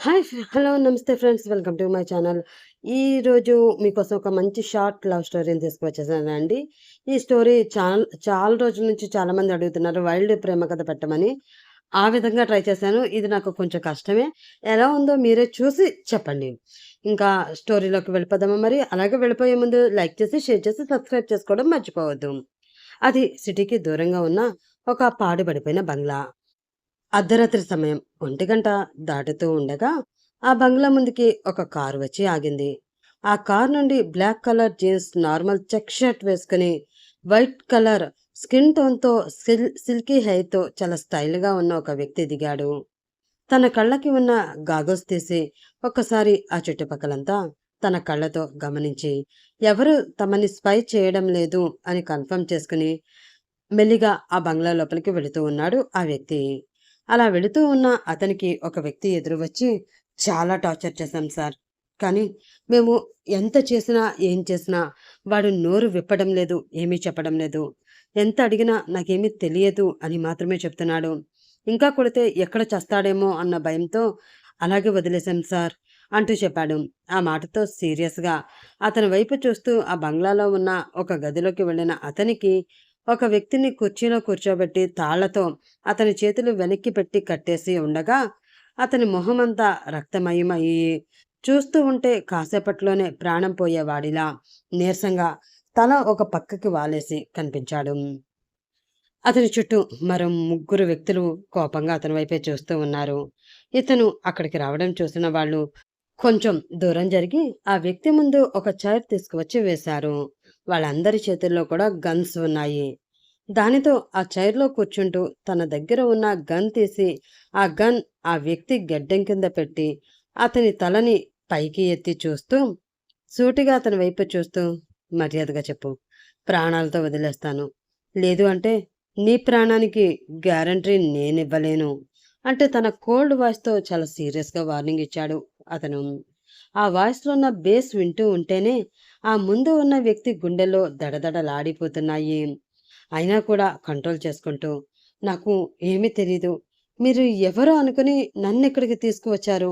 Hello. నమస్తే friends. Welcome to my channel. ఈరోజు మీకోసం ఒక మంచి షార్ట్ లవ్ స్టోరీని తీసుకువచ్చేసానండి. ఈ స్టోరీ చాలా రోజుల నుంచి చాలామంది అడుగుతున్నారు వైల్డ్ ప్రేమ కథ పెట్టమని. ఆ విధంగా ట్రై చేశాను. ఇది నాకు కొంచెం కష్టమే. ఎలా ఉందో మీరే చూసి చెప్పండి. ఇంకా స్టోరీలోకి వెళ్ళిపోదామా మరి? అలాగే వెళ్ళిపోయే ముందు లైక్ చేసి, షేర్ చేసి, సబ్స్క్రైబ్ చేసుకోవడం మర్చిపోవద్దు. అది సిటీకి దూరంగా ఉన్న ఒక పాడుబడిపోయిన బంగ్లా. అర్ధరాత్రి సమయం 1 గంట దాటుతూ ఉండగా ఆ బంగ్లా ముందుకి ఒక కారు వచ్చి ఆగింది. ఆ కారు నుండి black colour jeans, normal check shirt వేసుకుని వైట్ కలర్ స్కిన్ టోన్తో సిల్కీ హెయిర్తో చాలా స్టైల్గా ఉన్న ఒక వ్యక్తి దిగాడు. తన కళ్ళకి ఉన్న గాగల్స్ తీసి ఒక్కసారి ఆ చుట్టుపక్కలంతా తన కళ్ళతో గమనించి ఎవరు తమని స్పై చేయడం లేదు అని కన్ఫర్మ్ చేసుకుని మెల్లిగా ఆ బంగ్లా లోపలికి వెళుతూ ఉన్నాడు ఆ వ్యక్తి. అలా వెళుతూ ఉన్న అతనికి ఒక వ్యక్తి ఎదురు వచ్చి, "చాలా టార్చర్ చేశాం సార్. కానీ మేము ఎంత చేసినా, ఏం చేసినా వాడు నోరు విప్పడం లేదు, ఏమీ చెప్పడం లేదు. ఎంత అడిగినా నాకేమీ తెలియదు అని మాత్రమే చెప్తున్నాడు. ఇంకా కొడితే ఎక్కడ చస్తాడేమో అన్న భయంతో అలాగే వదిలేశాం సార్" అంటూ చెప్పాడు. ఆ మాటతో సీరియస్‌గా అతని వైపు చూస్తూ ఆ బంగ్లాలో ఉన్న ఒక గదిలోకి వెళ్ళిన అతనికి ఒక వ్యక్తిని కుర్చీలో కూర్చోబెట్టి తాళ్లతో అతని చేతులు వెనక్కి పెట్టి కట్టేసి ఉండగా అతని మొహమంతా రక్తమయమయ్యి చూస్తూ ఉంటే కాసేపట్లోనే ప్రాణం పోయేవాడిలా నీరసంగా తల ఒక పక్కకి వాలేసి కనిపించాడు. అతని చుట్టూ మరో ముగ్గురు వ్యక్తులు కోపంగా అతని వైపే చూస్తూ ఉన్నారు. ఇతను అక్కడికి రావడం చూసిన వాళ్ళు కొంచెం దూరం జరిగి ఆ వ్యక్తి ముందు ఒక చైర్ తీసుకువచ్చి వేశారు. వాళ్ళందరి చేతుల్లో కూడా గన్స్ ఉన్నాయి. దానితో ఆ చైర్‌లో కూర్చుంటూ తన దగ్గర ఉన్న గన్ తీసి ఆ గన్ ఆ వ్యక్తి గెడ్డం కింద పెట్టి అతని తలని పైకి ఎత్తి చూస్తూ సూటిగా అతని వైపు చూస్తూ, "మర్యాదగా చెప్పు. ప్రాణాలతో వదిలేస్తాను. లేదు అంటే నీ ప్రాణానికి గ్యారంటీ నేనివ్వలేను" అంటే తన కోల్డ్ వాయిస్‌తో చాలా సీరియస్‌గా వార్నింగ్ ఇచ్చాడు అతను. ఆ వాయిస్‌లో ఉన్న బేస్ వింటూ ఉంటేనే ఆ ముందు ఉన్న వ్యక్తి గుండెల్లో దడదడలాడిపోతున్నాయి. అయినా కూడా కంట్రోల్ చేసుకుంటూ, "నాకు ఏమీ తెలీదు. మీరు ఎవరో అనుకుని నన్నిక్కడికి తీసుకువచ్చారు.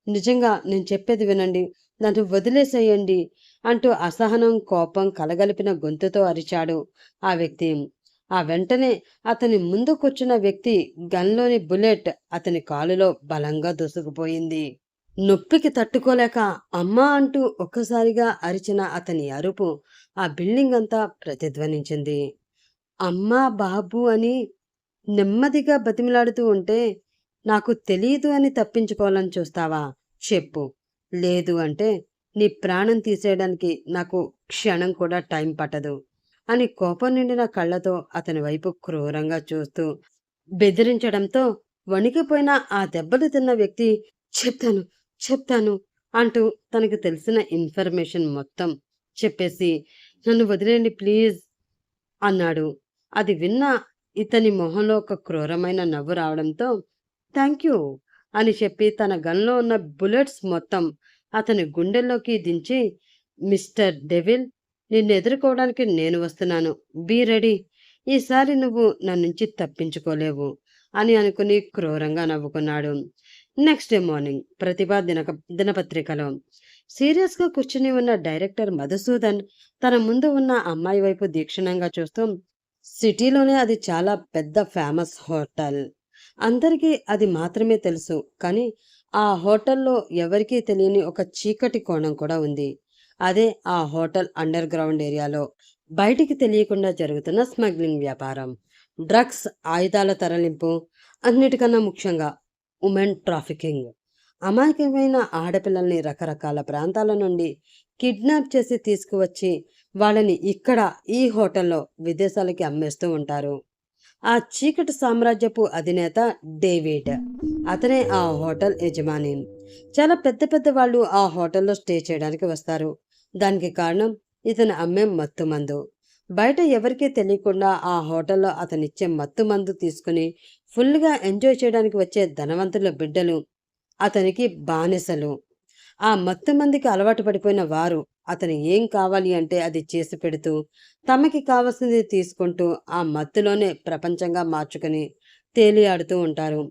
నిజంగా నేను చెప్పేది వినండి. నన్ను వదిలేసేయండి" అంటూ అసహనం, కోపం కలగలిపిన గొంతుతో అరిచాడు ఆ వ్యక్తి. ఆ వెంటనే అతని ముందు కూర్చున్న వ్యక్తి గన్‌లోని బుల్లెట్ అతని కాలులో బలంగా దూసుకుపోయింది. నొప్పికి తట్టుకోలేక అమ్మా అంటూ ఒక్కసారిగా అరిచిన అతని అరుపు ఆ బిల్డింగ్ అంతా ప్రతిధ్వనించింది. అమ్మా, బాబు అని నెమ్మదిగా బతిమిలాడుతూ ఉంటే, "నాకు తెలీదు అని తప్పించుకోవాలని చూస్తావా? చెప్పు. లేదు అంటే నీ ప్రాణం తీసేయడానికి నాకు క్షణం కూడా టైం పట్టదు" అని కోపం నిండిన కళ్ళతో అతని వైపు క్రూరంగా చూస్తూ బెదిరించడంతో వణికిపోయిన ఆ దెబ్బలు తిన్న వ్యక్తి, "చెప్తాను, చెప్తాను" అంటూ తనకు తెలిసిన ఇన్ఫర్మేషన్ మొత్తం చెప్పేసి, "నన్ను వదిలేయండి ప్లీజ్" అన్నాడు. అది విన్న ఇతని మొహంలో ఒక క్రూరమైన నవ్వు రావడంతో, "థాంక్యూ" అని చెప్పి తన గన్‌లో ఉన్న బుల్లెట్స్ మొత్తం అతని గుండెల్లోకి దించి, "మిస్టర్ డెవిల్, నిన్నెదుర్కోవడానికి నేను వస్తున్నాను. Be ready. ఈసారి నువ్వు నా నుంచి తప్పించుకోలేవు" అని అనుకుని క్రూరంగా నవ్వుకున్నాడు. నెక్స్ట్ డే మార్నింగ్ దినపత్రికలో సీరియస్‌గా కూర్చుని ఉన్న డైరెక్టర్ మధుసూదన్ తన ముందు ఉన్న అమ్మాయి వైపు దీక్షణంగా చూస్తూ, "సిటీలోనే అది చాలా పెద్ద ఫేమస్ హోటల్. అందరికీ అది మాత్రమే తెలుసు. కానీ ఆ హోటల్‌లో ఎవరికీ తెలియని ఒక చీకటి కోణం కూడా ఉంది. అదే ఆ హోటల్ అండర్ గ్రౌండ్ ఏరియాలో బయటికి తెలియకుండా జరుగుతున్న స్మగ్లింగ్ వ్యాపారం, డ్రగ్స్, ఆయుధాల తరలింపు, అన్నిటికన్నా ముఖ్యంగా ఉమెన్ ట్రాఫికింగ్. అమాయకమైన ఆడపిల్లల్ని రకరకాల ప్రాంతాల నుండి కిడ్నాప్ చేసి తీసుకువచ్చి వాళ్ళని ఇక్కడ ఈ హోటల్లో విదేశాలకి అమ్మేస్తూ ఉంటారు. ఆ చీకటి సామ్రాజ్యపు అధినేత డేవిడ్. అతనే ఆ హోటల్ యజమాని. చాలా పెద్ద పెద్ద వాళ్ళు ఆ హోటల్లో స్టే చేయడానికి వస్తారు. దానికి కారణం ఇతను అమ్మే మత్తుమందు. బయట ఎవరికీ తెలియకుండా ఆ హోటల్లో అతనిచ్చే మత్తుమందు తీసుకుని ఫుల్‌గా ఎంజాయ్ చేయడానికి వచ్చే ధనవంతుల బిడ్డలు అతనికి బానిసలు. ఆ మత్తుమందికి అలవాటు పడిపోయిన వారు అతను ఏం కావాలి అంటే అది చేసి పెడుతూ, తమకి కావాల్సింది తీసుకుంటూ ఆ మత్తులోనే ప్రపంచంగా మార్చుకుని తేలియాడుతూ ఉంటారు.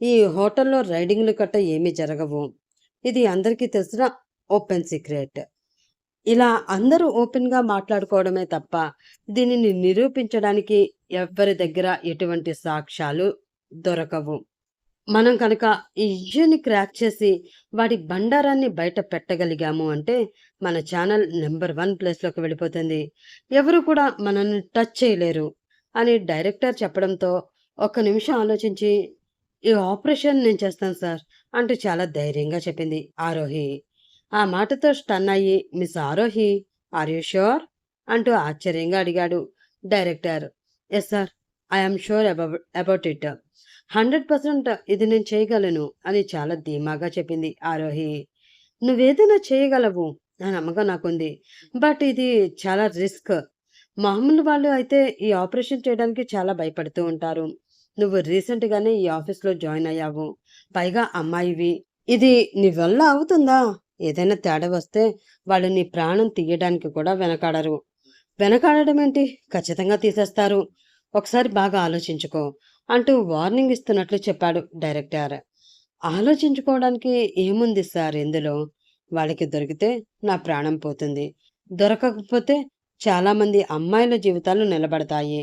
ఈ హోటల్లో రైడింగ్‌లు గట్ట ఏమీ జరగవు. ఇది అందరికీ తెలిసిన ఓపెన్ సీక్రెట్. ఇలా అందరూ ఓపెన్‌గా మాట్లాడుకోవడమే తప్ప, దీనిని నిరూపించడానికి ఎవ్వరి దగ్గర ఎటువంటి సాక్ష్యాలు దొరకవు. మనం కనుక ఈ ఇష్యూని క్రాక్ చేసి, వాడి బండారాన్ని బయట పెట్టగలిగాము అంటే, మన ఛానల్ నంబర్ 1 ప్లేస్‌లోకి వెళ్ళిపోతుంది. ఎవరు కూడా మనల్ని టచ్ చేయలేరు అని డైరెక్టర్ చెప్పడంతో, ఒక్క నిమిషం ఆలోచించి, "ఈ ఆపరేషన్ నేను చేస్తాను సార్" అంటూ చాలా ధైర్యంగా చెప్పింది ఆరోహి. ఆ మాటతో స్టన్ అయ్యి, "Miss Aarohi, are you sure?" అంటూ ఆశ్చర్యంగా అడిగాడు director. "Yes sir, I am sure about it. 100% ఇది నేను చేయగలను" అని చాలా ధీమాగా చెప్పింది ఆరోహి. "నువ్వేదైనా చేయగలవు. ఆ నమ్మకం నాకుంది. బట్ ఇది చాలా రిస్క్. మామూలు వాళ్ళు అయితే ఈ ఆపరేషన్ చేయడానికి చాలా భయపడుతూ ఉంటారు. నువ్వు రీసెంట్‌గానే ఈ ఆఫీస్‌లో జాయిన్ అయ్యావు. పైగా అమ్మాయివి. ఇది నీ వల్ల అవుతుందా? ఏదైనా తేడా వస్తే వాళ్ళు నీ ప్రాణం తీయడానికి కూడా వెనకాడరు." "వెనకాడడమేంటి? ఖచ్చితంగా తీసేస్తారు. ఒకసారి బాగా ఆలోచించుకో" అంటూ వార్నింగ్ ఇస్తున్నట్లు చెప్పాడు డైరెక్టర్. "ఆలోచించుకోవడానికి ఏముంది సార్ ఇందులో? వాళ్ళకి దొరికితే నా ప్రాణం పోతుంది. దొరకకపోతే చాలామంది అమ్మాయిల జీవితాలు నిలబడతాయి.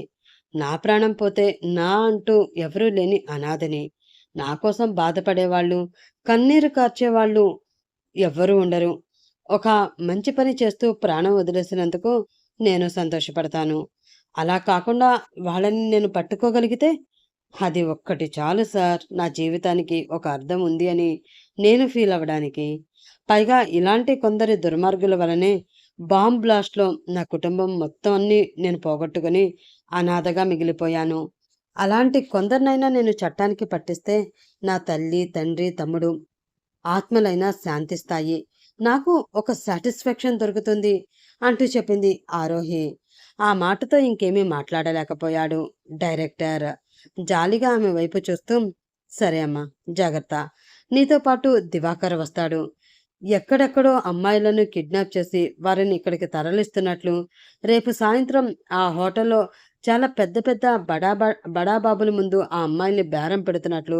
నా ప్రాణం పోతే నా అంటూ ఎవరూ లేని అనాథని. నా కోసం బాధపడేవాళ్ళు, కన్నీరు కార్చేవాళ్ళు ఎవ్వరూ ఉండరు. ఒక మంచి పని చేస్తూ ప్రాణం వదిలేసినందుకు నేను సంతోషపడతాను. అలా కాకుండా వాళ్ళని నేను పట్టుకోగలిగితే అది ఒక్కటి చాలు సార్ నా జీవితానికి ఒక అర్థం ఉంది అని నేను ఫీల్ అవ్వడానికి. పైగా ఇలాంటి కొందరి దుర్మార్గుల వలనే బాంబ్ బ్లాస్ట్‌లో నా కుటుంబం మొత్తం అన్నీ నేను పోగొట్టుకొని అనాథగా మిగిలిపోయాను. అలాంటి కొందరినైనా నేను చట్టానికి పట్టిస్తే నా తల్లి, తండ్రి, తమ్ముడు ఆత్మలైనా శాంతిస్తాయి. నాకు ఒక సాటిస్ఫాక్షన్ దొరుకుతుంది" అంటూ చెప్పింది ఆరోహి. ఆ మాటతో ఇంకేమీ మాట్లాడలేకపోయాడు డైరెక్టర్. జాలిగా ఆమె వైపు చూస్తూ, "సరే అమ్మా, జాగ్రత్త. నీతో పాటు దివాకర్ వస్తాడు. ఎక్కడెక్కడో అమ్మాయిలను కిడ్నాప్ చేసి వారిని ఇక్కడికి తరలిస్తున్నట్లు, రేపు సాయంత్రం ఆ హోటల్‌లో చాలా పెద్ద పెద్ద బడాబాబుల ముందు ఆ అమ్మాయిల్ని బేరం పెడుతున్నట్లు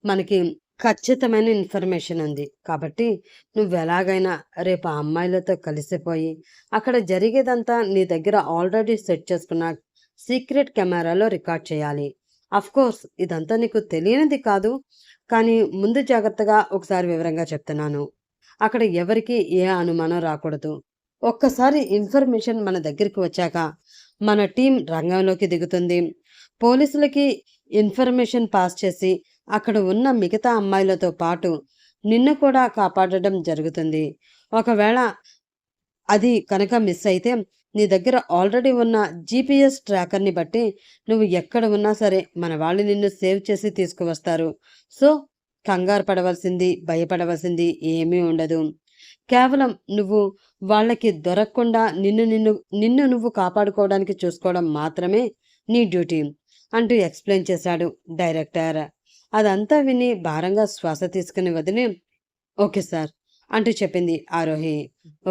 మనకి ఖచ్చితమైన ఇన్ఫర్మేషన్ ఉంది. కాబట్టి నువ్వెలాగైనా రేపు ఆ అమ్మాయిలతో కలిసిపోయి, అక్కడ జరిగేదంతా నీ దగ్గర ఆల్రెడీ సెట్ చేసుకున్న సీక్రెట్ కెమెరాలో రికార్డ్ చేయాలి. అఫ్‌కోర్స్ ఇదంతా నీకు తెలియనిది కాదు. కానీ ముందు జాగ్రత్తగా ఒకసారి వివరంగా చెప్తున్నాను. అక్కడ ఎవరికీ ఏ అనుమానం రాకూడదు. ఒక్కసారి ఇన్ఫర్మేషన్ మన దగ్గరికి వచ్చాక మన టీం రంగంలోకి దిగుతుంది. పోలీసులకి ఇన్ఫర్మేషన్ పాస్ చేసి అక్కడ ఉన్న మిగతా అమ్మాయిలతో పాటు నిన్ను కూడా కాపాడడం జరుగుతుంది. ఒకవేళ అది కనుక మిస్ అయితే నీ దగ్గర ఆల్రెడీ ఉన్న జీపీఎస్ ట్రాకర్‌ని బట్టి నువ్వు ఎక్కడ ఉన్నా సరే మన వాళ్ళు నిన్ను సేవ్ చేసి తీసుకువస్తారు. సో, కంగారు పడవలసింది, భయపడవలసింది ఏమీ ఉండదు. కేవలం నువ్వు వాళ్ళకి దొరకకుండా నిన్ను నువ్వు కాపాడుకోవడానికి చూసుకోవడం మాత్రమే నీ డ్యూటీ" అంటూ ఎక్స్‌ప్లెయిన్ చేశాడు డైరెక్టర్. అదంతా విని భారంగా శ్వాస తీసుకుని వదిలి, "ఓకే సార్" అంటూ చెప్పింది Aarohi.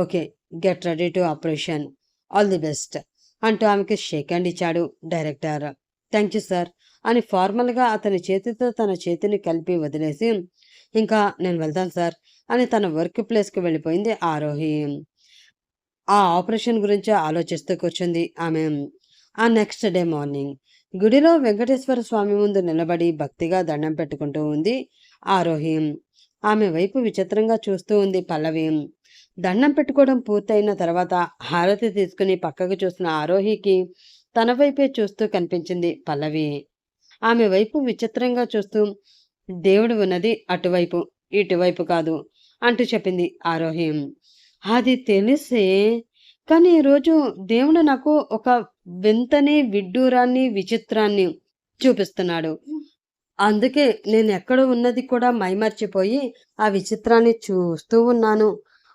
"Okay, get ready to operation. All the best" అంటూ ఆమెకి షేక్ హ్యాండ్ ఇచ్చాడు డైరెక్టర్. "థ్యాంక్ యూ సార్" అని ఫార్మల్‌గా అతని చేతితో తన చేతిని కలిపి వదిలేసి, "ఇంకా నేను వెళ్తాను సార్" అని తన వర్క్ ప్లేస్‌కి వెళ్ళిపోయింది ఆరోహి. ఆ ఆపరేషన్ గురించే ఆలోచిస్తూ కూర్చుంది ఆమె. ఆ నెక్స్ట్ డే మార్నింగ్ గుడిలో వెంకటేశ్వర స్వామి ముందు నిలబడి భక్తిగా దండం పెట్టుకుంటూ ఉంది ఆరోహి. ఆమె వైపు విచిత్రంగా చూస్తూ ఉంది పల్లవి. దండం పెట్టుకోవడం పూర్తయిన తర్వాత హారతి తీసుకుని పక్కకు చూసిన ఆరోహికి తన వైపే చూస్తూ కనిపించింది పల్లవి. ఆమె వైపు విచిత్రంగా చూస్తూ, "దేవుడు ఉన్నది అటువైపు, ఇటువైపు కాదు" అంటూ చెప్పింది ఆరోహి. "అది తెలిసే, కానీ ఈరోజు దేవుడు నాకు ఒక వింతని, విడ్డూరాన్ని, విచిత్రాన్ని చూపిస్తున్నాడు. అందుకే నేనెక్కడో ఉన్నది కూడా మైమర్చిపోయి ఆ విచిత్రాన్ని చూస్తూ ఉన్నాను"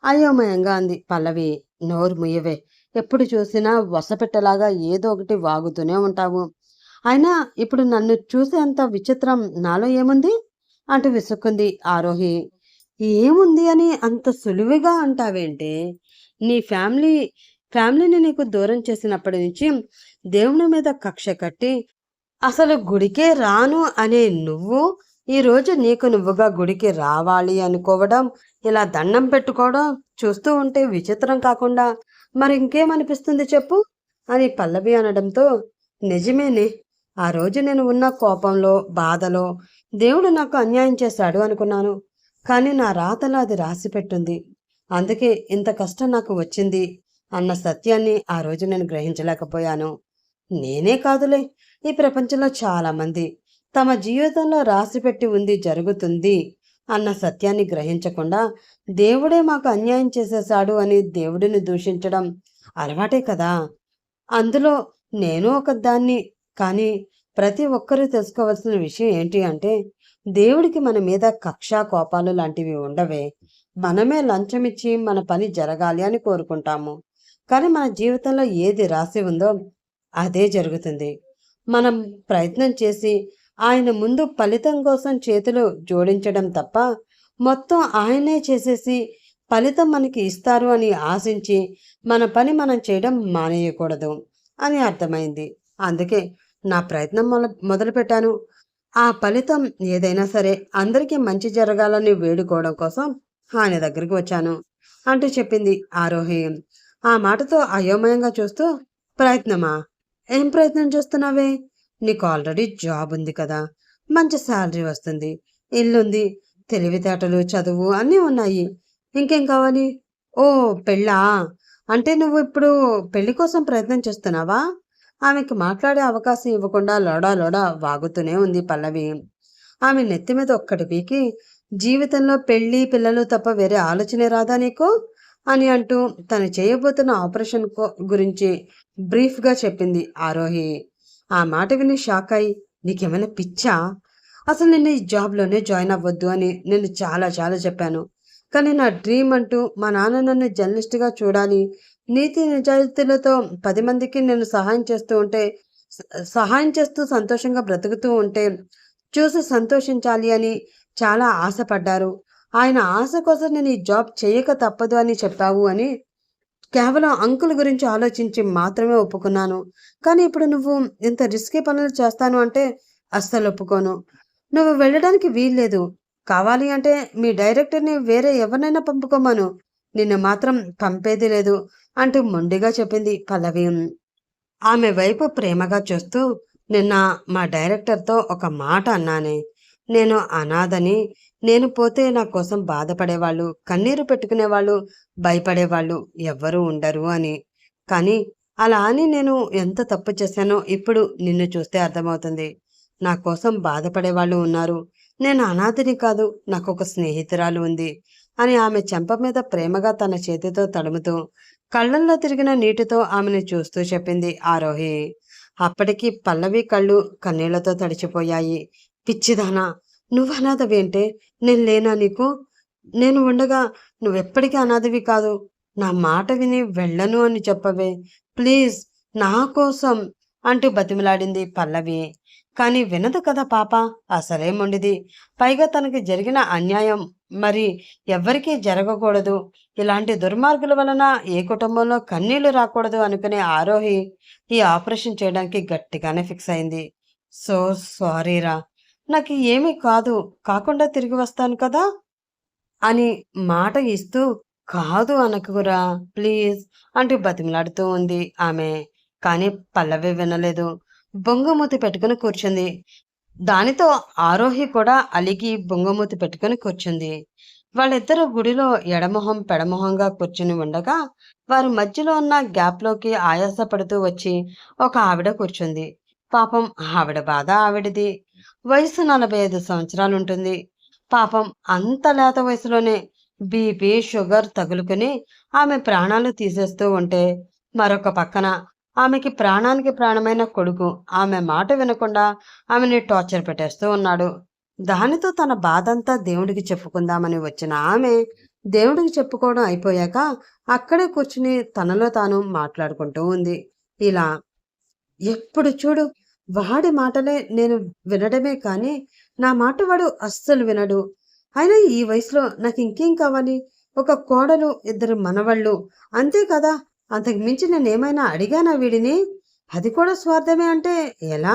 అయోమయంగా అంది పల్లవి. "నోరు ముయ్యవే. ఎప్పుడు చూసినా వసపెట్టలాగా ఏదో ఒకటి వాగుతూనే ఉంటావు. అయినా ఇప్పుడు నన్ను చూసేంత విచిత్రం నాలో ఏముంది?" అంటూ విసుక్కుంది ఆరోహి. "ఏముంది అని అంత సులువుగా అంటావేంటే? నీ ఫ్యామిలీని నీకు దూరం చేసినప్పటి నుంచి దేవుని మీద కక్ష కట్టి అసలు గుడికే రాను అనే నువ్వు ఈరోజు నీకు నువ్వుగా గుడికి రావాలి అనుకోవడం, ఇలా దండం పెట్టుకోవడం చూస్తూ ఉంటే విచిత్రం కాకుండా మరి ఇంకేమనిపిస్తుంది చెప్పు అని పల్లవి అనడంతో, నిజమేనే. ఆ రోజు నేను ఉన్న కోపంలో, బాధలో దేవుడు నాకు అన్యాయం చేశాడు అనుకున్నాను. కానీ నా రాతలో అది రాసి పెట్టుంది. అందుకే ఇంత కష్టం నాకు వచ్చింది అన్న సత్యాన్ని ఆ రోజు నేను గ్రహించలేకపోయాను. నేనే కాదులే, ఈ ప్రపంచంలో చాలామంది తమ జీవితంలో రాసిపెట్టి ఉంది జరుగుతుంది అన్న సత్యాన్ని గ్రహించకుండా దేవుడే మాకు అన్యాయం చేసేశాడు అని దేవుడిని దూషించడం అలవాటే కదా. అందులో నేను ఒక దాన్ని. కానీ ప్రతి ఒక్కరూ తెలుసుకోవాల్సిన విషయం ఏంటి అంటే, దేవుడికి మన మీద కక్ష కోపాలు లాంటివి ఉండవే. మనమే లంచమిచ్చి మన పని జరగాలి అని కోరుకుంటాము. కానీ మన జీవితంలో ఏది రాసి ఉందో అదే జరుగుతుంది. మనం ప్రయత్నం చేసి ఆయన ముందు ఫలితం కోసం చేతులు జోడించడం తప్ప, మొత్తం ఆయనే చేసేసి ఫలితం మనకి ఇస్తారు అని ఆశించి మన పని మనం చేయడం మానేయకూడదు అని అర్థమైంది. అందుకే నా ప్రయత్నం మొదలుపెట్టాను. ఆ ఫలితం ఏదైనా సరే అందరికీ మంచి జరగాలని వేడుకోవడం కోసం ఆయన దగ్గరికి వచ్చాను అంటూ చెప్పింది ఆరోహి. ఆ మాటతో అయోమయంగా చూస్తూ, ప్రయత్నమా? ఏం ప్రయత్నం చేస్తున్నావే? నీకు ఆల్రెడీ జాబ్ ఉంది కదా, మంచి శాలరీ వస్తుంది, ఇల్లుంది, తెలివితేటలు, చదువు అన్నీ ఉన్నాయి. ఇంకేం కావాలి? ఓ, పెళ్ళా? అంటే నువ్వు ఇప్పుడు పెళ్లి కోసం ప్రయత్నం చేస్తున్నావా? ఆమెకి మాట్లాడే అవకాశం ఇవ్వకుండా లోడా లోడా వాగుతూనే ఉంది పల్లవి. ఆమె నెత్తి మీద ఒక్కటి పీకి, జీవితంలో పెళ్లి పిల్లలు తప్ప వేరే ఆలోచనే రాదా నీకు అని అంటూ తను చేయబోతున్న ఆపరేషన్ గురించి బ్రీఫ్గా చెప్పింది ఆరోహి. ఆ మాట విని షాక్ అయి, నీకేమైనా పిచ్చా? అసలు నిన్ను ఈ జాబ్లోనే జాయిన్ అవ్వద్దు అని నేను చాలా చాలా చెప్పాను. కానీ నా డ్రీమ్ అంటూ మా నాన్న నన్ను జర్నలిస్ట్గా చూడాలి, నీతి నిజాయితీలతో 10 మందికి నేను సహాయం చేస్తూ సంతోషంగా బ్రతుకుతూ ఉంటే చూసి సంతోషించాలి అని చాలా ఆశపడ్డారు. ఆయన ఆశ కోసం నేను ఈ జాబ్ చేయక తప్పదు అని చెప్పావు అని కేవలం అంకుల్ గురించి ఆలోచించి మాత్రమే ఒప్పుకున్నాను. కానీ ఇప్పుడు నువ్వు ఇంత రిస్కీ పనులు చేస్తాను అంటే అస్సలు ఒప్పుకోను. నువ్వు వెళ్ళడానికి వీల్లేదు. కావాలి అంటే మీ డైరెక్టర్ని వేరే ఎవరినైనా పంపుకోమను. నిన్ను మాత్రం పంపేది లేదు అంటూ మొండిగా చెప్పింది పల్లవి. ఆమె వైపు ప్రేమగా చూస్తూ, నిన్న మా డైరెక్టర్తో ఒక మాట అన్నానే. నేను అనాథని, నేను పోతే నా కోసం బాధపడేవాళ్ళు, కన్నీరు పెట్టుకునేవాళ్ళు, భయపడేవాళ్ళు ఎవ్వరూ ఉండరు అని. కానీ అలా అని నేను ఎంత తప్పు చేశానో ఇప్పుడు నిన్ను చూస్తే అర్థమవుతుంది. నా కోసం బాధపడేవాళ్ళు ఉన్నారు. నేను అనాథని కాదు, నాకొక స్నేహితురాలు ఉంది అని ఆమె చెంప మీద ప్రేమగా తన చేతితో తడుముతూ, కళ్ళల్లో తిరిగిన నీటితో ఆమెను చూస్తూ చెప్పింది ఆరోహి. అప్పటికి పల్లవి కళ్ళు కన్నీళ్లతో తడిచిపోయాయి. పిచ్చిదానా, నువ్వు అనాథవేంటే? నేను లేనా నీకు? నేను ఉండగా నువ్వెప్పటికీ అనాథవి కాదు. నా మాట విని వెళ్ళను అని చెప్పవే, ప్లీజ్, నా కోసం అంటూ బతిమలాడింది పల్లవి. కానీ వినదు కదా పాప, అసలే మొండిది. పైగా తనకి జరిగిన అన్యాయం మరి ఎవ్వరికీ జరగకూడదు, ఇలాంటి దుర్మార్గుల వలన ఏ కుటుంబంలో కన్నీళ్లు రాకూడదు అనుకునే ఆరోహి ఈ ఆపరేషన్ చేయడానికి గట్టిగానే ఫిక్స్ అయింది. సో సారీరా, నాకు ఏమీ కాకుండా తిరిగి వస్తాను కదా అని మాట ఇస్తూ, కాదు అనకురా ప్లీజ్ అంటూ బతిమలాడుతూ ఉంది ఆమె. కానీ పల్లవి వినలేదు. బొంగమూతి పెట్టుకుని కూర్చుంది. దానితో ఆరోహి కూడా అలిగి బొంగమూతి పెట్టుకుని కూర్చుంది. వాళ్ళిద్దరూ గుడిలో ఎడమొహం పెడమొహంగా కూర్చుని ఉండగా వారి మధ్యలో ఉన్న గ్యాప్లోకి ఆయాసపడుతూ వచ్చి ఒక ఆవిడ కూర్చుంది. పాపం ఆవిడ బాధ ఆవిడది. వయసు 45 సంవత్సరాలుంటుంది. పాపం అంత లేత వయసులోనే బీపీ షుగర్ తగులుకుని ఆమె ప్రాణాలు తీసేస్తూ ఉంటే, మరొక పక్కన ఆమెకి ప్రాణానికి ప్రాణమైన కొడుకు ఆమె మాట వినకుండా ఆమెని టార్చర్ పెట్టేస్తూ ఉన్నాడు. దానితో తన బాధంతా దేవుడికి చెప్పుకుందామని వచ్చిన ఆమె దేవుడికి చెప్పుకోవడం అయిపోయాక అక్కడే కూర్చుని తనలో తాను మాట్లాడుకుంటూ ఉంది. ఇలా ఎప్పుడు చూడు వాడి మాటలే నేను వినడమే కానీ నా మాట వాడు అస్సలు వినడు. అయినా ఈ వయసులో నాకు ఇంకేం కావాలి? ఒక కోడలు, 2 మనవళ్ళు, అంతే కదా. అంతకు మించి నేనేమైనా అడిగానా వీడిని? అది కూడా స్వార్థమే అంటే ఎలా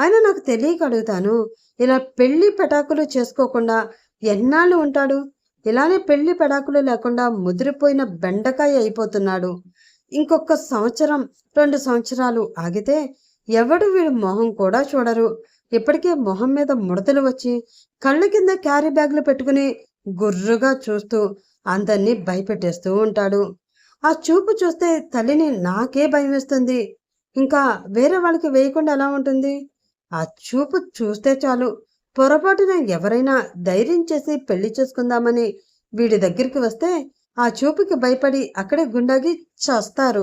ఆయన నాకు తెలియక అడుగుతాను. ఇలా పెళ్లి పెటాకులు చేసుకోకుండా ఎన్నాళ్ళు ఉంటాడు? ఇలానే పెళ్లి పెడాకులు లేకుండా ముదిరిపోయిన బెండకాయ అయిపోతున్నాడు. ఇంకొక సంవత్సరం, 2 సంవత్సరాలు ఆగితే ఎవడు వీడి మొహం కూడా చూడరు. ఇప్పటికే మొహం మీద ముడతలు వచ్చి కళ్ళ కింద క్యారీ బ్యాగులు పెట్టుకుని గుర్రుగా చూస్తూ అందరినీ భయపెట్టేస్తూ ఉంటాడు. ఆ చూపు చూస్తే తల్లిని నాకే భయమేస్తుంది. ఇంకా వేరే వాళ్ళకి వేయకుండా ఎలా ఉంటుంది? ఆ చూపు చూస్తే చాలు పొరపాటున ఎవరైనా ధైర్యం చేసి పెళ్లి చేసుకుందామని వీడి దగ్గరికి వస్తే ఆ చూపుకి భయపడి అక్కడే గుండాగి చస్తారు.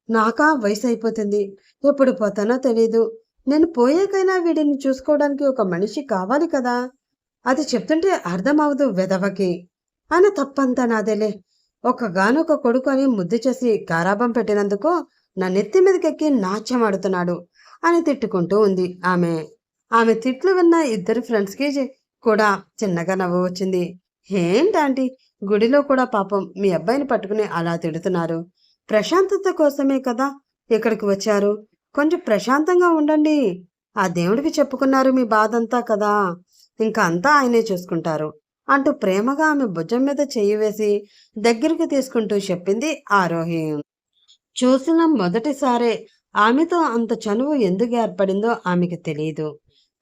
నాకా వయసు అయిపోతుంది. ఎప్పుడు పోతానో తెలీదు. నేను పోయాకైనా వీడిని చూసుకోవడానికి ఒక మనిషి కావాలి కదా! అది చెప్తుంటే అర్థమవదు వెధవకి. ఆయన తప్పంతా నాదేలే. ఒక్కగానొక కొడుకు అని ముద్దు చేసి గారాబం పెట్టినందుకు నా నెత్తి మీదకెక్కి నాట్యమాడుతున్నాడు అని తిట్టుకుంటూ ఉంది ఆమె. ఆమె తిట్లు విన్న ఇద్దరు ఫ్రెండ్స్‌కి కూడా చిన్నగా నవ్వు వచ్చింది. ఏంటాంటీ, గుడిలో కూడా పాపం మీ అబ్బాయిని పట్టుకుని అలా తిడుతున్నారు. ప్రశాంతత కోసమే కదా ఇక్కడికి వచ్చారు. కొంచెం ప్రశాంతంగా ఉండండి. ఆ దేవుడికి చెప్పుకున్నారు మీ బాధంతా కదా! ఇంక అంతా ఆయనే చూసుకుంటారు అంటూ ప్రేమగా ఆమె భుజం మీద చెయ్యి వేసి దగ్గరికి తీసుకుంటూ చెప్పింది ఆరోహి. చూసిన మొదటిసారే ఆమెతో అంత చనువు ఎందుకు ఏర్పడిందో ఆమెకి తెలియదు.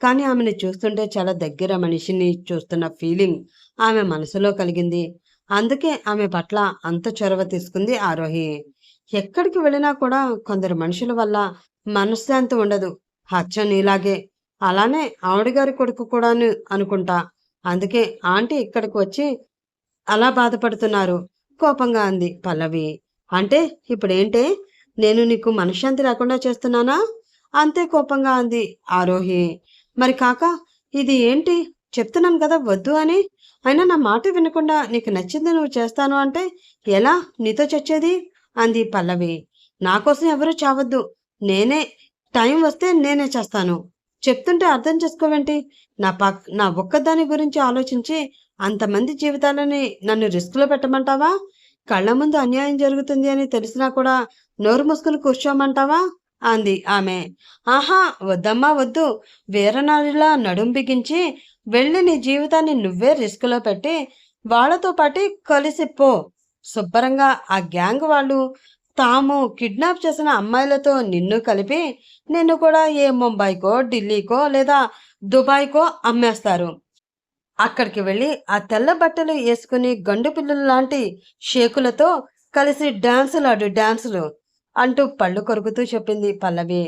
కానీ ఆమెను చూస్తుంటే చాలా దగ్గర మనిషిని చూస్తున్న ఫీలింగ్ ఆమె మనసులో కలిగింది. అందుకే ఆమె పట్ల అంత చొరవ తీసుకుంది ఆరోహి. ఎక్కడికి వెళ్ళినా కూడా కొందరు మనుషుల వల్ల మనశ్శాంతి ఉండదు. అచ్చం నీలాగే. అలానే ఆవిడ గారి కొడుకు కూడాను అనుకుంటా. అందుకే ఆంటీ ఇక్కడికి వచ్చి అలా బాధపడుతున్నారు కోపంగా అంది పల్లవి. అంటే ఇప్పుడేంటే నేను నీకు మనశ్శాంతి రాకుండా చేస్తున్నానా? అంతే కోపంగా అంది ఆరోహి. మరి కాక ఇది ఏంటి? చెప్తున్నాను కదా వద్దు అని. అయినా నా మాట వినకుండా నీకు నచ్చింది నువ్వు చేస్తాను అంటే ఎలా నీతో చచ్చేది? అంది పల్లవి. నా కోసం ఎవరూ చావద్దు. నేనే టైం వస్తే నేనే చేస్తాను. చెప్తుంటే అర్థం చేసుకోవేంటి? నా ఒక్కదాని గురించి ఆలోచించి అంతమంది జీవితాలని నన్ను రిస్క్‌లో పెట్టమంటావా? కళ్ళ ముందు అన్యాయం జరుగుతుంది అని తెలిసినా కూడా నోరు మూసుకుని కూర్చోమంటావా? అంది ఆమె. ఆహా! వద్దమ్మా వద్దు. వీరనారిలా నడుం బిగించి వెళ్ళి నీ జీవితాన్ని నువ్వే రిస్క్‌లో పెట్టి వాళ్ళతో పాటి కలిసి పో. శుభ్రంగా ఆ గ్యాంగ్ వాళ్ళు తాము కిడ్నాప్ చేసిన అమ్మాయిలతో నిన్ను కలిపి నిన్ను కూడా ఏ ముంబైకో, ఢిల్లీకో లేదా దుబాయ్‌కో అమ్మేస్తారు. అక్కడికి వెళ్ళి ఆ తెల్ల బట్టలు యేసుకుని గండు పిల్లలు లాంటి షేకులతో కలిసి డాన్సులు అంటూ పళ్ళు కొరుకుతూ చెప్పింది పల్లవి.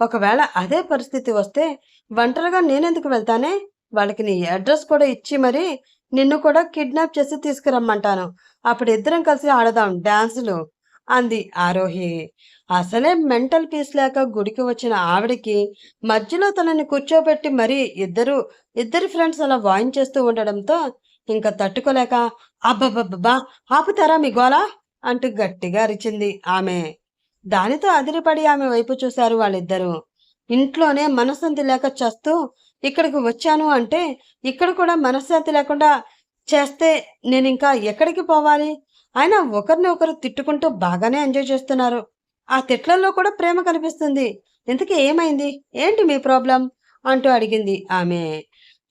ఒకవేళ అదే పరిస్థితి వస్తే ఒంటరిగా నేనెందుకు వెళ్తానే? వాళ్ళకి నీ అడ్రస్ కూడా ఇచ్చి మరి నిన్ను కూడా కిడ్నాప్ చేసి తీసుకురమ్మంటాను. అప్పుడు ఇద్దరం కలిసి ఆడదాం డాన్సులు అంది ఆరోహి. అసలే మెంటల్ పీస్ లేక గుడికి వచ్చిన ఆవిడికి మధ్యలో తనని కూర్చోబెట్టి మరీ ఇద్దరి ఫ్రెండ్స్ అలా వాయించేస్తూ ఉండడంతో ఇంకా తట్టుకోలేక అబ్బబ్బబ్బా ఆపుతారా మీ గోల అంటూ గట్టిగా అరిచింది ఆమె. దానితో అదిరిపడి ఆమె వైపు చూశారు వాళ్ళిద్దరూ. ఇంట్లోనే మనశ్శాంతి లేక చస్తూ ఇక్కడికి వచ్చాను అంటే ఇక్కడ కూడా మనశ్శాంతి లేకుండా చేస్తే నేనింకా ఎక్కడికి పోవాలి? అయినా ఒకరిని ఒకరు తిట్టుకుంటూ బాగానే ఎంజాయ్ చేస్తున్నారు. ఆ తిట్లల్లో కూడా ప్రేమ కనిపిస్తుంది. ఇంతకీ ఏమైంది? ఏంటి మీ ప్రాబ్లం? అంటూ అడిగింది ఆమె.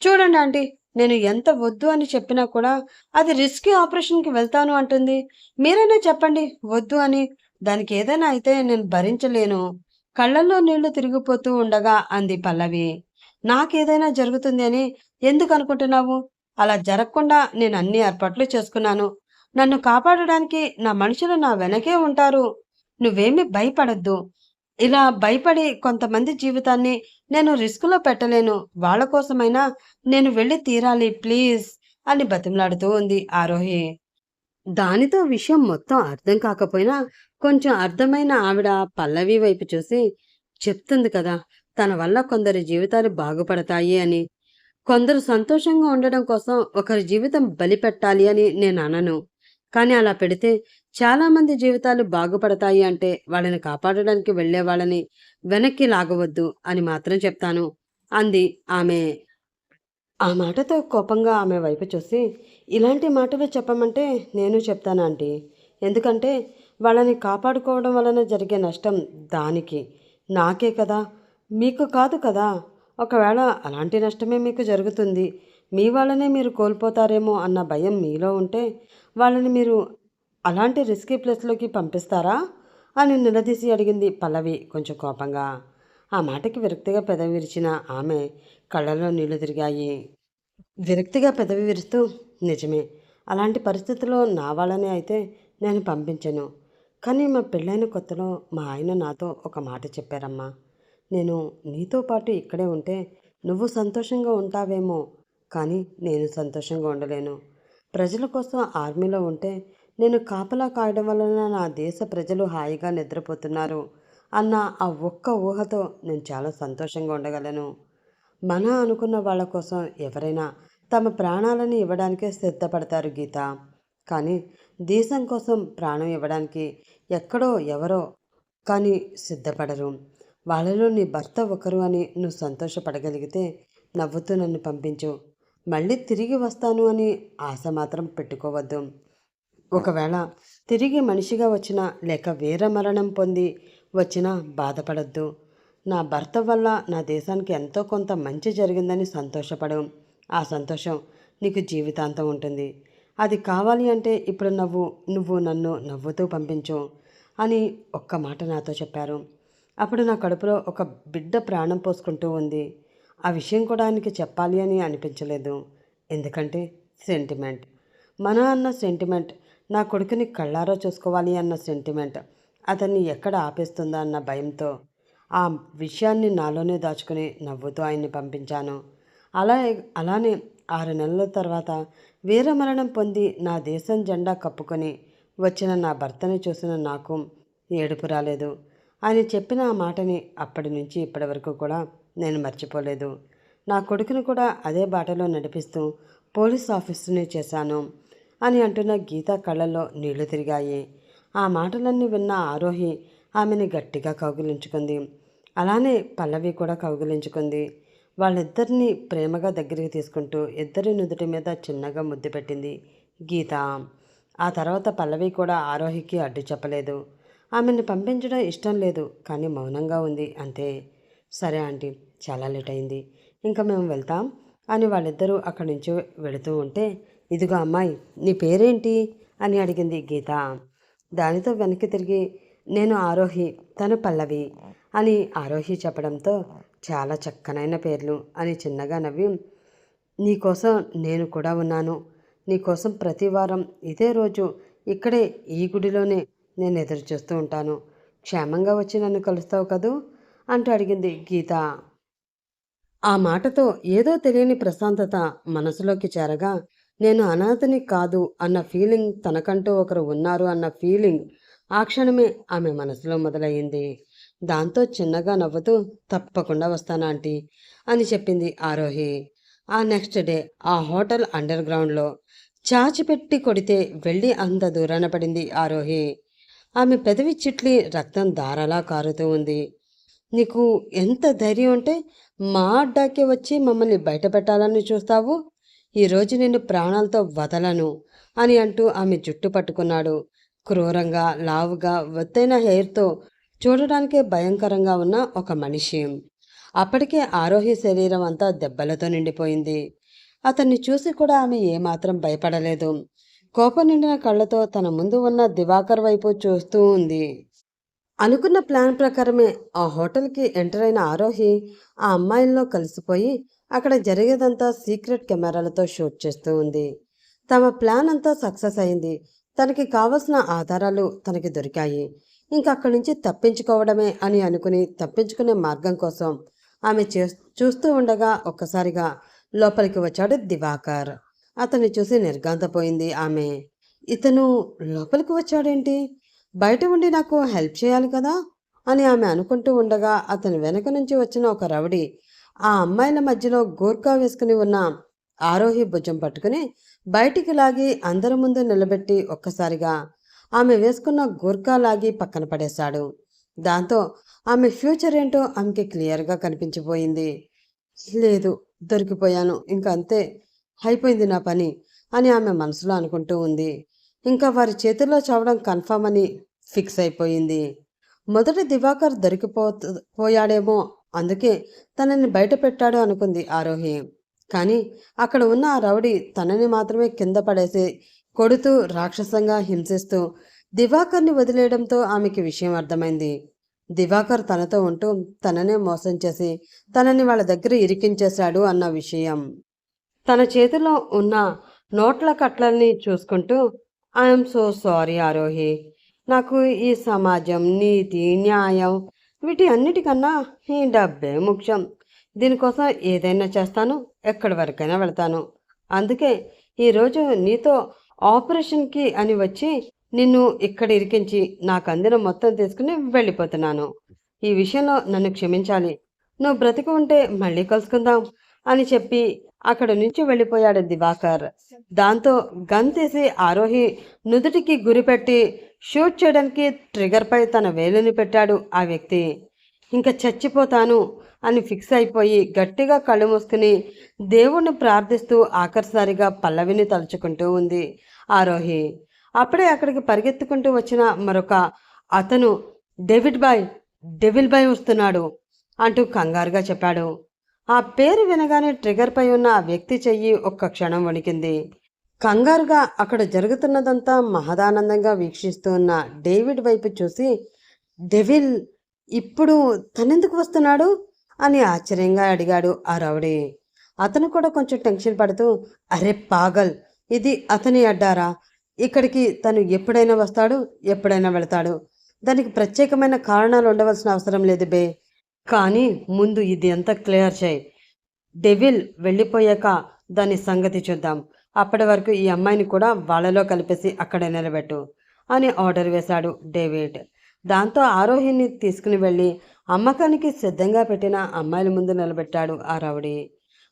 చూడండి ఆంటీ, నేను ఎంత వద్దు అని చెప్పినా కూడా అది రిస్కీ ఆపరేషన్‌కి వెళ్తాను అంటుంది. మీరైనా చెప్పండి వద్దు అని. దానికి ఏదైనా అయితే నేను భరించలేను. కళ్ళల్లో నీళ్లు తిరిగిపోతూ ఉండగా అంది పల్లవి. నాకేదైనా జరుగుతుంది అని ఎందుకు అనుకుంటున్నావు? అలా జరగకుండా నేను అన్ని ఏర్పాట్లు చేసుకున్నాను. నన్ను కాపాడడానికి నా మనుషులు నా వెనకే ఉంటారు. నువ్వేమీ భయపడొద్దు. ఇలా భయపడి కొంతమంది జీవితాన్ని నేను రిస్క్‌లో పెట్టలేను. వాళ్ళ కోసమైనా నేను వెళ్ళి తీరాలి ప్లీజ్ అని బతిమలాడుతూ ఉంది ఆరోహి. దానితో విషయం మొత్తం అర్థం కాకపోయినా కొంచెం అర్థమైన ఆవిడ పల్లవి వైపు చూసి చెప్తుంది కదా! తన వల్ల కొందరి జీవితాలు బాగుపడతాయి అని. కొందరు సంతోషంగా ఉండడం కోసం ఒకరి జీవితం బలిపెట్టాలి అని నేననను. కానీ అలా పెడితే చాలామంది జీవితాలు బాగుపడతాయి అంటే వాళ్ళని కాపాడడానికి వెళ్ళే వాళ్ళని వెనక్కి లాగవద్దు అని మాత్రం చెప్తాను అంది ఆమె. ఆ మాటతో కోపంగా ఆమె వైపు చూసి, ఇలాంటి మాటలు చెప్పమంటే నేను చెప్తాను ఆంటీ. ఎందుకంటే వాళ్ళని కాపాడుకోవడం వలన జరిగే నష్టం దానికి. నాకే కదా! మీకు కాదు కదా! ఒకవేళ అలాంటి నష్టమే మీకు జరుగుతుంది, మీ వాళ్ళనే మీరు కోల్పోతారేమో అన్న భయం మీలో ఉంటే వాళ్ళని మీరు అలాంటి రిస్కీ ప్లేస్లోకి పంపిస్తారా అని నిలదీసి అడిగింది పల్లవి కొంచెం కోపంగా. ఆ మాటకి విరక్తిగా పెదవి విరిచిన ఆమె కళ్ళలో నీళ్లు తిరిగాయి. విరక్తిగా పెదవి విరుస్తూ, నిజమే, అలాంటి పరిస్థితిలో నా వాళ్ళనే అయితే నేను పంపించను. కానీ మా పెళ్ళైన కొత్తలో మా ఆయన నాతో ఒక మాట చెప్పారమ్మా. నేను నీతో పాటు ఇక్కడే ఉంటే నువ్వు సంతోషంగా ఉంటావేమో, కానీ నేను సంతోషంగా ఉండలేను. ప్రజల కోసం ఆర్మీలో ఉంటే నేను కాపలా కాయడం వలన నా దేశ ప్రజలు హాయిగా నిద్రపోతున్నారు అన్న ఆ ఒక్క ఊహతో నేను చాలా సంతోషంగా ఉండగలను. మన అనుకున్న వాళ్ళ కోసం ఎవరైనా తమ ప్రాణాలను ఇవ్వడానికే సిద్ధపడతారు గీత. కానీ దేశం కోసం ప్రాణం ఇవ్వడానికి ఎక్కడో ఎవరో కానీ సిద్ధపడరు. వాళ్ళలో నీ భర్త ఒకరు అని నువ్వు సంతోషపడగలిగితే నవ్వుతూ నన్ను పంపించు. మళ్ళీ తిరిగి వస్తాను అని ఆశ మాత్రం పెట్టుకోవద్దు. ఒకవేళ తిరిగి మనిషిగా వచ్చినా లేక వీరమరణం పొంది వచ్చినా బాధపడద్దు. నా భర్త వల్ల నా దేశానికి ఎంతో కొంత మంచి జరిగిందని సంతోషపడు. ఆ సంతోషం నీకు జీవితాంతం ఉంటుంది. అది కావాలి అంటే ఇప్పుడు నువ్వు నన్ను నవ్వుతూ పంపించు అని ఒక్క మాట నాతో చెప్పారు. అప్పుడు నా కడుపులో ఒక బిడ్డ ప్రాణం పోసుకుంటూ ఉంది. ఆ విషయం కూడా ఆయనకి చెప్పాలి అని అనిపించలేదు. ఎందుకంటే సెంటిమెంట్. మన అన్న సెంటిమెంట్, నా కొడుకుని కళ్ళారా చూసుకోవాలి అన్న సెంటిమెంట్ అతన్ని ఎక్కడ ఆపేస్తుందా అన్న భయంతో ఆ విషయాన్ని నాలోనే దాచుకుని నవ్వుతూ ఆయన్ని పంపించాను. అలా అలానే 6 నెలల తర్వాత వీరమరణం పొంది నా దేశం జెండా కప్పుకొని వచ్చిన నా భర్తని చూసిన నాకు ఏడుపు రాలేదు. ఆయన చెప్పిన ఆ మాటని అప్పటి నుంచి ఇప్పటి వరకు కూడా నేను మర్చిపోలేదు. నా కొడుకుని కూడా అదే బాటలో నడిపిస్తూ పోలీస్ ఆఫీసుని చేశాను అని అంటున్న గీత కళ్ళల్లో నీళ్లు తిరిగాయి. ఆ మాటలన్నీ విన్న ఆరోహి ఆమెని గట్టిగా కౌగిలించుకుంది. అలానే పల్లవి కూడా కౌగిలించుకుంది. వాళ్ళిద్దరినీ ప్రేమగా దగ్గరికి తీసుకుంటూ ఇద్దరి నుదుటి మీద చిన్నగా ముద్దు పెట్టింది గీత. ఆ తర్వాత పల్లవి కూడా ఆరోహికి అడ్డు చెప్పలేదు. ఆమెను పంపించడం ఇష్టం లేదు, కానీ మౌనంగా ఉంది అంతే. సరే ఆంటీ, చాలా లేట్ అయింది, ఇంకా మేము వెళ్తాం అని వాళ్ళిద్దరూ అక్కడి నుంచి వెళుతూ ఉంటే, ఇదిగో అమ్మాయి, నీ పేరేంటి అని అడిగింది గీత. దానితో వెనక్కి తిరిగి, నేను ఆరోహి, తను పల్లవి అని ఆరోహి చెప్పడంతో, చాలా చక్కనైన పేర్లు అని చిన్నగా నవ్వి, నీకోసం నేను కూడా ఉన్నాను. నీకోసం ప్రతి వారం ఇదే రోజు ఇక్కడే ఈ గుడిలోనే నేను ఎదురు చూస్తూ ఉంటాను. క్షేమంగా వచ్చి నన్ను కలుస్తావు కదూ అంటూ అడిగింది గీత. ఆ మాటతో ఏదో తెలియని ప్రశాంతత మనసులోకి చేరగా, నేను అనాథని కాదు అన్న ఫీలింగ్, తనకంటూ ఒకరు ఉన్నారు అన్న ఫీలింగ్ ఆ క్షణమే ఆమె మనసులో మొదలయ్యింది. దాంతో చిన్నగా నవ్వుతూ, తప్పకుండా వస్తాను ఆంటీ అని చెప్పింది ఆరోహి. ఆ నెక్స్ట్ డే ఆ హోటల్ అండర్ గ్రౌండ్లో చాచిపెట్టి కొడితే వెళ్ళి అంత దూరాన పడింది ఆరోహి. ఆమె పెదవి చిట్లి రక్తం ధారలా కారుతూ ఉంది. నీకు ఎంత ధైర్యం ఉంటే మా అడ్డాకే వచ్చి మమ్మల్ని బయట పెట్టాలని చూస్తావు? ఈరోజు నిన్ను ప్రాణాలతో వదలను అని అంటూ ఆమె జుట్టు పట్టుకున్నాడు. క్రూరంగా, లావుగా, ఒత్తైన హెయిర్తో చూడడానికే భయంకరంగా ఉన్న ఒక మనిషి. అప్పటికే ఆరోహి శరీరం అంతా దెబ్బలతో నిండిపోయింది. అతన్ని చూసి కూడా ఆమె ఏమాత్రం భయపడలేదు. కోపం నిండిన కళ్ళతో తన ముందు ఉన్న దివాకర్ వైపు చూస్తూ ఉంది. అనుకున్న ప్లాన్ ప్రకారమే ఆ హోటల్కి ఎంటర్ అయిన ఆరోహి ఆ అమ్మాయిల్లో కలిసిపోయి అక్కడ జరిగేదంతా సీక్రెట్ కెమెరాలతో షూట్ చేస్తూ ఉంది. తమ ప్లాన్ అంతా సక్సెస్ అయింది. తనకి కావలసిన ఆధారాలు తనకి దొరికాయి. ఇంకా అక్కడి నుంచి తప్పించుకోవడమే అని అనుకుని తప్పించుకునే మార్గం కోసం ఆమె చూస్తూ ఉండగా ఒక్కసారిగా లోపలికి వచ్చాడు దివాకర్. అతన్ని చూసి నిర్ఘాంతపోయింది ఆమె. ఇతను లోపలికి వచ్చాడేంటి? బయట ఉండి నాకు హెల్ప్ చేయాలి కదా అని ఆమె అనుకుంటూ ఉండగా అతని వెనక నుంచి వచ్చిన ఒక రౌడీ ఆ అమ్మాయిల మధ్యలో గూర్ఖా వేసుకుని ఉన్న ఆరోహి భుజం పట్టుకుని బయటికి లాగి అందరి ముందు నిలబెట్టి ఒక్కసారిగా ఆమె వేసుకున్న గూర్ఖా లాగి పక్కన పడేశాడు. దాంతో ఆమె ఫ్యూచర్ ఏంటో ఆమెకి క్లియర్గా కనిపించిపోయింది. లేదు, దొరికిపోయాను, ఇంకా అంతే, అయిపోయింది నా పని అని ఆమె మనసులో అనుకుంటూ ఉంది. ఇంకా వారి చేతుల్లో చావడం కన్ఫర్మ్ అని ఫిక్స్ అయిపోయింది. మొదట దివాకర్ పోయాడేమో అందుకే తనని బయట పెట్టాడు అనుకుంది ఆరోహి. కానీ అక్కడ ఉన్న ఆ రౌడీ తనని మాత్రమే కింద పడేసి కొడుతూ రాక్షసంగా హింసిస్తూ దివాకర్ని వదిలేయడంతో ఆమెకి విషయం అర్థమైంది. దివాకర్ తనతో ఉంటూ తననే మోసం చేసి తనని వాళ్ళ దగ్గర ఇరికించేశాడు అన్న విషయం. తన చేతిలో ఉన్న నోట్ల కట్లల్ని చూసుకుంటూ ఐఎమ్ సో సారీ ఆరోహి. నాకు ఈ సమాజం, నీతి, న్యాయం వీటి అన్నిటికన్నా ఈ డబ్బే ముఖ్యం. దీనికోసం ఏదైనా చేస్తాను, ఎక్కడి వరకైనా వెళ్తాను. అందుకే ఈరోజు నీతో ఆపరేషన్కి అని వచ్చి నిన్ను ఇక్కడ ఇరికించి నాకు అందిన మొత్తం తీసుకుని వెళ్ళిపోతున్నాను. ఈ విషయంలో నన్ను క్షమించాలి. నువ్వు బ్రతికి ఉంటే మళ్ళీ కలుసుకుందాం అని చెప్పి అక్కడి నుంచి వెళ్ళిపోయాడు దివాకర్. దాంతో గన్ తీసి ఆరోహి నుదుటికి గురిపెట్టి షూట్ చేయడానికి ట్రిగర్పై తన వేలుని పెట్టాడు ఆ వ్యక్తి. ఇంకా చచ్చిపోతాను అని ఫిక్స్ అయిపోయి గట్టిగా కళ్ళు మూసుకుని దేవుణ్ణి ప్రార్థిస్తూ ఆఖరిసారిగా పల్లవిని తలుచుకుంటూ ఉంది ఆరోహి. అప్పుడే అక్కడికి పరిగెత్తుకుంటూ వచ్చిన మరొక అతను డెవిల్ బాయ్ వస్తున్నాడు అంటూ కంగారుగా చెప్పాడు. ఆ పేరు వినగానే ట్రిగర్పై ఉన్న ఆ వ్యక్తి చెయ్యి ఒక్క క్షణం వణికింది. కంగారుగా అక్కడ జరుగుతున్నదంతా మహదానందంగా వీక్షిస్తూ ఉన్న డేవిడ్ వైపు చూసి, డెవిల్ ఇప్పుడు తనెందుకు వస్తున్నాడు అని ఆశ్చర్యంగా అడిగాడు ఆ రౌడీ. అతను కూడా కొంచెం టెన్షన్ పడుతూ, అరే పాగల్, ఇది అతని అడ్డారా? ఇక్కడికి తను ఎప్పుడైనా వస్తాడు, ఎప్పుడైనా వెళతాడు. దానికి ప్రత్యేకమైన కారణాలు ఉండవలసిన అవసరం లేదు బే. కానీ ముందు ఇది ఎంత క్లియర్ చేయి. డెవిల్ వెళ్ళిపోయాక దాని సంగతి చూద్దాం. అప్పటి వరకు ఈ అమ్మాయిని కూడా వాళ్ళలో కలిపేసి అక్కడ నిలబెట్టు అని ఆర్డర్ వేశాడు డేవిడ్. దాంతో ఆరోహిని తీసుకుని వెళ్ళి అమ్మకానికి సిద్ధంగా పెట్టిన అమ్మాయిల ముందు నిలబెట్టాడు ఆ రౌడీ.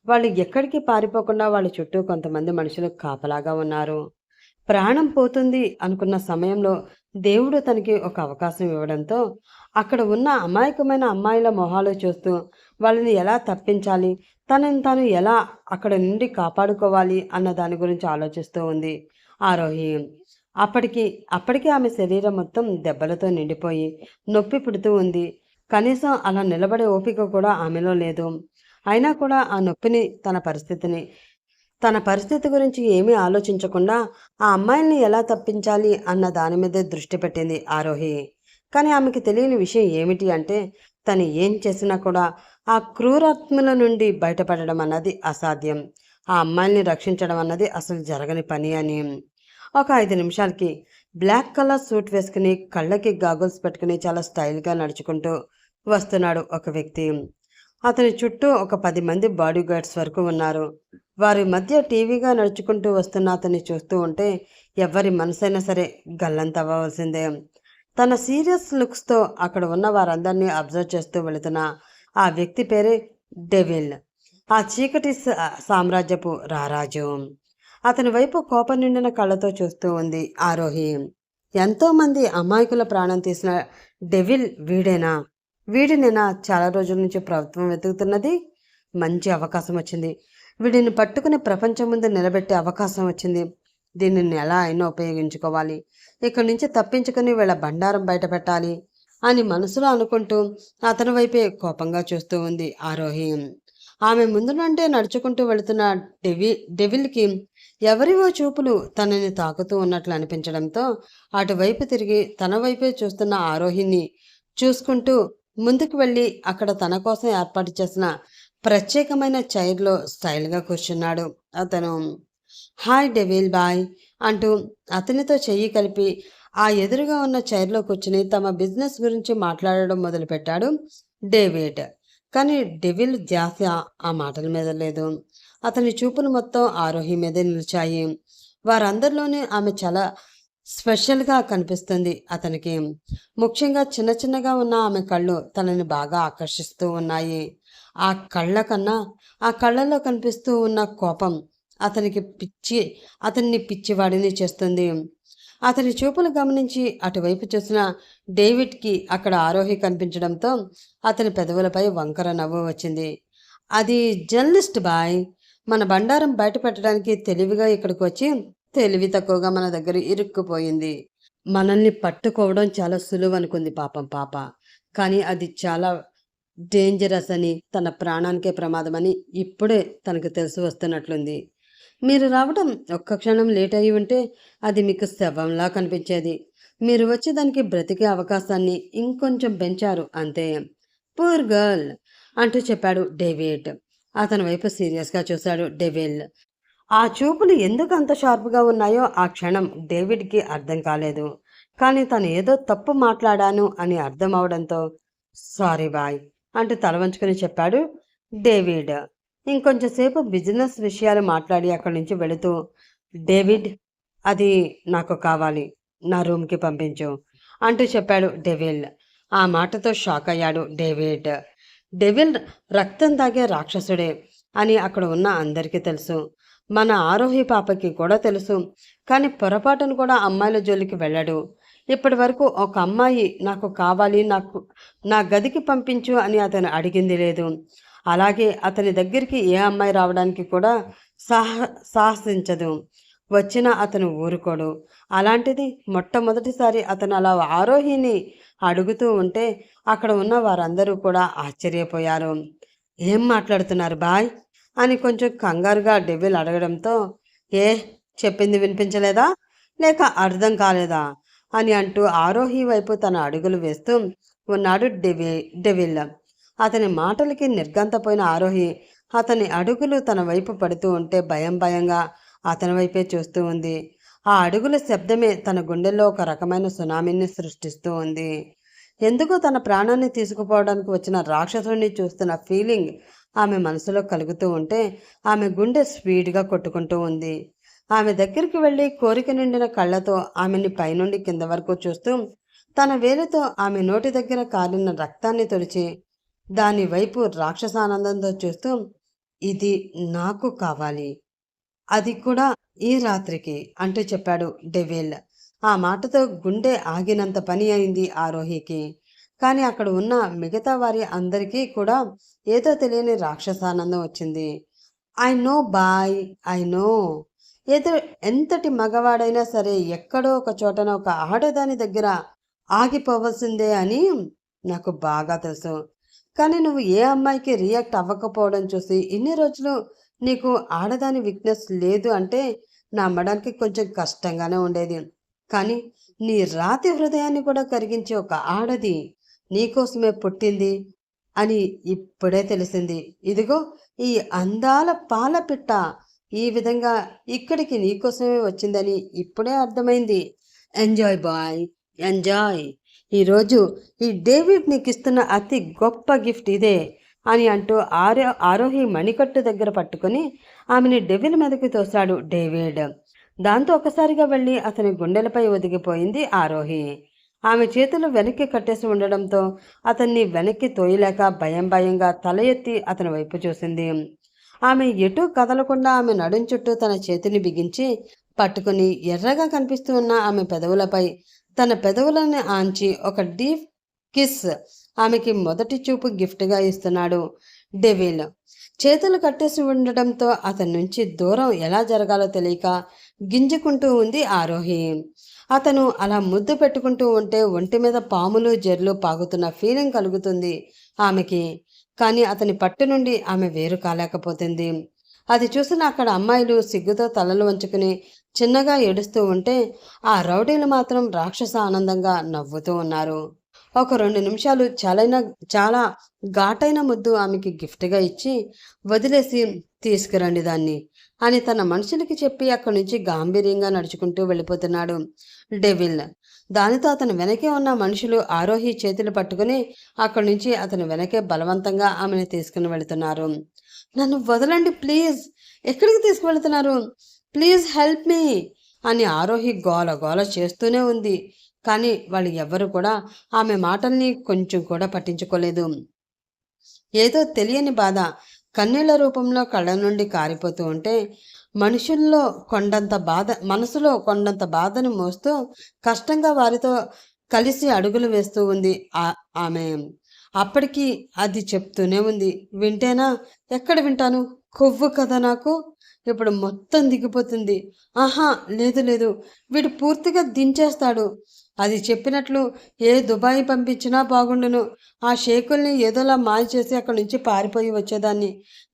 వాళ్ళు ఎక్కడికి పారిపోకుండా వాళ్ళ చుట్టూ కొంతమంది మనుషులు కాపలాగా ఉన్నారు. ప్రాణం పోతుంది అనుకున్న సమయంలో దేవుడు తనకి ఒక అవకాశం ఇవ్వడంతో అక్కడ ఉన్న అమాయకమైన అమ్మాయిల మొహాలు చూస్తూ వాళ్ళని ఎలా తప్పించాలి, తనని తాను ఎలా అక్కడ నుండి కాపాడుకోవాలి అన్న దాని గురించి ఆలోచిస్తూ ఉంది ఆరోహి. అప్పటికి ఆమె శరీరం మొత్తం దెబ్బలతో నిండిపోయి నొప్పి పుడుతూ ఉంది. కనీసం అలా నిలబడే ఓపిక కూడా ఆమెలో లేదు. అయినా కూడా ఆ నొప్పిని తన పరిస్థితి గురించి ఏమీ ఆలోచించకుండా ఆ అమ్మాయిల్ని ఎలా తప్పించాలి అన్న దాని మీదే దృష్టి పెట్టింది ఆరోహి. కానీ ఆమెకి తెలియని విషయం ఏమిటి అంటే తను ఏం చేసినా కూడా ఆ క్రూరాత్మల నుండి బయటపడడం అన్నది అసాధ్యం. ఆ అమ్మాయిల్ని రక్షించడం అన్నది అసలు జరగని పని అని. ఒక 5 నిమిషాలకి బ్లాక్ కలర్ సూట్ వేసుకుని కళ్ళకి గాగుల్స్ పెట్టుకుని చాలా స్టైల్గా నడుచుకుంటూ వస్తున్నాడు ఒక వ్యక్తి. అతని చుట్టూ ఒక 10 మంది బాడీ గార్డ్స్ వరకు ఉన్నారు. వారి మధ్య టీవీగా నడుచుకుంటూ వస్తున్న అతన్ని చూస్తూ ఉంటే ఎవరి మనసైనా సరే గల్లంతవ్వాల్సిందే. తన సీరియస్ లుక్స్తో అక్కడ ఉన్న వారందరినీ అబ్జర్వ్ చేస్తూ వెళుతున్న ఆ వ్యక్తి పేరే డెవిల్, ఆ చీకటి సామ్రాజ్యపు రారాజు. అతని వైపు కోపం నిండిన కళ్ళతో చూస్తూ ఉంది ఆరోహి. ఎంతోమంది అమాయకుల ప్రాణం తీసిన డెవిల్ వీడినేనా చాలా రోజుల నుంచి ప్రభుత్వం వెతుకుతున్నది? మంచి అవకాశం వచ్చింది. వీడిని పట్టుకుని ప్రపంచం ముందు నిలబెట్టే అవకాశం వచ్చింది. దీనిని ఎలా అయినా ఉపయోగించుకోవాలి. ఇక్కడి నుంచి తప్పించుకుని వీళ్ళ బండారం బయట పెట్టాలి అని మనసులో అనుకుంటూ అతని వైపే కోపంగా చూస్తూ ఉంది ఆరోహి. ఆమె ముందు నుండే నడుచుకుంటూ వెళుతున్న డెవిల్కి ఎవరివో చూపులు తనని తాకుతూ ఉన్నట్లు అనిపించడంతో అటువైపు తిరిగి తన వైపే చూస్తున్న ఆరోహిని చూసుకుంటూ ముందుకు వెళ్ళి అక్కడ తన కోసం ఏర్పాటు చేసిన ప్రత్యేకమైన చైర్లో స్టైల్గా కూర్చున్నాడు అతను. హాయ్ డెవిల్ బాయ్ అంటూ అతనితో చెయ్యి కలిపి ఆ ఎదురుగా ఉన్న చైర్లో కూర్చుని తమ బిజినెస్ గురించి మాట్లాడడం మొదలుపెట్టాడు డేవిడ్. కానీ డెవిల్ ధ్యాస ఆ మాటల మీద లేదు. అతని చూపులు మొత్తం ఆరోహి మీదే నిలిచాయి. వారందరిలోనే ఆమె చాలా స్పెషల్గా కనిపిస్తుంది అతనికి. ముఖ్యంగా చిన్న చిన్నగా ఉన్న ఆమె కళ్ళు తనని బాగా ఆకర్షిస్తూ ఉన్నాయి. ఆ కళ్ళలో కనిపిస్తూ ఉన్న కోపం అతన్ని పిచ్చివాడిని చేస్తుంది. అతని చూపులు గమనించి అటువైపు చూసిన డేవిడ్కి అక్కడ ఆరోహి కనిపించడంతో అతని పెదవులపై వంకర నవ్వు వచ్చింది. అది జర్నలిస్ట్ బాయ్, మన బండారం బయట పెట్టడానికి తెలివిగా ఇక్కడికి వచ్చి తెలివి తక్కువగా మన దగ్గర ఇరుక్కుపోయింది. మనల్ని పట్టుకోవడం చాలా సులువు అనుకుంది పాపం పాప. కానీ అది చాలా డేంజరస్ అని, తన ప్రాణానికే ప్రమాదమని ఇప్పుడే తనకు తెలిసి వస్తున్నట్లుంది. మీరు రావడం ఒక్క క్షణం లేట్ అయి ఉంటే అది మీకు శవంలా కనిపించేది. మీరు వచ్చి దానికి బ్రతికే అవకాశాన్ని ఇంకొంచెం పెంచారు అంతే. పూర్ గర్ల్ అంటూ చెప్పాడు డేవిడ్. అతని వైపు సీరియస్గా చూశాడు డెవిల్. ఆ చూపులు ఎందుకు అంత షార్ప్గా ఉన్నాయో ఆ క్షణం డేవిడ్కి అర్థం కాలేదు. కానీ తను ఏదో తప్పు మాట్లాడాను అని అర్థం అవడంతో సారీ బాయ్ అంటూ తల వంచుకొని చెప్పాడు డేవిడ్. ఇంకొంచెం సేపు బిజినెస్ విషయాలు మాట్లాడి అక్కడి నుంచి వెళుతూ, డేవిడ్, అది నాకు కావాలి, నా రూమ్కి పంపించు అంటూ చెప్పాడు డెవిల్. ఆ మాటతో షాక్ అయ్యాడు డేవిడ్. డెవిల్ రక్తం తాగే రాక్షసుడే అని అక్కడ ఉన్న అందరికీ తెలుసు. మన ఆరోహి పాపకి కూడా తెలుసు. కానీ పొరపాటును కూడా అమ్మాయిల జోలికి వెళ్ళడు. ఇప్పటి వరకు ఒక అమ్మాయి నాకు కావాలి, నా గదికి పంపించు అని అతను అడిగింది లేదు. అలాగే అతని దగ్గరికి ఏ అమ్మాయి రావడానికి కూడా సాహసించదు. వచ్చినా అతను ఊరుకోడు. అలాంటిది మొట్టమొదటిసారి అతను అలా ఆరోహిని అడుగుతూ ఉంటే అక్కడ ఉన్న వారందరూ కూడా ఆశ్చర్యపోయారు. ఏం మాట్లాడుతున్నారు బాయ్ అని కొంచెం కంగారుగా డెవిల్ అడగడంతో, ఏ చెప్పింది వినిపించలేదా, లేక అర్థం కాలేదా అని అంటూ ఆరోహి వైపు తన అడుగులు వేస్తూ ఉన్నాడు డెవిల్. అతని మాటలకి నిర్గంతపోయిన ఆరోహి అతని అడుగులు తన వైపు పడుతూ ఉంటే భయంగా అతని వైపే చూస్తూ ఉంది. ఆ అడుగుల శబ్దమే తన గుండెల్లో ఒక రకమైన సునామీని సృష్టిస్తూ ఉంది. ఎందుకో తన ప్రాణాన్ని తీసుకుపోవడానికి వచ్చిన రాక్షసుడిని చూస్తున్న ఫీలింగ్ ఆమె మనసులో కలుగుతూ ఉంటే ఆమె గుండె స్పీడ్గా కొట్టుకుంటూ ఉంది. ఆమె దగ్గరికి వెళ్ళి కోరిక నిండిన కళ్ళతో ఆమెని పైనుండి కింద వరకు చూస్తూ తన వేలుతో ఆమె నోటి దగ్గర కారిన రక్తాన్ని తుడిచి దాని వైపు రాక్షసానందంతో చూస్తూ, ఇది నాకు కావాలి, అది కూడా ఈ రాత్రికి అంటూ చెప్పాడు డెవిల్. ఆ మాటతో గుండె ఆగినంత పని అయింది ఆరోహికి. కానీ అక్కడ ఉన్న మిగతా వారి అందరికీ కూడా ఏదో తెలియని రాక్షసానందం వచ్చింది. I know boy, I know. ఎంతటి మగవాడైనా సరే ఎక్కడో ఒక చోటన ఒక ఆడదాని దగ్గర ఆగిపోవలసిందే అని నాకు బాగా తెలుసు. కానీ నువ్వు ఏ అమ్మాయికి రియాక్ట్ అవ్వకపోవడం చూసి ఇన్ని రోజులు నీకు ఆడదాని వీక్నెస్ లేదు అంటే నమ్మడానికి కొంచెం కష్టంగానే ఉండేది. కానీ నీ రాతి హృదయాన్ని కూడా కరిగించే ఒక ఆడది నీకోసమే పుట్టింది అని ఇప్పుడే తెలిసింది. ఇదిగో ఈ అందాల పాలపిట్ట ఈ విధంగా ఇక్కడికి నీకోసమే వచ్చిందని ఇప్పుడే అర్థమైంది. Enjoy boy, enjoy. ఈరోజు ఈ డేవిడ్ నీకు ఇస్తున్న అతి గొప్ప గిఫ్ట్ ఇదే అని అంటూ ఆరోహి మణికట్టు దగ్గర పట్టుకొని ఆమెని డెవిల్ మీదకి తోశాడు డేవిడ్. దాంతో ఒకసారిగా వెళ్ళి అతని గుండెలపై ఒదిగిపోయింది ఆరోహి. ఆమె చేతులు వెనక్కి కట్టేసి ఉండడంతో అతన్ని వెనక్కి తోయలేక భయంగా తల ఎత్తి అతని వైపు చూసింది. ఆమె ఎటూ కదలకుండా ఆమె నడుం చుట్టూ తన చేతిని బిగించి పట్టుకుని ఎర్రగా కనిపిస్తూ ఉన్న ఆమె పెదవులపై తన పెదవులను ఆంచి ఒక డీప్ కిస్ ఆమెకి మొదటి చూపు గిఫ్ట్గా ఇస్తున్నాడు డెవిల్. చేతులు కట్టేసి ఉండడంతో అతని నుంచి దూరం ఎలా జరగాలో తెలియక గింజుకుంటూ ఉంది ఆరోహి. అతను అలా ముద్దు పెట్టుకుంటూ ఉంటే ఒంటి మీద పాములు జెర్లు పాగుతున్న ఫీలింగ్ కలుగుతుంది ఆమెకి. కానీ అతని పట్టు నుండి ఆమె వేరు కాలేకపోతుంది. అది చూసిన అక్కడ అమ్మాయిలు సిగ్గుతో తలలు వంచుకుని చిన్నగా ఏడుస్తూ ఉంటే ఆ రౌడీలు మాత్రం రాక్షస ఆనందంగా నవ్వుతూ ఉన్నారు. ఒక 2 నిమిషాలు చాలా ఘాటైన ముద్దు ఆమెకి గిఫ్ట్గా ఇచ్చి వదిలేసి తీసుకురండి దాన్ని అని తన మనుషులకి చెప్పి అక్కడి నుంచి గాంభీర్యంగా నడుచుకుంటూ వెళ్ళిపోతున్నాడు డెవిల్. దానితో అతని వెనకే ఉన్న మనుషులు ఆరోహి చేతులు పట్టుకుని అక్కడి నుంచి అతని వెనకే బలవంతంగా ఆమెను తీసుకుని వెళుతున్నారు. నన్ను వదలండి ప్లీజ్, ఎక్కడికి తీసుకువెళుతున్నారు, ప్లీజ్ హెల్ప్ మీ అని ఆరోహి గోల చేస్తూనే ఉంది. కానీ వాళ్ళు ఎవ్వరూ కూడా ఆమె మాటల్ని కొంచెం కూడా పట్టించుకోలేదు. ఏదో తెలియని బాధ కన్నీళ్ల రూపంలో కళ్ళ నుండి కారిపోతూ ఉంటే మనసులో కొండంత బాధను మోస్తూ కష్టంగా వారితో కలిసి అడుగులు వేస్తూ ఉంది ఆమె. అప్పటికి అది చెప్తూనే ఉంది, వింటేనా, ఎక్కడ వింటాను, కొవ్వు కదా నాకు, ఇప్పుడు మొత్తం దిగిపోతుంది. ఆహా! లేదు లేదు. వీడు పూర్తిగా దించేస్తాడు. అది చెప్పినట్లు ఏ దుబాయ్ పంపించినా బాగుండును. ఆ షేకుల్ని ఏదోలా మాయ చేసి అక్కడి నుంచి పారిపోయి వచ్చేదాన్ని.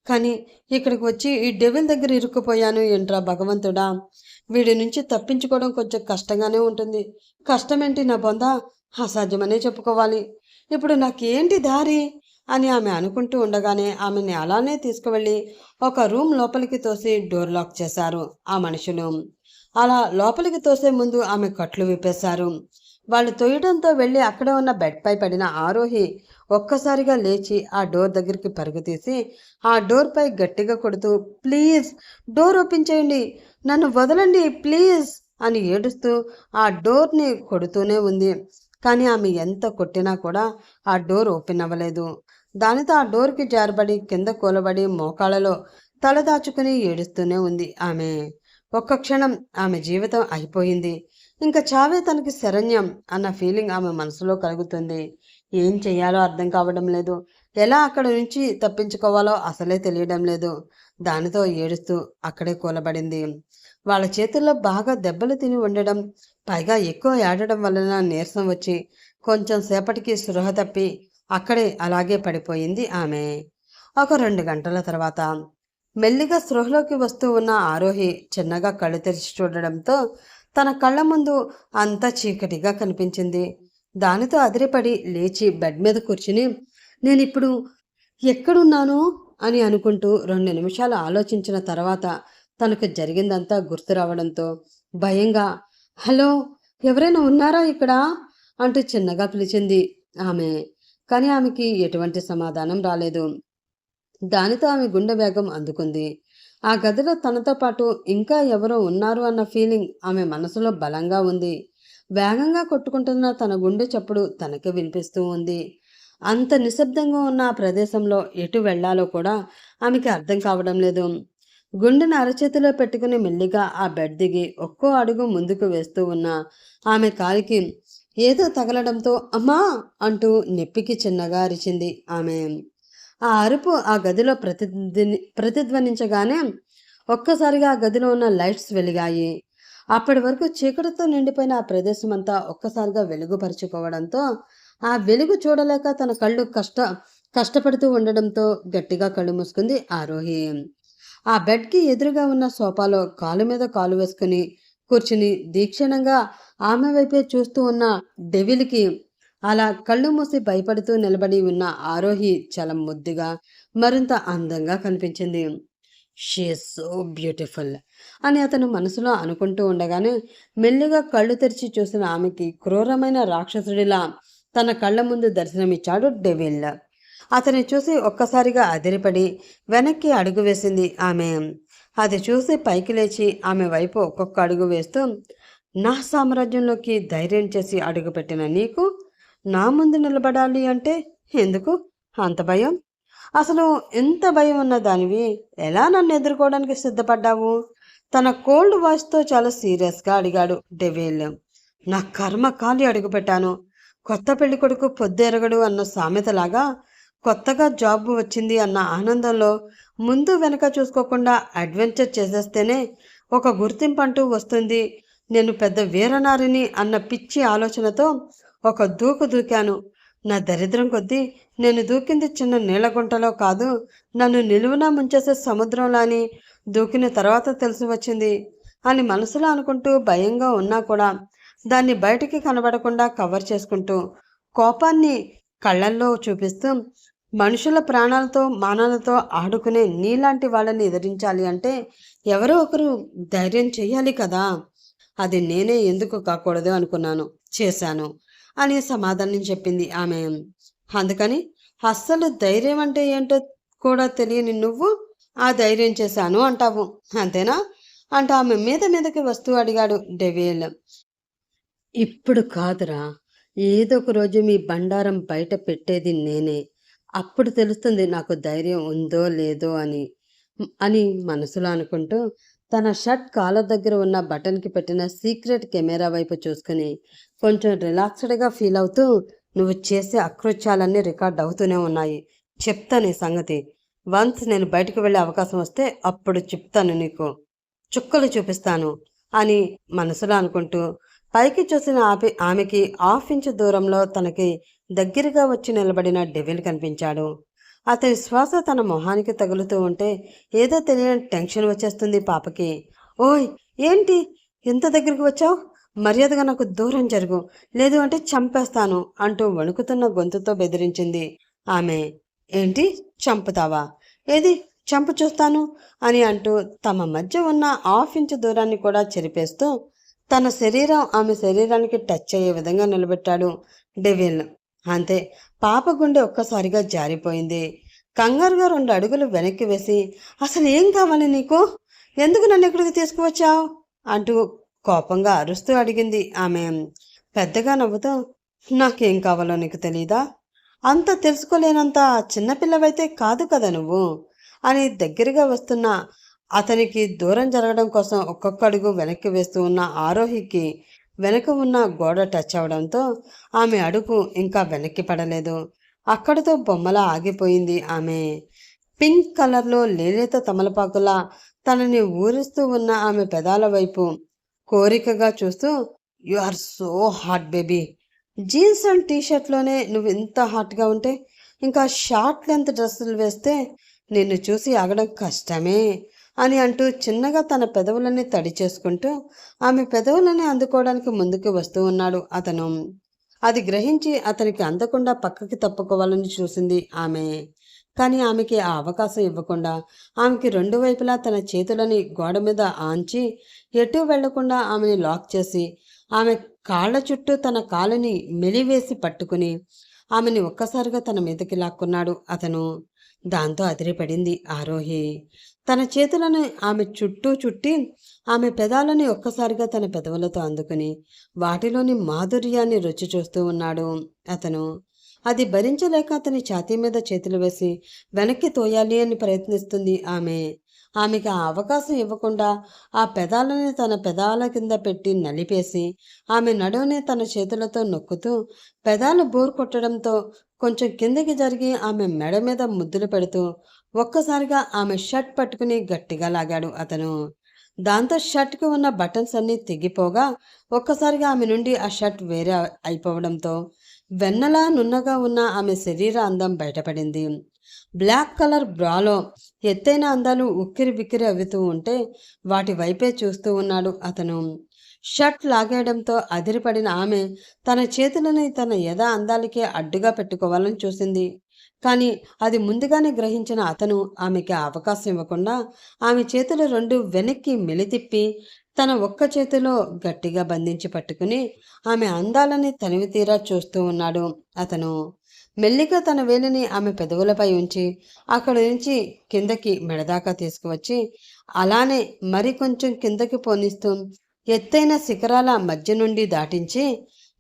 కానీ ఇక్కడికి వచ్చి ఈ డెవిల్ దగ్గర ఇరుక్కుపోయాను ఏంట్రా భగవంతుడా! వీడి నుంచి తప్పించుకోవడం కొంచెం కష్టంగానే ఉంటుంది. కష్టమేంటి నా బొంద? అసాధ్యమనే చెప్పుకోవాలి. ఇప్పుడు నాకేంటి దారి? అని ఆమె అనుకుంటూ ఉండగానే ఆమెని అలానే తీసుకువెళ్ళి ఒక రూమ్ లోపలికి తోసి డోర్ లాక్ చేశారు ఆ మనుషులు. అలా లోపలికి తోసే ముందు ఆమె కట్లు విప్పేశారు. వాళ్ళు తొయ్యడంతో వెళ్ళి అక్కడ ఉన్న బెడ్పై పడిన ఆరోహి ఒక్కసారిగా లేచి ఆ డోర్ దగ్గరికి పరుగు తీసి ఆ డోర్పై గట్టిగా కొడుతూ, ప్లీజ్ డోర్ ఓపెన్ చేయండి, నన్ను వదలండి ప్లీజ్ అని ఏడుస్తూ ఆ డోర్ని కొడుతూనే ఉంది. కానీ ఆమె ఎంత కొట్టినా కూడా ఆ డోర్ ఓపెన్ అవ్వలేదు. దానితో ఆ డోర్కి జారబడి కింద కూలబడి మోకాళ్ళలో తల దాచుకుని ఏడుస్తూనే ఉంది ఆమె. ఒక్క క్షణం ఆమె జీవితం అయిపోయింది, ఇంకా చావే తనకి శరణ్యం అన్న ఫీలింగ్ ఆమె మనసులో కలుగుతుంది. ఏం చెయ్యాలో అర్థం కావడం లేదు. ఎలా అక్కడ నుంచి తప్పించుకోవాలో అసలే తెలియడం లేదు. దానితో ఏడుస్తూ అక్కడే కూలబడింది. వాళ్ళ చేతుల్లో బాగా దెబ్బలు తిని ఉండడం, పైగా ఎక్కువ ఏడడం వలన నీరసం వచ్చి కొంచెం సేపటికి స్పృహ తప్పి అక్కడే అలాగే పడిపోయింది ఆమె. ఒక 2 గంటల తర్వాత మెల్లిగా స్పృహలోకి వస్తూ ఉన్న ఆరోహి చిన్నగా కళ్ళు తెరిచి చూడడంతో తన కళ్ళ ముందు అంతా చీకటిగా కనిపించింది. దానితో అదిరిపడి లేచి బెడ్ మీద కూర్చుని నేనిప్పుడు ఎక్కడున్నాను అని అనుకుంటూ 2 నిమిషాలు ఆలోచించిన తర్వాత తనకు జరిగిందంతా గుర్తు రావడంతో భయంగా, హలో, ఎవరైనా ఉన్నారా ఇక్కడ అంటూ చిన్నగా పిలిచింది ఆమె. కానీ ఆమెకి ఎటువంటి సమాధానం రాలేదు. దానితో ఆమె గుండె వేగం అందుకుంది. ఆ గదిలో తనతో పాటు ఇంకా ఎవరో ఉన్నారు అన్న ఫీలింగ్ ఆమె మనసులో బలంగా ఉంది. వేగంగా కొట్టుకుంటున్న తన గుండె చప్పుడు తనకే వినిపిస్తూ ఉంది. అంత నిశ్శబ్దంగా ఉన్న ఆ ప్రదేశంలో ఎటు వెళ్లాలో కూడా ఆమెకి అర్థం కావడం లేదు. గుండెను అరచేతిలో పెట్టుకుని మెల్లిగా ఆ బెడ్ దిగి ఒక్కో అడుగు ముందుకు వేస్తూ ఉన్న ఆమె కాలికి ఏదో తగలడంతో అమ్మా అంటూ నెప్పికి చిన్నగా అరిచింది ఆమె. ఆ అరుపు ఆ గదిలో ప్రతిధ్వనించగానే ఒక్కసారిగా ఆ గదిలో ఉన్న లైట్స్ వెలిగాయి. అప్పటి వరకు చీకటితో నిండిపోయిన ఆ ప్రదేశం అంతా ఒక్కసారిగా వెలుగుపరుచుకోవడంతో ఆ వెలుగు చూడలేక తన కళ్ళు కష్టపడుతూ ఉండడంతో గట్టిగా కళ్ళు మూసుకుంది ఆరోహి. ఆ బెడ్కి ఎదురుగా ఉన్న సోఫాలో కాలు మీద కాలు వేసుకుని కూర్చుని దీక్షణంగా ఆమె వైపే చూస్తూ ఉన్న డెవిల్కి అలా కళ్ళు మూసి భయపడుతూ నిలబడి ఉన్న ఆరోహి చాలా ముద్దుగా మరింత అందంగా కనిపించింది. షీఈస్ సో బ్యూటిఫుల్ అని అతను మనసులో అనుకుంటూ ఉండగానే మెల్లిగా కళ్ళు తెరిచి చూసిన ఆమెకి క్రూరమైన రాక్షసుడిలా తన కళ్ళ ముందు దర్శనమిచ్చాడు డెవిల్. అతన్ని చూసి ఒక్కసారిగా అదిరిపడి వెనక్కి అడుగు వేసింది ఆమె. అది చూసి పైకి లేచి ఆమె వైపు ఒక్కొక్క అడుగు వేస్తూ, నా సామ్రాజ్యంలోకి ధైర్యం చేసి అడుగుపెట్టిన నీకు నా ముందు నిలబడాలి అంటే ఎందుకు అంత భయం? అసలు ఎంత భయం ఉన్న దానివి ఎలా నన్ను ఎదుర్కోవడానికి సిద్ధపడ్డావు? తన కోల్డ్ వాయిస్తో చాలా సీరియస్గా అడిగాడు డెవిల్. నా కర్మ కాలి అడుగుపెట్టాను. కొత్త పెళ్లి కొడుకు పొద్దెరగడు అన్న సామెతలాగా కొత్తగా జాబ్ వచ్చింది అన్న ఆనందంలో ముందు వెనక చూసుకోకుండా అడ్వెంచర్ చేసేస్తేనే ఒక గుర్తింపు అంటూ వస్తుంది. నేను పెద్ద వీరనారిని అన్న పిచ్చి ఆలోచనతో ఒక దూకు దూకాను. నా దరిద్రం కొద్దీ నేను దూకింది చిన్న నీళ్లగుంటలో కాదు, నన్ను నిలువునా ముంచేసే సముద్రంలో అని దూకిన తర్వాత తెలిసి వచ్చింది అని మనసులో అనుకుంటూ భయంగా ఉన్నా కూడా దాన్ని బయటికి కనబడకుండా కవర్ చేసుకుంటూ కోపాన్ని కళ్ళల్లో చూపిస్తూ మనుషుల ప్రాణాలతో మానాలతో ఆడుకునే నీలాంటి వాళ్ళని ఎదిరించాలి అంటే ఎవరో ఒకరు ధైర్యం చెయ్యాలి కదా. అది నేనే ఎందుకు కాకూడదు అనుకున్నాను, చేశాను అని సమాధానం చెప్పింది ఆమె. అందుకని అస్సలు ధైర్యం అంటే ఏంటో కూడా తెలియని నువ్వు ఆ ధైర్యం చేశాను అంటావు అంతేనా అంటూ ఆమె మీదకి వస్తూ అడిగాడు డెవిల్. ఇప్పుడు కాదురా, ఏదో ఒక రోజు మీ బండారం బయట పెట్టేది నేనే. అప్పుడు తెలుస్తుంది నాకు ధైర్యం ఉందో లేదో అని అని మనసులో అనుకుంటూ తన షర్ట్ కాలర్ దగ్గర ఉన్న బటన్కి పెట్టిన సీక్రెట్ కెమెరా వైపు చూసుకుని కొంచెం రిలాక్స్డ్గా ఫీల్ అవుతూ, నువ్వు చేసే అకృత్యాలన్నీ రికార్డ్ అవుతూనే ఉన్నాయి, చెప్తా నీ సంగతి, వన్స్ నేను బయటకు వెళ్ళే అవకాశం వస్తే అప్పుడు చెప్తాను నీకు, చుక్కలు చూపిస్తాను అని మనసులో అనుకుంటూ పైకి చూసిన ఆమెకి హాఫ్ ఇంచు దూరంలో తనకి దగ్గరగా వచ్చి నిలబడిన డెవిల్ కనిపించాడు. అతని శ్వాస తన మొహానికి తగులుతూ ఉంటే ఏదో తెలియని టెన్షన్ వచ్చేస్తుంది పాపకి. ఓయ్, ఏంటి ఎంత దగ్గరికి వచ్చావు? మర్యాదగా నాకు దూరం జరుగు, లేదు అంటే చంపేస్తాను అంటూ వణుకుతున్న గొంతుతో బెదిరించింది ఆమె. ఏంటి, చంపుతావా? ఏది, చంపు చూస్తాను అని అంటూ తమ మధ్య ఉన్న హాఫ్ ఇంచు దూరాన్ని కూడా చెరిపేస్తూ తన శరీరం ఆమె శరీరానికి టచ్ అయ్యే విధంగా నిలబెట్టాడు డెవిల్. అంతే, పాప గుండె ఒక్కసారిగా జారిపోయింది. కంగారుగా 2 అడుగులు వెనక్కి వేసి, అసలు ఏం కావాలి నీకు? ఎందుకు నన్ను ఇక్కడికి తీసుకువచ్చావు అంటూ కోపంగా అరుస్తూ అడిగింది ఆమె. పెద్దగా నవ్వుతూ, నాకేం కావాలో నీకు తెలీదా? అంత తెలుసుకోలేనంత చిన్నపిల్లవైతే కాదు కదా నువ్వు అని దగ్గరగా వస్తున్న అతనికి దూరం జరగడం కోసం ఒక్కొక్క అడుగు వెనక్కి వేస్తూ ఉన్న ఆరోహికి వెనక ఉన్న గోడ టచ్ అవడంతో ఆమె అడుగు ఇంకా వెనక్కి పడలేదు. అక్కడితో బొమ్మలా ఆగిపోయింది ఆమె. పింక్ కలర్లో లేలేత తమలపాకులా తనని ఊరిస్తూ ఉన్న ఆమె పెదాల వైపు కోరికగా చూస్తూ, you are so hot baby. Jeans and టీషర్ట్లోనే నువ్వు ఇంత హాట్గా ఉంటే ఇంకా షార్ట్ లెంత్ డ్రెస్సులు వేస్తే నిన్ను చూసి ఆగడం కష్టమే అని అంటూ చిన్నగా తన పెదవులని తడి చేసుకుంటూ ఆమె పెదవులని అందుకోవడానికి ముందుకు వస్తూ ఉన్నాడు అతను. అది గ్రహించి అతనికి అందకుండా పక్కకి తప్పుకోవాలని చూసింది ఆమె. కానీ ఆమెకి ఆ అవకాశం ఇవ్వకుండా ఆమెకి 2 వైపులా తన చేతులని గోడ మీద ఆంచి ఎటూ వెళ్లకుండా ఆమెని లాక్ చేసి ఆమె కాళ్ళ చుట్టూ తన కాలుని మెలివేసి పట్టుకుని ఆమెని ఒక్కసారిగా తన మీదకి లాక్కున్నాడు అతను. దాంతో అదిరిపడింది ఆరోహి. తన చేతులను ఆమె చుట్టూ చుట్టి ఆమె పెదాలని ఒక్కసారిగా తన పెదవులతో అందుకుని వాటిలోని మాధుర్యాన్ని రుచి చూస్తూ ఉన్నాడు అతను. అది భరించలేక అతని ఛాతీ మీద చేతులు వేసి వెనక్కి తోయాలి అని ప్రయత్నిస్తుంది ఆమె. ఆమెకి ఆ అవకాశం ఇవ్వకుండా ఆ పెదాలని తన పెదాల కింద పెట్టి నలిపేసి ఆమె నడువుని తన చేతులతో నొక్కుతూ పెదాలు బోర్ కొట్టడంతో కొంచెం కిందకి జరిగి ఆమె మెడ మీద ముద్దులు పెడుతూ ఒక్కసారిగా ఆమె షర్ట్ పట్టుకుని గట్టిగా లాగాడు అతను. దాంతో షర్ట్కి ఉన్న బటన్స్ అన్నీ తెగిపోగా ఒక్కసారిగా ఆమె నుండి ఆ షర్ట్ వేరే అయిపోవడంతో వెన్నలా నున్నగా ఉన్న ఆమె శరీర అందం బయటపడింది. బ్లాక్ కలర్ బ్రాలో ఎత్తైన అందాలు ఉక్కిరి బిక్కిరి అవుతూ ఉంటే వాటి వైపే చూస్తూ ఉన్నాడు అతను. షర్ట్ లాగేయడంతో అదిరిపడిన ఆమె తన చేతులని తన యథా అందాలకే అడ్డుగా పెట్టుకోవాలని చూసింది. కానీ అది ముందుగానే గ్రహించిన అతను ఆమెకి అవకాశం ఇవ్వకుండా ఆమె చేతులు 2 వెనక్కి మెలితిప్పి తన ఒక్క చేతిలో గట్టిగా బంధించి పట్టుకుని ఆమె అందాలని తనివి తీరా చూస్తూ ఉన్నాడు అతను. మెల్లిగా తన వేలిని ఆమె పెదవులపై ఉంచి అక్కడి నుంచి కిందకి మెడదాకా తీసుకువచ్చి అలానే మరి కొంచెం కిందకి పోనిస్తూ ఎత్తైన శిఖరాల మధ్య నుండి దాటించి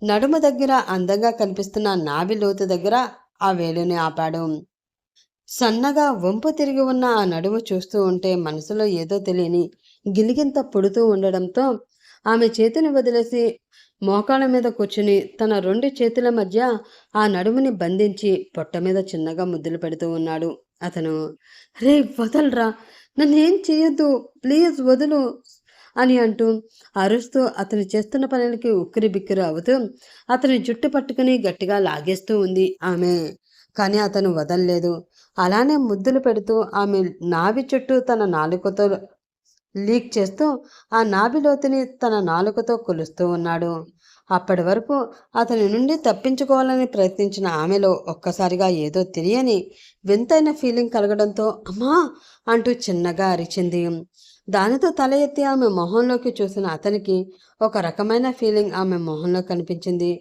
నడుము దగ్గర అందంగా కనిపిస్తున్న నాభి లోతు దగ్గర ఆ వేలుని ఆపాడు. సన్నగా వంపు తిరిగి ఉన్న ఆ నడుము చూస్తూ ఉంటే మనసులో ఏదో తెలియని గిలిగింత పుడుతూ ఉండడంతో ఆమె చేతిని వదిలేసి మోకాళ్ళ మీద కూర్చుని తన 2 చేతుల మధ్య ఆ నడుముని బంధించి పొట్ట మీద చిన్నగా ముద్దులు పెడుతూ ఉన్నాడు అతను. రే, వదలరా, నన్నేం చేయొద్దు, ప్లీజ్ వదులు అని అంటూ అరుస్తూ అతను చేస్తున్న పనులకి ఉక్కిరి బిక్కిరి అవుతూ అతని జుట్టు పట్టుకుని గట్టిగా లాగేస్తూ ఉంది ఆమె. కానీ అతను వదల్లేదు. అలానే ముద్దులు పెడుతూ ఆమె నాభి చుట్టూ తన నాలుకతో లీక్ చేస్తూ ఆ నాభిలోతుని తన నాలుకతో కొలుస్తూ ఉన్నాడు. అప్పటి వరకు అతని నుండి తప్పించుకోవాలని ప్రయత్నించిన ఆమెలో ఒక్కసారిగా ఏదో తెలియని వింతైన ఫీలింగ్ కలగడంతో అమ్మా అంటూ చిన్నగా అరిచింది. దానితో తల ఎత్తి ఆమె మొహంలోకి చూసిన అతనికి ఒక రకమైన ఫీలింగ్ ఆమె మొహంలో కనిపించింది.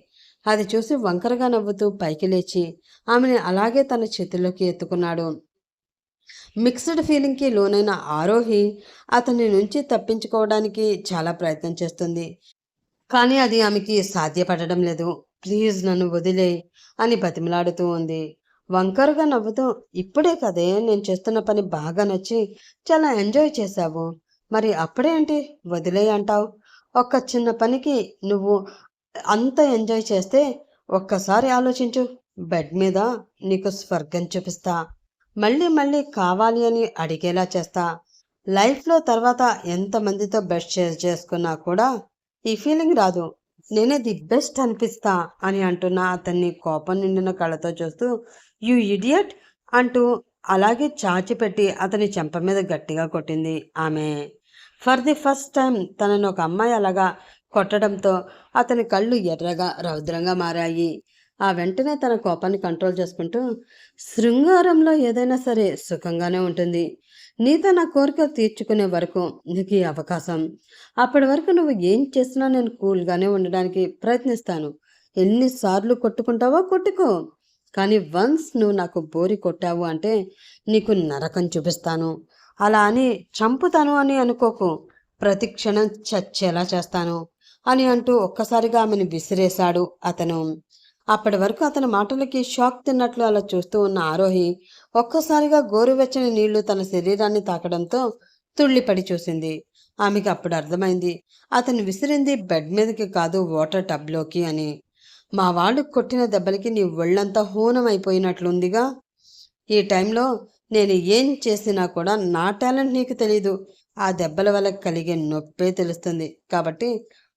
అది చూసి వంకరగా నవ్వుతూ పైకి లేచి ఆమెని అలాగే తన చేతుల్లోకి ఎత్తుకున్నాడు. మిక్స్డ్ ఫీలింగ్కి లోనైన ఆరోహి అతని నుంచి తప్పించుకోవడానికి చాలా ప్రయత్నం చేస్తుంది. కానీ అది ఆమెకి సాధ్యపడడం లేదు. ప్లీజ్ నన్ను వదిలే అని బతిమలాడుతూ ఉంది. వంకరగా నవ్వుతూ, ఇప్పుడే కదే నేను చేస్తున్న పని బాగా నచ్చి చాలా ఎంజాయ్ చేశావు, మరి అప్పుడే ఏంటి వదిలే అంటావు? ఒక్క చిన్న పనికి నువ్వు అంత ఎంజాయ్ చేస్తే ఒక్కసారి ఆలోచించు, బెడ్ మీద నీకు స్వర్గం చూపిస్తా మళ్ళీ మళ్ళీ కావాలి అని అడిగేలా చేస్తా. లైఫ్లో తర్వాత ఎంతమందితో బెస్ట్ షేర్ చేసుకున్నా కూడా ఈ ఫీలింగ్ రాదు. నేనే ది బెస్ట్ అనిపిస్తా అని అంటున్న అతన్ని కోపం నిండిన కళ్ళతో చూస్తూ యూ ఇడియట్ అంటూ అలాగే చాచిపెట్టి అతని చెంప మీద గట్టిగా కొట్టింది ఆమె. ఫర్ ది ఫస్ట్ టైం తనను ఒక అమ్మాయి అలాగా కొట్టడంతో అతని కళ్ళు ఎర్రగా రౌద్రంగా మారాయి. ఆ వెంటనే తన కోపాన్ని కంట్రోల్ చేసుకుంటూ, శృంగారంలో ఏదైనా సరే సుఖంగానే ఉంటుంది. నీతో నా కోరిక తీర్చుకునే వరకు నీకు ఈ అవకాశం. అప్పటి వరకు నువ్వు ఏం చేసినా నేను కూల్గానే ఉండడానికి ప్రయత్నిస్తాను. ఎన్నిసార్లు కొట్టుకుంటావో కొట్టుకో. కానీ వన్స్ నువ్వు నాకు బోరి కొట్టావు అంటే నీకు నరకం చూపిస్తాను. అలా అని చంపుతాను అని అనుకోకు. ప్రతి క్షణం చచ్చేలా చేస్తాను అని అంటూ ఒక్కసారిగా ఆమెను విసిరేశాడు అతను. అప్పటి వరకు అతని మాటలకి షాక్ తిన్నట్లు అలా చూస్తూ ఉన్న ఆరోహి ఒక్కసారిగా గోరువెచ్చని నీళ్లు తన శరీరాన్ని తాకడంతో తుళ్ళిపడి చూసింది. ఆమెకి అప్పుడు అర్థమైంది అతను విసిరింది బెడ్ మీదకి కాదు, వాటర్ టబ్లోకి అని. మా వాళ్ళు కొట్టిన దెబ్బలకి నీ ఒళ్ళంతా హూనమైపోయినట్లుందిగా. ఈ టైంలో నేను ఏం చేసినా కూడా నా టాలెంట్ నీకు తెలీదు. ఆ దెబ్బల వల్ల కలిగే నొప్పే తెలుస్తుంది. కాబట్టి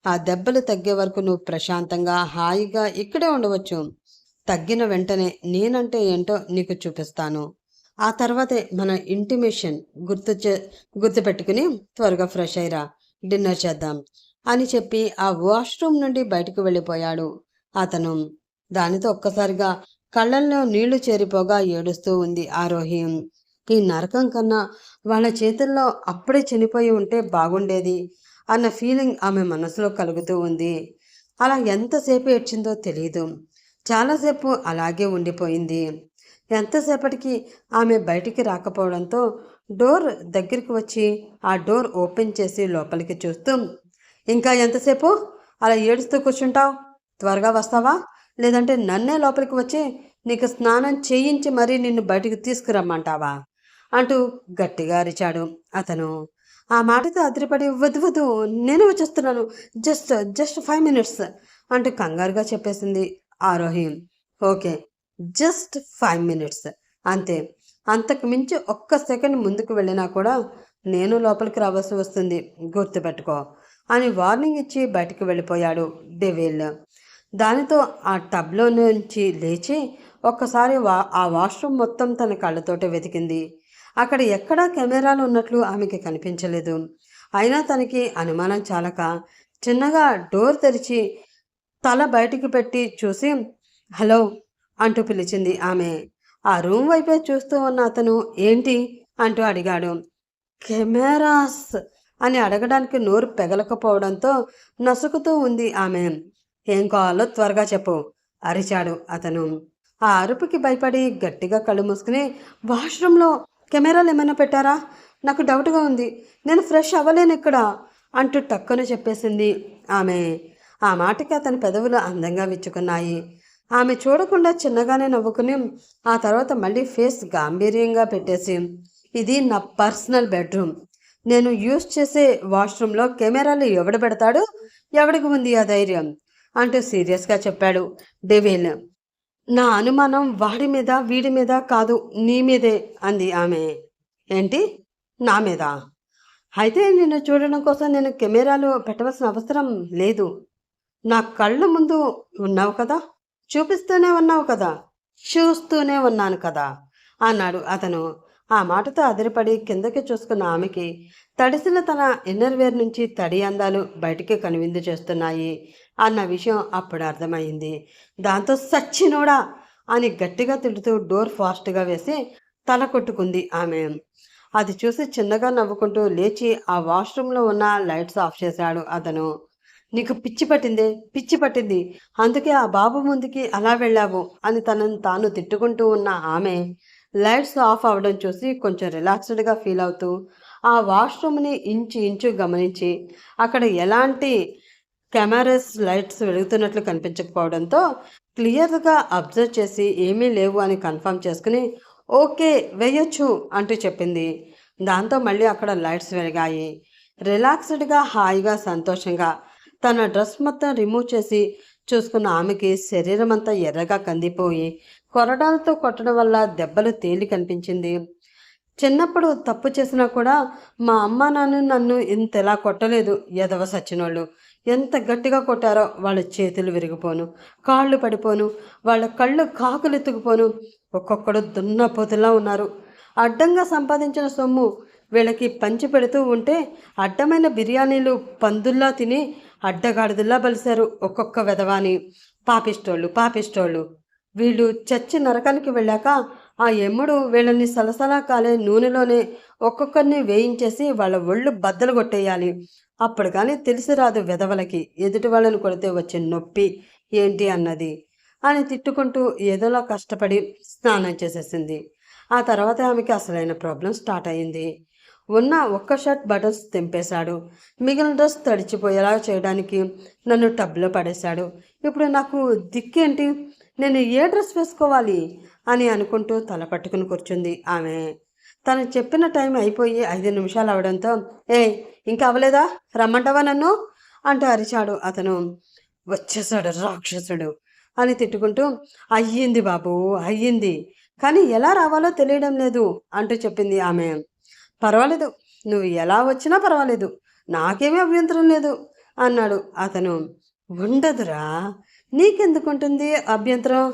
ఆ దెబ్బలు తగ్గే వరకు నువ్వు ప్రశాంతంగా హాయిగా ఇక్కడే ఉండవచ్చు. తగ్గిన వెంటనే నేనంటే ఏంటో నీకు చూపిస్తాను. ఆ తర్వాతే మన ఇంటిమేషన్ గుర్తుపెట్టుకుని త్వరగా ఫ్రెష్ అయ్యిరా, డిన్నర్ చేద్దాం అని చెప్పి ఆ వాష్రూమ్ నుండి బయటకు వెళ్ళిపోయాడు అతను. దానితో ఒక్కసారిగా కళ్ళల్లో నీళ్లు చేరిపోగా ఏడుస్తూ ఉంది ఆరోహి. ఈ నరకం కన్నా వాళ్ళ చేతుల్లో అప్పుడే చనిపోయి ఉంటే బాగుండేది అన్న ఫీలింగ్ ఆమె మనసులో కలుగుతూ ఉంది. అలా ఎంతసేపు ఏడ్చిందో తెలియదు. చాలాసేపు అలాగే ఉండిపోయింది. ఎంతసేపటికి ఆమె బయటికి రాకపోవడంతో డోర్ దగ్గరికి వచ్చి ఆ డోర్ ఓపెన్ చేసి లోపలికి చూస్తూ, ఇంకా ఎంతసేపు అలా ఏడుస్తూ కూర్చుంటావు? త్వరగా వస్తావా? లేదంటే నన్నే లోపలికి వచ్చి నీకు స్నానం చేయించి మరీ నిన్ను బయటికి తీసుకురమ్మంటావా అంటూ గట్టిగా అరిచాడు అతను. ఆ మాటతో అదిరిపడి వద్దు వద్దు, నేను వచ్చేస్తున్నాను, జస్ట్ జస్ట్ 5 మినిట్స్ అంటూ కంగారుగా చెప్పేసింది ఆరోహి. ఓకే, జస్ట్ 5 మినిట్స్ అంతే. అంతకు మించి ఒక్క సెకండ్ ముందుకు వెళ్ళినా కూడా నేను లోపలికి రావాల్సి వస్తుంది, గుర్తుపెట్టుకో అని వార్నింగ్ ఇచ్చి బయటికి వెళ్ళిపోయాడు డెవిల్. దానితో ఆ టబ్లో నుంచి లేచి ఒక్కసారి ఆ వాష్రూమ్ మొత్తం తన కళ్ళతోటే వెతికింది. అక్కడ ఎక్కడా కెమెరాలు ఉన్నట్లు ఆమెకి కనిపించలేదు. అయినా తనకి అనుమానం చాలక చిన్నగా డోర్ తెరిచి తల బయటికి పెట్టి చూసి హలో అంటూ పిలిచింది ఆమె. ఆ రూమ్ వైపే చూస్తూ ఉన్న అతను ఏంటి అంటూ అడిగాడు. కెమెరాస్ అని అడగడానికి నోరు పెగలకపోవడంతో నసుకుతూ ఉంది ఆమె. ఏం కావాలో త్వరగా చెప్పు అరిచాడు అతను. ఆ అరుపుకి భయపడి గట్టిగా కళ్ళు మూసుకుని వాష్రూమ్లో కెమెరాలు ఏమైనా పెట్టారా? నాకు డౌట్గా ఉంది, నేను ఫ్రెష్ అవ్వలేను ఇక్కడ అంటూ టక్కున చెప్పేసింది ఆమె. ఆ మాటకి అతని పెదవులు అందంగా విచ్చుకున్నాయి. ఆమె చూడకుండా చిన్నగానే నవ్వుకుని ఆ తర్వాత మళ్ళీ ఫేస్ గాంభీర్యంగా పెట్టేసి, ఇది నా పర్సనల్ బెడ్రూమ్. నేను యూజ్ చేసే వాష్రూమ్లో కెమెరాలు ఎవడు పెడతాడు? ఎవడికి ఉంది ఆ ధైర్యం అంటూ సీరియస్గా చెప్పాడు డెవిల్. నా అనుమానం వాడి మీద వీడి మీద కాదు, నీ మీదే అంది ఆమె. ఏంటి, నా మీద? అయితే నిన్ను చూడడం కోసం నేను కెమెరాలు పెట్టవలసిన అవసరం లేదు. నా కళ్ళ ముందు ఉన్నావు కదా, చూపిస్తూనే ఉన్నావు కదా, చూస్తూనే ఉన్నాను కదా అన్నాడు అతను. ఆ మాటతో అదిరిపడి కిందకి చూసుకున్న ఆమెకి తడిసిన తన ఇన్నర్వేర్ నుంచి తడి అందాలు బయటికి కనువిందు చేస్తున్నాయి అన్న విషయం అప్పుడు అర్థమైంది. దాంతో సచ్చినోడా అని గట్టిగా తిడుతూ డోర్ ఫాస్ట్గా వేసి తల కొట్టుకుంది ఆమె. అది చూసి చిన్నగా నవ్వుకుంటూ లేచి ఆ వాష్రూమ్లో ఉన్న లైట్స్ ఆఫ్ చేశాడు అతను. నీకు పిచ్చి పట్టిందే, పిచ్చి పట్టింది, అందుకే ఆ బాబు ముందుకి అలా వెళ్ళావు అని తనను తాను తిట్టుకుంటూ ఉన్న ఆమె లైట్స్ ఆఫ్ అవ్వడం చూసి కొంచెం రిలాక్స్డ్గా ఫీల్ అవుతూ ఆ వాష్రూమ్ని ఇంచు ఇంచు గమనించి అక్కడ ఎలాంటి కెమెరాస్ లైట్స్ వెలుగుతున్నట్లు కనిపించకపోవడంతో క్లియర్గా అబ్జర్వ్ చేసి ఏమీ లేవు అని కన్ఫర్మ్ చేసుకుని ఓకే వేయొచ్చు అంటూ చెప్పింది. దాంతో మళ్ళీ అక్కడ లైట్స్ వెలిగాయి. రిలాక్స్డ్గా హాయిగా సంతోషంగా తన డ్రెస్ మొత్తం రిమూవ్ చేసి చూసుకున్న ఆమెకి శరీరం అంతా ఎర్రగా కందిపోయి కొరడాలతో కొట్టడం వల్ల దెబ్బలు తేలి కనిపించింది. చిన్నప్పుడు తప్పు చేసినా కూడా మా అమ్మ నాన్న నన్ను ఇంతలా కొట్టలేదు. ఎదవ సచ్చినోళ్ళు ఎంత గట్టిగా కొట్టారో. వాళ్ళ చేతులు విరిగిపోను, కాళ్ళు పడిపోను, వాళ్ళ కళ్ళు కాకులెత్తుకుపోను. ఒక్కొక్కడు దున్నపోతులా ఉన్నారు. అడ్డంగా సంపాదించిన సొమ్ము వీళ్ళకి పంచి పెడుతూ ఉంటే అడ్డమైన బిర్యానీలు పందుల్లా తిని అడ్డగాడిదల్లా బలిశారు ఒక్కొక్క వెధవాని. పాపిష్టోళ్ళు పాపిష్టోళ్ళు. వీళ్ళు చచ్చి నరకానికి వెళ్ళాక ఆ యమ్ముడు వీళ్ళని సలసలా కాలే నూనెలోనే ఒక్కొక్కరిని వేయించేసి వాళ్ళ ఒళ్ళు బద్దలు కొట్టేయాలి. అప్పుడు కానీ తెలిసి రాదు వెధవలకి ఎదుటి వాళ్ళని కొడితే వచ్చే నొప్పి ఏంటి అన్నది అని తిట్టుకుంటూ ఏదోలా కష్టపడి స్నానం చేసేసింది. ఆ తర్వాత ఆమెకి అసలైన ప్రాబ్లం స్టార్ట్ అయింది. ఉన్న ఒక్క షర్ట్ బటన్స్ తెంపేశాడు. మిగిలిన డ్రెస్ తడిచిపోయేలా చేయడానికి నన్ను టబ్లో పడేశాడు. ఇప్పుడు నాకు దిక్కేంటి? నేను ఏ డ్రెస్ వేసుకోవాలి అని అనుకుంటూ తల పట్టుకుని కూర్చుంది ఆమె. తను చెప్పిన టైం అయిపోయి 5 నిమిషాలు అవడంతో, ఏ ఇంకా అవ్వలేదా, రమ్మంటావా నన్ను అంటూ అరిచాడు అతను. వచ్చేసాడు రాక్షసుడు అని తిట్టుకుంటూ, అయ్యింది బాబు అయ్యింది, కానీ ఎలా రావాలో తెలియడం లేదు అంటూ చెప్పింది ఆమె. పర్వాలేదు, నువ్వు ఎలా వచ్చినా పర్వాలేదు, నాకేమీ అభ్యంతరం లేదు అన్నాడు అతను. ఉండదురా, నీకెందుకుంటుంది అభ్యంతరం?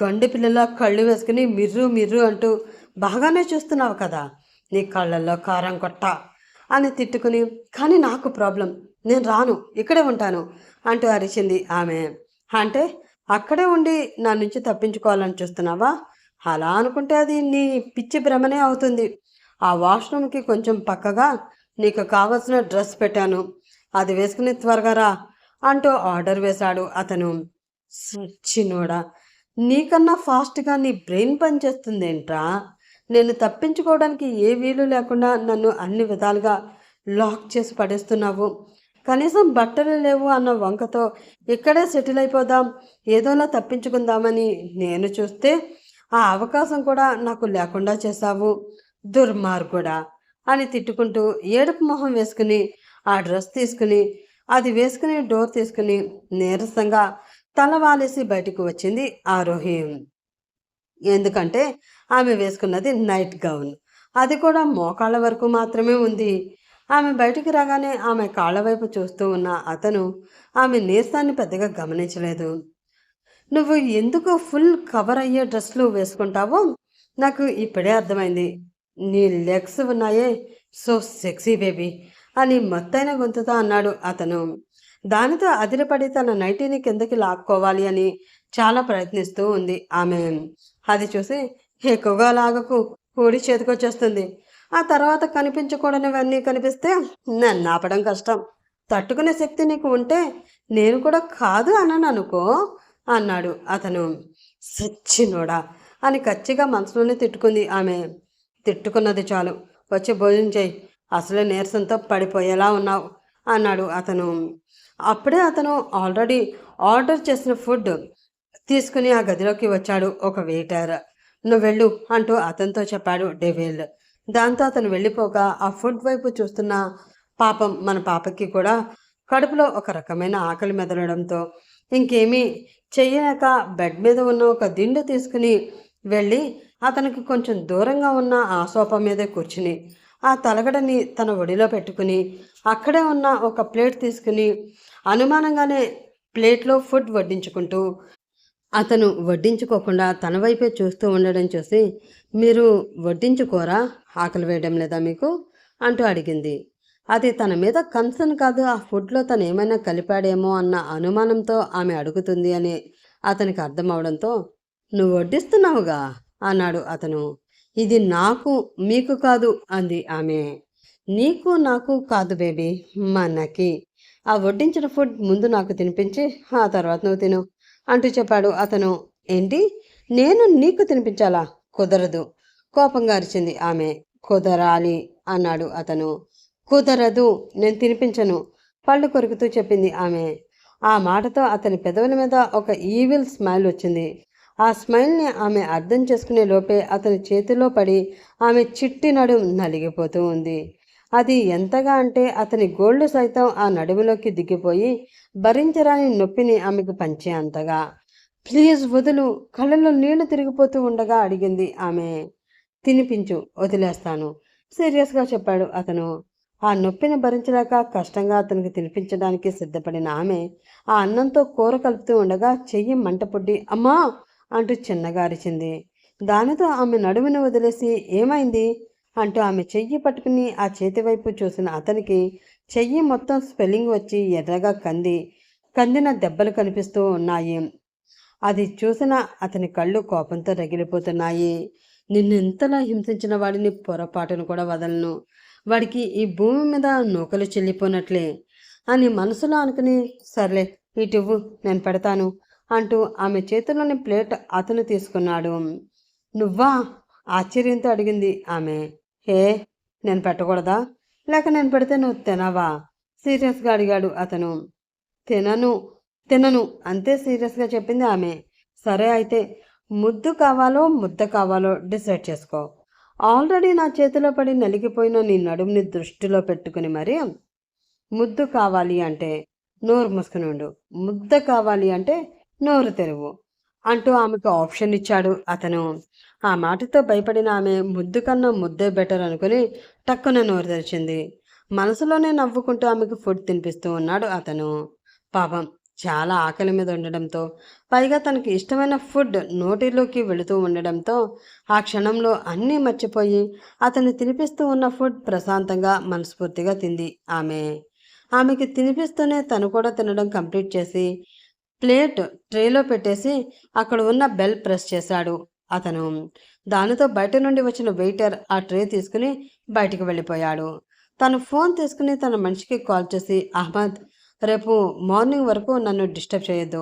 గండు పిల్లల కళ్ళు వేసుకుని మిర్రు మిర్రు అంటూ బాగానే చూస్తున్నావు కదా, నీ కళ్ళల్లో కారం కొట్ట అని తిట్టుకుని, కానీ నాకు ప్రాబ్లం, నేను రాను, ఇక్కడే ఉంటాను అంటూ అరిచింది ఆమె. అంటే అక్కడే ఉండి నా నుంచి తప్పించుకోవాలని చూస్తున్నావా? అలా అనుకుంటే అది నీ పిచ్చి భ్రమనే అవుతుంది. ఆ వాష్రూమ్కి కొంచెం పక్కగా నీకు కావలసిన డ్రెస్ పెట్టాను, అది వేసుకుని త్వరగా రా అంటూ ఆర్డర్ వేశాడు అతను. చిన్నోడా, నీకన్నా ఫాస్ట్గా నీ బ్రెయిన్ పనిచేస్తుందేంట్రా? నేను తప్పించుకోవడానికి ఏ వీలు లేకుండా నన్ను అన్ని విధాలుగా లాక్ చేసి పడేస్తున్నావు. కనీసం బట్టలు లేవు అన్న వంకతో ఇక్కడే సెటిల్ అయిపోదాం, ఏదోలా తప్పించుకుందామని నేను చూస్తే ఆ అవకాశం కూడా నాకు లేకుండా చేశావు, దుర్మార్గుడా అని తిట్టుకుంటూ ఏడుపు మొహం వేసుకుని ఆ డ్రెస్ తీసుకుని అది వేసుకుని డోర్ తీసుకుని నీరసంగా తల వాలేసి బయటకు వచ్చింది ఆరోహి. ఎందుకంటే ఆమె వేసుకున్నది నైట్ గౌన్, అది కూడా మోకాళ్ళ వరకు మాత్రమే ఉంది. ఆమె బయటికి రాగానే ఆమె కాళ్ళ వైపు చూస్తూ ఉన్న అతను ఆమె నీరసాన్ని పెద్దగా గమనించలేదు. నువ్వు ఎందుకు ఫుల్ కవర్ అయ్యే డ్రెస్లు వేసుకుంటావో నాకు ఇప్పుడే అర్థమైంది. నీ లెగ్స్ ఉన్నాయే, సో సెక్సీ బేబీ అని మత్తైన గొంతుతో అన్నాడు అతను. దానితో అదిరిపడి తన నైటీని కిందకి లాక్కోవాలి అని చాలా ప్రయత్నిస్తూ ఉంది ఆమె. అది చూసి, ఎక్కువగా లాగకు, కూడి చేతికొచ్చేస్తుంది, ఆ తర్వాత కనిపించకూడనివన్నీ కనిపిస్తే నన్ను ఆపడం కష్టం, తట్టుకునే శక్తి నీకు ఉంటే నేను కూడా కాదు అనను అనుకో అన్నాడు అతను. సచ్చినోడా అని కచ్చిగా మనసులోనే తిట్టుకుంది ఆమె. తిట్టుకున్నది చాలు, వచ్చి భోజనం చేయి, అసలే నీరసంతో పడిపోయేలా ఉన్నావు అన్నాడు అతను. అప్పుడే అతను ఆల్రెడీ ఆర్డర్ చేసిన ఫుడ్ తీసుకుని ఆ గదిలోకి వచ్చాడు ఒక వెయిటర్. నువ్వు వెళ్ళు అంటూ అతనితో చెప్పాడు డెవిల్. దాంతో అతను వెళ్ళిపోగా ఆ ఫుడ్ వైపు చూస్తున్న పాపం మన పాపకి కూడా కడుపులో ఒక రకమైన ఆకలి మెదలడంతో ఇంకేమీ చెయ్యలేక బెడ్ మీద ఉన్న ఒక దిండు తీసుకుని వెళ్ళి అతనికి కొంచెం దూరంగా ఉన్న ఆ సోఫా మీదే కూర్చుని ఆ తలగడని తన ఒడిలో పెట్టుకుని అక్కడే ఉన్న ఒక ప్లేట్ తీసుకుని అనుమానంగానే ప్లేట్లో ఫుడ్ వడ్డించుకుంటూ అతను వడ్డించుకోకుండా తన వైపే చూస్తూ ఉండడం చూసి, మీరు వడ్డించుకోరా, ఆకలి వేయడం లేదా మీకు అంటూ అడిగింది. అది తన మీద కన్సర్న్ కాదు, ఆ ఫుడ్లో తను ఏమైనా కలిపాడేమో అన్న అనుమానంతో ఆమె అడుగుతుంది అని అతనికి అర్థం అవడంతో, నువ్వు వడ్డిస్తున్నావుగా అన్నాడు అతను. ఇది నాకు మీకు కాదు అంది ఆమె. నీకు నాకు కాదు బేబీ, మనకి. ఆ వడ్డించిన ఫుడ్ ముందు నాకు తినిపించి ఆ తర్వాత నువ్వు తిను అంటూ చెప్పాడు అతను. ఏంటి, నేను నీకు తినిపించాలా? కుదరదు కోపంగా అరిచింది ఆమె. కుదరాలి అన్నాడు అతను. కుదరదు, నేను తినిపించను పళ్ళు కొరుకుతూ చెప్పింది ఆమె. ఆ మాటతో అతని పెదవుల మీద ఒక ఈవిల్ స్మైల్ వచ్చింది. ఆ స్మైల్ని ఆమె అర్థం చేసుకునే లోపే అతని చేతిలో పడి ఆమె చిట్టి నడుం నలిగిపోతూ ఉంది. అది ఎంతగా అంటే అతని గోళ్ళు సైతం ఆ నడుములోకి దిగిపోయి భరించరాని నొప్పిని ఆమెకు పంచే అంతగా. ప్లీజ్ వదులు. కళ్ళలో నీళ్లు తిరిగిపోతూ ఉండగా అడిగింది ఆమె. తినిపించు, వదిలేస్తాను సీరియస్గా చెప్పాడు అతను. ఆ నొప్పిని భరించలేక కష్టంగా అతనికి తినిపించడానికి సిద్ధపడిన ఆమె ఆ అన్నంతో కూర కలుపుతూ ఉండగా చెయ్యి మంటపుడ్డి అమ్మా అంటూ చిన్నగా అరిచింది. దానితో ఆమె నడుముని వదిలేసి ఏమైంది అంటూ ఆమె చెయ్యి పట్టుకుని ఆ చేతి వైపు చూసిన అతనికి చెయ్యి మొత్తం స్వెల్లింగ్ వచ్చి ఎర్రగా కందిన దెబ్బలు కనిపిస్తూ ఉన్నాయి. అది చూసిన అతని కళ్ళు కోపంతో రగిలిపోతున్నాయి. నిన్నెంతలా హింసించిన వాడిని పొరపాటును కూడా వదలను. వాడికి ఈ భూమి మీద నూకలు చెల్లిపోనట్లే అని మనసులో అనుకుని సర్లే ఇటివ్వు నేను పెడతాను అంటూ ఆమె చేతిలోని ప్లేట్ అతను తీసుకున్నాడు. నువ్వా ఆశ్చర్యంతో అడిగింది ఆమె. హే నేను పెట్టకూడదా లేక నేను పెడితే నువ్వు తినవా సీరియస్గా అడిగాడు అతను. తినను తినను అంతే సీరియస్గా చెప్పింది ఆమె. సరే అయితే ముద్ద కావాలో డిసైడ్ చేసుకో. ఆల్రెడీ నా చేతిలో పడి నలిగిపోయిన నీ నడుముని దృష్టిలో పెట్టుకుని మరి ముద్దు కావాలి అంటే నోరు మూసుకుని ఉండు, ముద్ద కావాలి అంటే నోరు తెరువు అంటూ ఆమెకు ఆప్షన్ ఇచ్చాడు అతను. ఆ మాటతో భయపడిన ఆమె ముద్దు కన్నా ముద్దే బెటర్ అనుకుని టక్కున నోరు తెరిచింది. మనసులోనే నవ్వుకుంటూ ఆమెకు ఫుడ్ తినిపిస్తూ ఉన్నాడు అతను. పాపం చాలా ఆకలి మీద ఉండడంతో పైగా తనకి ఇష్టమైన ఫుడ్ నోటిలోకి వెళుతూ ఉండడంతో ఆ క్షణంలో అన్నీ మర్చిపోయి అతను తినిపిస్తూ ఉన్న ఫుడ్ ప్రశాంతంగా మనస్ఫూర్తిగా తింది ఆమె. ఆమెకి తినిపిస్తూనే తను కూడా తినడం కంప్లీట్ చేసి ప్లేట్ ట్రేలో పెట్టేసి అక్కడ ఉన్న బెల్ ప్రెస్ చేశాడు అతను. దానితో బయట నుండి వచ్చిన వెయిటర్ ఆ ట్రే తీసుకుని బయటికి వెళ్ళిపోయాడు. తను ఫోన్ తీసుకుని తన మనిషికి కాల్ చేసి అహ్మద్ రేపు మార్నింగ్ వరకు నన్ను డిస్టర్బ్ చేయొద్దు.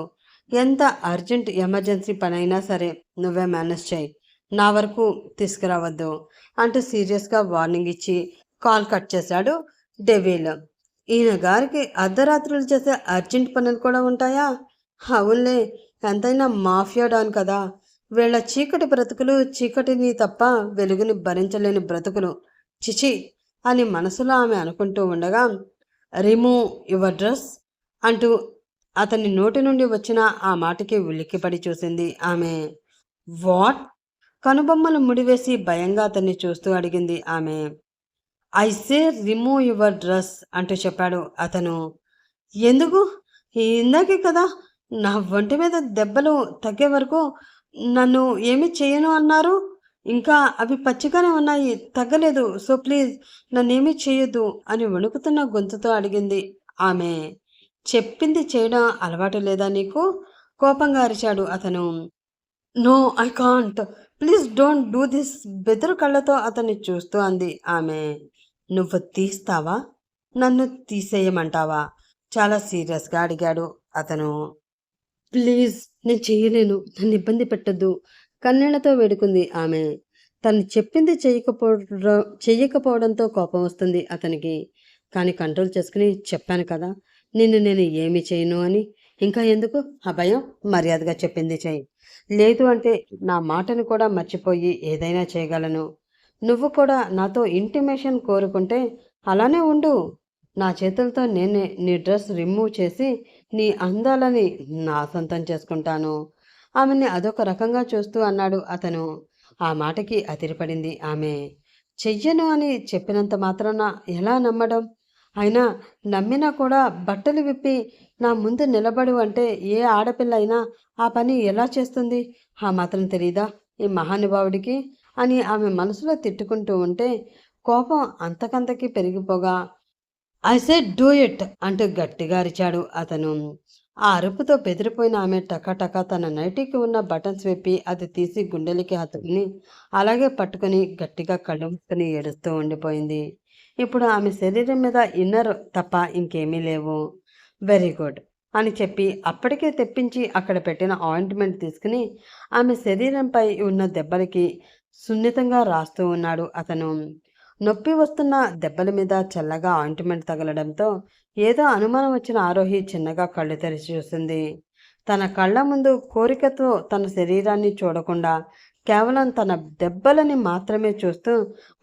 ఎంత అర్జెంట్ ఎమర్జెన్సీ పనైనా సరే నువ్వే మేనేజ్ చేయి, నా వరకు తీసుకురావద్దు అంటూ సీరియస్గా వార్నింగ్ ఇచ్చి కాల్ కట్ చేశాడు డెవిల్. ఈయన గారికి అర్ధరాత్రులు చేసే అర్జెంట్ పనులు కూడా ఉంటాయా? అవునులే, ఎంతైనా మాఫియా డాన్ కదా. వీళ్ళ చీకటి బ్రతుకులు చీకటిని తప్ప వెలుగుని భరించలేని బ్రతుకులు, చిచి అని మనసులో ఆమె అనుకుంటూ ఉండగా రిమూవ్ యువర్ డ్రెస్ అంటూ అతని నోటి నుండి వచ్చిన ఆ మాటకి ఉలిక్కిపడి చూసింది ఆమె. వాట్? కనుబొమ్మలు ముడివేసి భయంగా అతన్ని చూస్తూ అడిగింది ఆమె. I say remove your dress అంటూ చెప్పాడు అతను. ఎందుకు? ఇందాకే కదా నా ఒంటి మీద దెబ్బలు తగ్గే వరకు నన్ను ఏమి చేయను అన్నారు. ఇంకా అవి పచ్చిగానే ఉన్నాయి, తగ్గలేదు. సో ప్లీజ్ నన్నేమీ చేయొద్దు అని వణుకుతున్న గొంతుతో అడిగింది ఆమె. చెప్పింది చేయడం అలవాటు లేదా నీకు? కోపంగా అరిచాడు అతను. No I can't, please don't do this బెదురు కళ్ళతో అతన్ని చూస్తూ అంది ఆమె. నువ్వు తీస్తావా, నన్ను తీసేయమంటావా చాలా సీరియస్గా అడిగాడు అతను. ప్లీజ్ నేను చేయలేను, నన్ను ఇబ్బంది పెట్టద్దు కన్నీళ్లతో వేడుకుంది ఆమె. తను చెప్పింది చెయ్యకపోవడంతో కోపం వస్తుంది అతనికి. కానీ కంట్రోల్ చేసుకుని చెప్పాను కదా నేను ఏమి చేయను అని. ఇంకా ఎందుకు ఆ భయం? మర్యాదగా చెప్పింది చెయ్యి, లేదు అంటే నా మాటను కూడా మర్చిపోయి ఏదైనా చేయగలను. నువ్వు కూడా నాతో ఇంటిమేషన్ కోరుకుంటే అలానే ఉండు. నా చేతులతో నేనే నీ డ్రెస్ రిమూవ్ చేసి నీ అందాలని నా సొంతం చేసుకుంటాను. ఆమెని అదొక రకంగా చూస్తూ అన్నాడు అతను. ఆ మాటకి అదిరిపడింది ఆమె. చెయ్యను అని చెప్పినంత మాత్రాన ఎలా నమ్మడం? అయినా నమ్మినా కూడా బట్టలు విప్పి నా ముందు నిలబడు అంటే ఏ ఆడపిల్ల అయినా ఆ పని ఎలా చేస్తుంది? ఆ మాత్రం తెలీదా ఈ మహానుభావుడికి అని ఆమె మనసులో తిట్టుకుంటూ ఉంటే కోపం అంతకంతకీ పెరిగిపోగా ఐ సెడ్ డూ ఇట్ అంటూ గట్టిగా అరిచాడు అతను. ఆ అరుపుతో బెదిరిపోయిన ఆమె టకాటకా తన నైటీకి ఉన్న బటన్స్ విప్పి అది తీసి గుండెలకి హత్తుకుని అలాగే పట్టుకుని గట్టిగా కళ్ళు మూసుకుని ఏడుస్తూ ఉండిపోయింది. ఇప్పుడు ఆమె శరీరం మీద ఇన్నర్ తప్ప ఇంకేమీ లేవు. వెరీ గుడ్ అని చెప్పి అప్పటికే తెప్పించి అక్కడ పెట్టిన ఆయింట్మెంట్ తీసుకుని ఆమె శరీరంపై ఉన్న దెబ్బలకి సున్నితంగా రాస్తూ ఉన్నాడు అతను. నొప్పి వస్తున్న దెబ్బల మీద చల్లగా ఆయింట్మెంట్ తగలడంతో ఏదో అనుమానం వచ్చిన ఆరోహి చిన్నగా కళ్ళు తెరిచి చూసింది. తన కళ్ళ ముందు కోరికతో తన శరీరాన్ని చూడకుండా కేవలం తన దెబ్బలని మాత్రమే చూస్తూ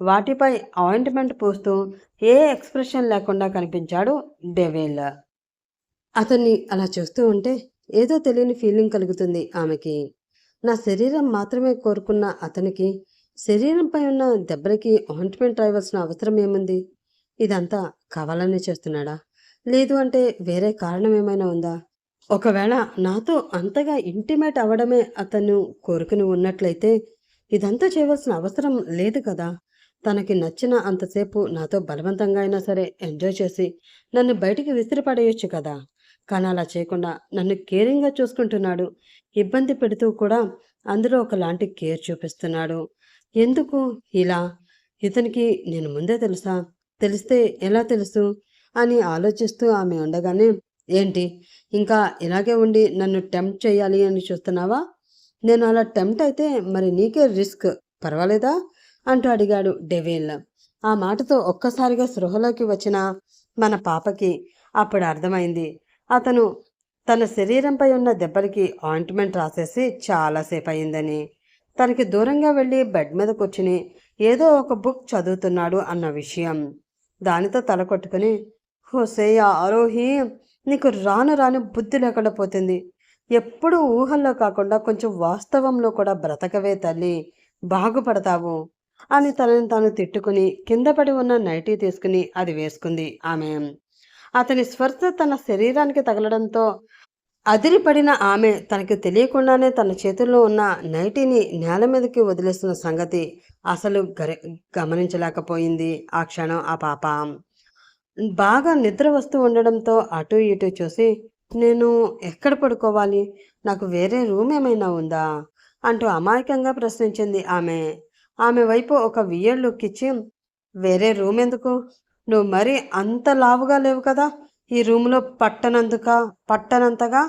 వాటిపై ఆయింట్మెంట్ పూస్తూ ఏ ఎక్స్ప్రెషన్ లేకుండా కనిపించాడు డెవిల్. అతన్ని అలా చూస్తూ ఉంటే ఏదో తెలియని ఫీలింగ్ కలుగుతుంది ఆమెకి. నా శరీరం మాత్రమే కోరుకున్న అతనికి శరీరంపై ఉన్న దెబ్బలకి ఆయింట్మెంట్ రాయవలసిన అవసరం ఏముంది? ఇదంతా కావాలనే చేస్తున్నాడా? లేదు అంటే వేరే కారణం ఏమైనా ఉందా? ఒకవేళ నాతో అంతగా ఇంటిమేట్ అవ్వడమే అతను కోరుకుని ఉన్నట్లయితే ఇదంతా చేయవలసిన అవసరం లేదు కదా! తనకి నచ్చిన అంతసేపు నాతో బలవంతంగా అయినా సరే ఎంజాయ్ చేసి నన్ను బయటికి విసిరిపడేయొచ్చు కదా! కానీ అలా చేయకుండా నన్ను కేరింగ్‌గా చూసుకుంటున్నాడు. ఇబ్బంది పెడుతూ కూడా అందులో ఒకలాంటి కేర్ చూపిస్తున్నాడు. ఎందుకు ఇలా? ఇతనికి నేను ముందే తెలుసా? తెలిస్తే ఎలా తెలుసు? అని ఆలోచిస్తూ ఆమె ఉండగానే, ఏంటి ఇంకా ఇలాగే ఉండి నన్ను టెంప్ట్ చేయాలి అని చూస్తున్నావా? నేను అలా టెంప్ట్ అయితే మరి నీకే రిస్క్. పర్వాలేదా? అంటూ అడిగాడు డెవిల్. ఆ మాటతో ఒక్కసారిగా స్పృహలోకి వచ్చిన మన పాపకి అప్పుడు అర్థమైంది. అతను తన శరీరంపై ఉన్న దెబ్బలకి ఆయింట్మెంట్ రాసేసి చాలాసేపు అయిందని. తనకి దూరంగా వెళ్ళి బెడ్ మీద కూర్చుని ఏదో ఒక బుక్ చదువుతున్నాడు అన్న విషయం. దానితో తల కొట్టుకుని, హోసేయ్ ఆరోహి, నీకు రాను రాను బుద్ధి లేకుండా పోతుంది. ఎప్పుడూ ఊహల్లో కాకుండా కొంచెం వాస్తవంలో కూడా బ్రతకవే తల్లి, బాగుపడతావు అని తనని తాను తిట్టుకుని కింద పడి ఉన్న నైటీ తీసుకుని అది వేసుకుంది ఆమె. అతని స్పర్శ తన శరీరానికి తగలడంతో అదిరిపడిన ఆమె తనకి తెలియకుండానే తన చేతుల్లో ఉన్న నైటీని నేల మీదకి వదిలేస్తున్న సంగతి అసలు గమనించలేకపోయింది ఆ క్షణం ఆ పాప. బాగా నిద్ర వస్తూ ఉండడంతో అటు ఇటు చూసి, నేను ఎక్కడ పడుకోవాలి? నాకు వేరే రూమ్ ఏమైనా ఉందా? అంటూ అమాయకంగా ప్రశ్నించింది ఆమె. ఆమె వైపు ఒక వియర్డ్ లుక్ ఇచ్చి, వేరే రూమ్ ఎందుకు? నువ్వు మరీ అంత లావుగా లేవు కదా! ఈ రూములో పట్టనంతగా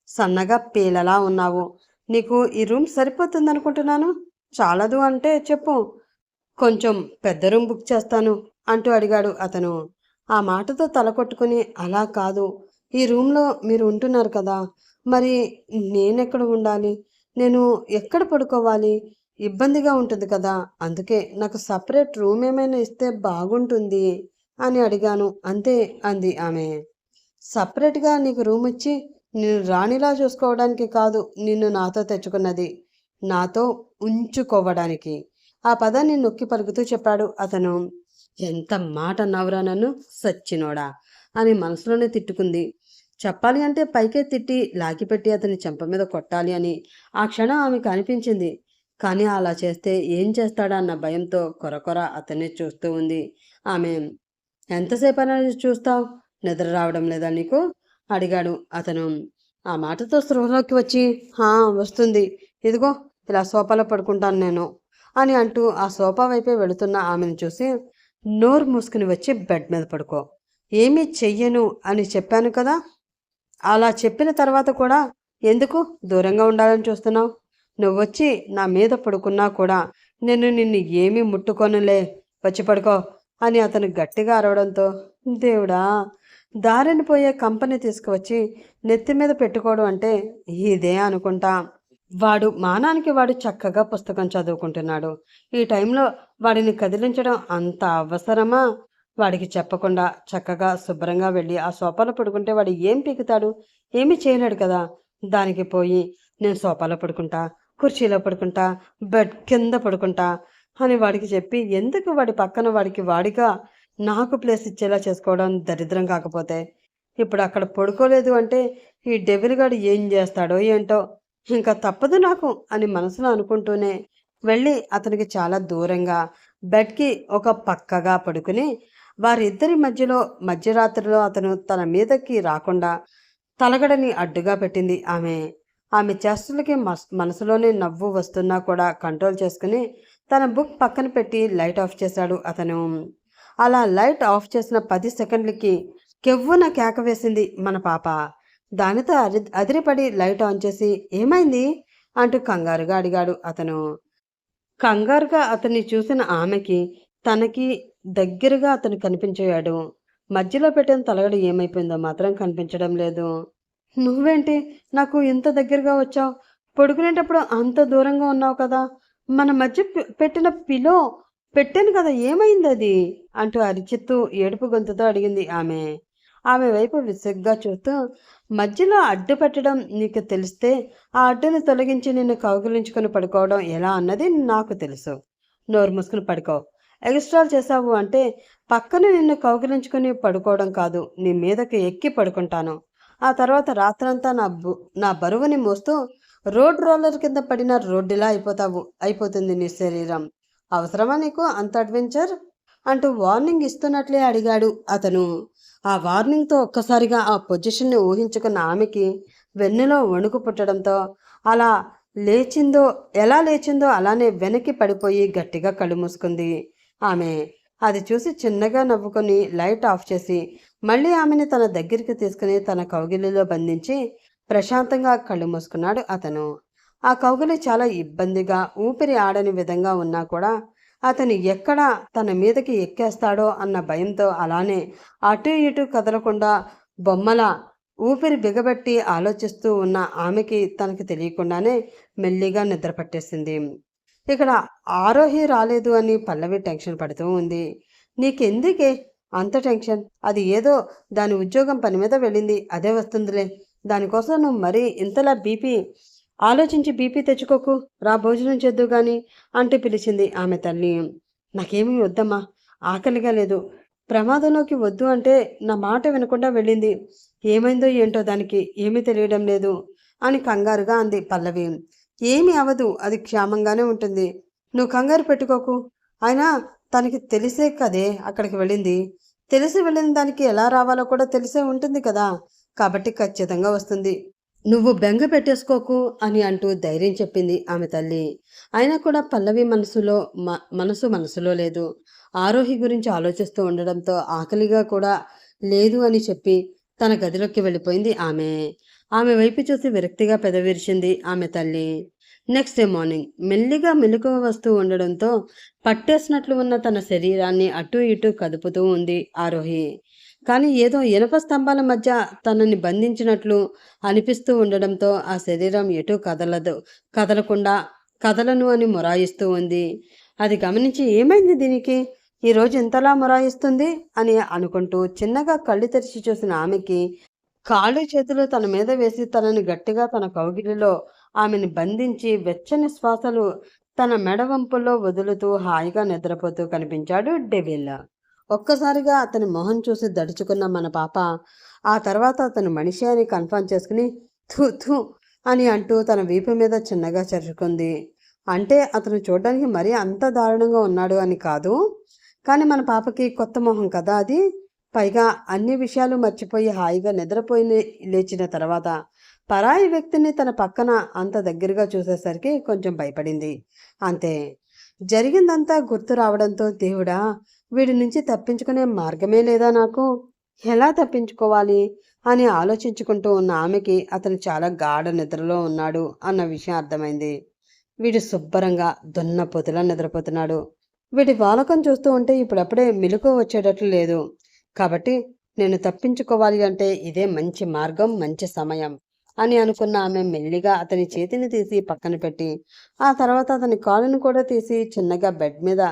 సన్నగా పీలలా ఉన్నావు. నీకు ఈ రూమ్ సరిపోతుందనుకుంటున్నాను. చాలదు అంటే చెప్పు. కొంచెం పెద్ద రూమ్ బుక్ చేస్తాను అంటూ అడిగాడు అతను. ఆ మాటతో తల కొట్టుకుని, అలా కాదు, ఈ రూమ్లో మీరు ఉంటున్నారు కదా, మరి నేనెక్కడ ఉండాలి? నేను ఎక్కడ పడుకోవాలి? ఇబ్బందిగా ఉంటుంది కదా, అందుకే నాకు సపరేట్ రూమ్ ఏమైనా ఇస్తే బాగుంటుంది అని అడిగాను అంతే అంది ఆమె. సపరేట్గా నీకు రూమ్ ఇచ్చి నిన్ను రాణిలా చూసుకోవడానికి కాదు నిన్ను నాతో తెచ్చుకున్నది, నాతో ఉంచుకోవడానికి. ఆ పదాన్ని నొక్కి పలుకుతూ చెప్పాడు అతను. ఎంత మాట అన్నావురా నన్ను, సచ్చినోడా అని మనసులోనే తిట్టుకుంది. చెప్పాలి అంటే పైకే తిట్టి లాగిపెట్టి అతని చెంప మీద కొట్టాలి అని ఆ క్షణం ఆమెకు అనిపించింది. కానీ అలా చేస్తే ఏం చేస్తాడా అన్న భయంతో కొరకొర అతన్ని చూస్తూ ఉంది ఆమె. ఎంతసేపైనా చూస్తావు? నిద్ర రావడం లేదా నీకు? అడిగాడు అతను. ఆ మాటతో స్పృహలోకి వచ్చి, హా వస్తుంది, ఇదిగో ఇలా సోఫాలో పడుకుంటాను నేను అని అంటూ ఆ సోఫా వైపే వెళుతున్న ఆమెను చూసి, నోరు మూసుకుని వచ్చి బెడ్ మీద పడుకో, ఏమీ చెయ్యను అని చెప్పాను కదా. అలా చెప్పిన తర్వాత కూడా ఎందుకు దూరంగా ఉండాలని చూస్తున్నావు? నువ్వొచ్చి నా మీద పడుకున్నా కూడా నేను నిన్ను ఏమీ ముట్టుకోనులే, వచ్చి పడుకో అని అతను గట్టిగా అరవడంతో, దేవుడా, దారిని పోయే కంపెనీ తీసుకువచ్చి నెత్తి మీద పెట్టుకోవడం అంటే ఇదే అనుకుంటా. వాడు మానానికి వాడు చక్కగా పుస్తకం చదువుకుంటున్నాడు. ఈ టైంలో వాడిని కదిలించడం అంత అవసరమా? వాడికి చెప్పకుండా చక్కగా శుభ్రంగా వెళ్ళి ఆ సోఫాలో పడుకుంటే వాడు ఏం పీకుతాడు? ఏమీ చేయలేడు కదా. దానికి పోయి నేను సోఫాలో పడుకుంటా, కుర్చీలో పడుకుంటా, బెడ్ కింద పడుకుంటా అని వాడికి చెప్పి ఎందుకు వాడి పక్కన వాడిగా నాకు ప్లేస్ ఇచ్చేలా చేసుకోవడం దరిద్రం కాకపోతే. ఇప్పుడు అక్కడ పడుకోలేదు అంటే ఈ డెవిల్ గాడు ఏం చేస్తాడో ఏంటో. ఇంకా తప్పదు నాకు అని మనసులో అనుకుంటూనే వెళ్ళి అతనికి చాలా దూరంగా బెడ్కి ఒక పక్కగా పడుకుని వారిద్దరి మధ్యలో మధ్యరాత్రిలో అతను తన మీదకి రాకుండా తలగడని అడ్డుగా పెట్టింది ఆమె. ఆమె చేష్టలకి మనసులోనే నవ్వు వస్తున్నా కూడా కంట్రోల్ చేసుకుని తన బుక్ పక్కన పెట్టి లైట్ ఆఫ్ చేశాడు అతను. అలా లైట్ ఆఫ్ చేసిన 10 సెకండ్లకి కెవ్వున కేక వేసింది మన పాప. దానితో అదిరిపడి లైట్ ఆన్ చేసి, ఏమైంది అంటూ కంగారుగా అడిగాడు అతను. కంగారుగా అతన్ని చూసిన ఆమెకి తనకి దగ్గరగా అతను కనిపించాడు. మధ్యలో పెట్టిన తలగడ ఏమైపోయిందో మాత్రం కనిపించడం లేదు. నువ్వేంటి నాకు ఇంత దగ్గరగా వచ్చావు? పడుకునేటప్పుడు అంత దూరంగా ఉన్నావు కదా. మన మధ్య పెట్టిన పిలో పెట్టాను కదా, ఏమైంది అది అంటూ అరిచిత్తూ ఏడుపు గొంతుతో అడిగింది ఆమె. ఆమె వైపు విసుగ్గా చూస్తూ, మధ్యలో అడ్డు పెట్టడం నీకు తెలిస్తే ఆ అడ్డుని తొలగించి నిన్ను కౌగిలించుకుని పడుకోవడం ఎలా అన్నది నాకు తెలుసు. నోరు మూసుకుని పడుకో. ఎక్స్ట్రాలు చేశావు అంటే పక్కన నిన్ను కౌగిలించుకుని పడుకోవడం కాదు, నీ మీదకి ఎక్కి పడుకుంటాను. ఆ తర్వాత రాత్రంతా నా బరువుని మోస్తూ రోడ్ రోలర్ కింద పడిన రోడ్డులా అయిపోతుంది నీ శరీరం. అవసరమా నీకు అంత అడ్వెంచర్ అంటూ వార్నింగ్ ఇస్తున్నట్లే అడిగాడు అతను. ఆ వార్నింగ్తో ఒక్కసారిగా ఆ పొజిషన్ని ఊహించుకున్న ఆమెకి వెన్నులో వణుకు పుట్టడంతో అలా ఎలా లేచిందో అలానే వెనక్కి పడిపోయి గట్టిగా కళ్ళు మూసుకుంది ఆమె. అది చూసి చిన్నగా నవ్వుకొని లైట్ ఆఫ్ చేసి మళ్ళీ ఆమెని తన దగ్గరికి తీసుకుని తన కౌగిలిలో బంధించి ప్రశాంతంగా కళ్ళు మూసుకున్నాడు అతను. ఆ కౌగిలి చాలా ఇబ్బందిగా ఊపిరి ఆడని విధంగా ఉన్నా కూడా అతను ఎక్కడ తన మీదకి ఎక్కేస్తాడో అన్న భయంతో అలానే అటు ఇటు కదలకుండా బొమ్మల ఊపిరి బిగబెట్టి ఆలోచిస్తూ ఉన్న ఆమెకి తనకి తెలియకుండానే మెల్లిగా నిద్ర పట్టేసింది. ఇక్కడ ఆరోహి రాలేదు అని పల్లవి టెన్షన్ పడుతూ ఉంది. నీకెందుకే అంత టెన్షన్? అది ఏదో దాని ఉద్యోగం పని మీద వెళ్ళింది, అదే వస్తుందిలే. దానికోసం నువ్వు మరీ ఇంతలా ఆలోచించి బీపీ తెచ్చుకోకు. రా భోజనం చేద్దు గాని అంటూ పిలిచింది ఆమె తల్లి. నాకేమీ వద్దమ్మా, ఆకలిగా లేదు. ప్రమాదంలోకి వద్దు అంటే నా మాట వినకుండా వెళ్ళింది. ఏమైందో ఏంటో దానికి ఏమీ తెలియడం లేదు అని కంగారుగా అంది పల్లవి. ఏమీ అవదు, అది క్షేమంగానే ఉంటుంది. నువ్వు కంగారు పెట్టుకోకు. అయినా తనకి తెలిసే కదే అక్కడికి వెళ్ళింది. తెలిసి వెళ్ళిన దానికి ఎలా రావాలో కూడా తెలిసే ఉంటుంది కదా, కాబట్టి ఖచ్చితంగా వస్తుంది. నువ్వు బెంగ పెట్టేసుకోకు అని అంటూ ధైర్యం చెప్పింది ఆమె తల్లి. అయినా కూడా పల్లవి మనసులో లేదు. ఆరోహి గురించి ఆలోచిస్తూ ఉండడంతో ఆకలిగా కూడా లేదు అని చెప్పి తన గదిలోకి వెళ్ళిపోయింది ఆమె. ఆమె వైపు చూసి విరక్తిగా పెదవిరిచింది ఆమె తల్లి. నెక్స్ట్ డే మార్నింగ్ మెల్లిగా మెలకువ వస్తూ ఉండడంతో పట్టేసినట్లు ఉన్న తన శరీరాన్ని అటూ ఇటూ కదుపుతూ ఉంది ఆరోహి. కానీ ఏదో ఇనప స్తంభాల మధ్య తనని బంధించినట్లు అనిపిస్తూ ఉండడంతో ఆ శరీరం ఎటూ కదలకుండా కదలను అని మొరాయిస్తూ ఉంది. అది గమనించి ఏమైంది దీనికి, ఈరోజు ఇంతలా మొరాయిస్తుంది అని అనుకుంటూ చిన్నగా కళ్ళు తెరిచి చూసిన ఆమెకి కాళ్ళు చేతులు తన మీద వేసి తనని గట్టిగా తన కౌగిలిలో ఆమెను బంధించి వెచ్చని శ్వాసలు తన మెడవంపుల్లో వదులుతూ హాయిగా నిద్రపోతూ కనిపించాడు డెవిల్. ఒక్కసారిగా అతని మొహం చూసి దడుచుకున్న మన పాప ఆ తర్వాత అతను మనిషి అని కన్ఫర్మ్ చేసుకుని థూ థూ అని అంటూ తన వీపు మీద చిన్నగా చరుచుకుంది. అంటే అతను చూడడానికి మరీ అంత దారుణంగా ఉన్నాడు అని కాదు, కానీ మన పాపకి కొత్త మొహం కదా అది. పైగా అన్ని విషయాలు మర్చిపోయి హాయిగా నిద్రపోయి లేచిన తర్వాత పరాయి వ్యక్తిని తన పక్కన అంత దగ్గరగా చూసేసరికి కొంచెం భయపడింది అంతే. జరిగిందంతా గుర్తు రావడంతో దేవుడా, వీడి నుంచి తప్పించుకునే మార్గమే లేదా నాకు, ఎలా తప్పించుకోవాలి అని ఆలోచించుకుంటూ ఉన్న ఆమెకి అతను చాలా గాఢ నిద్రలో ఉన్నాడు అన్న విషయం అర్థమైంది. వీడు శుభ్రంగా దున్నపోతులా నిద్రపోతున్నాడు. వీడి వాలకం చూస్తూ ఉంటే ఇప్పుడప్పుడే మెలకువ వచ్చేటట్లు లేదు. కాబట్టి నేను తప్పించుకోవాలి అంటే ఇదే మంచి మార్గం, మంచి సమయం అని అనుకున్న ఆమె మెల్లిగా అతని చేతిని తీసి పక్కన పెట్టి ఆ తర్వాత అతని కాలును కూడా తీసి చిన్నగా బెడ్ మీద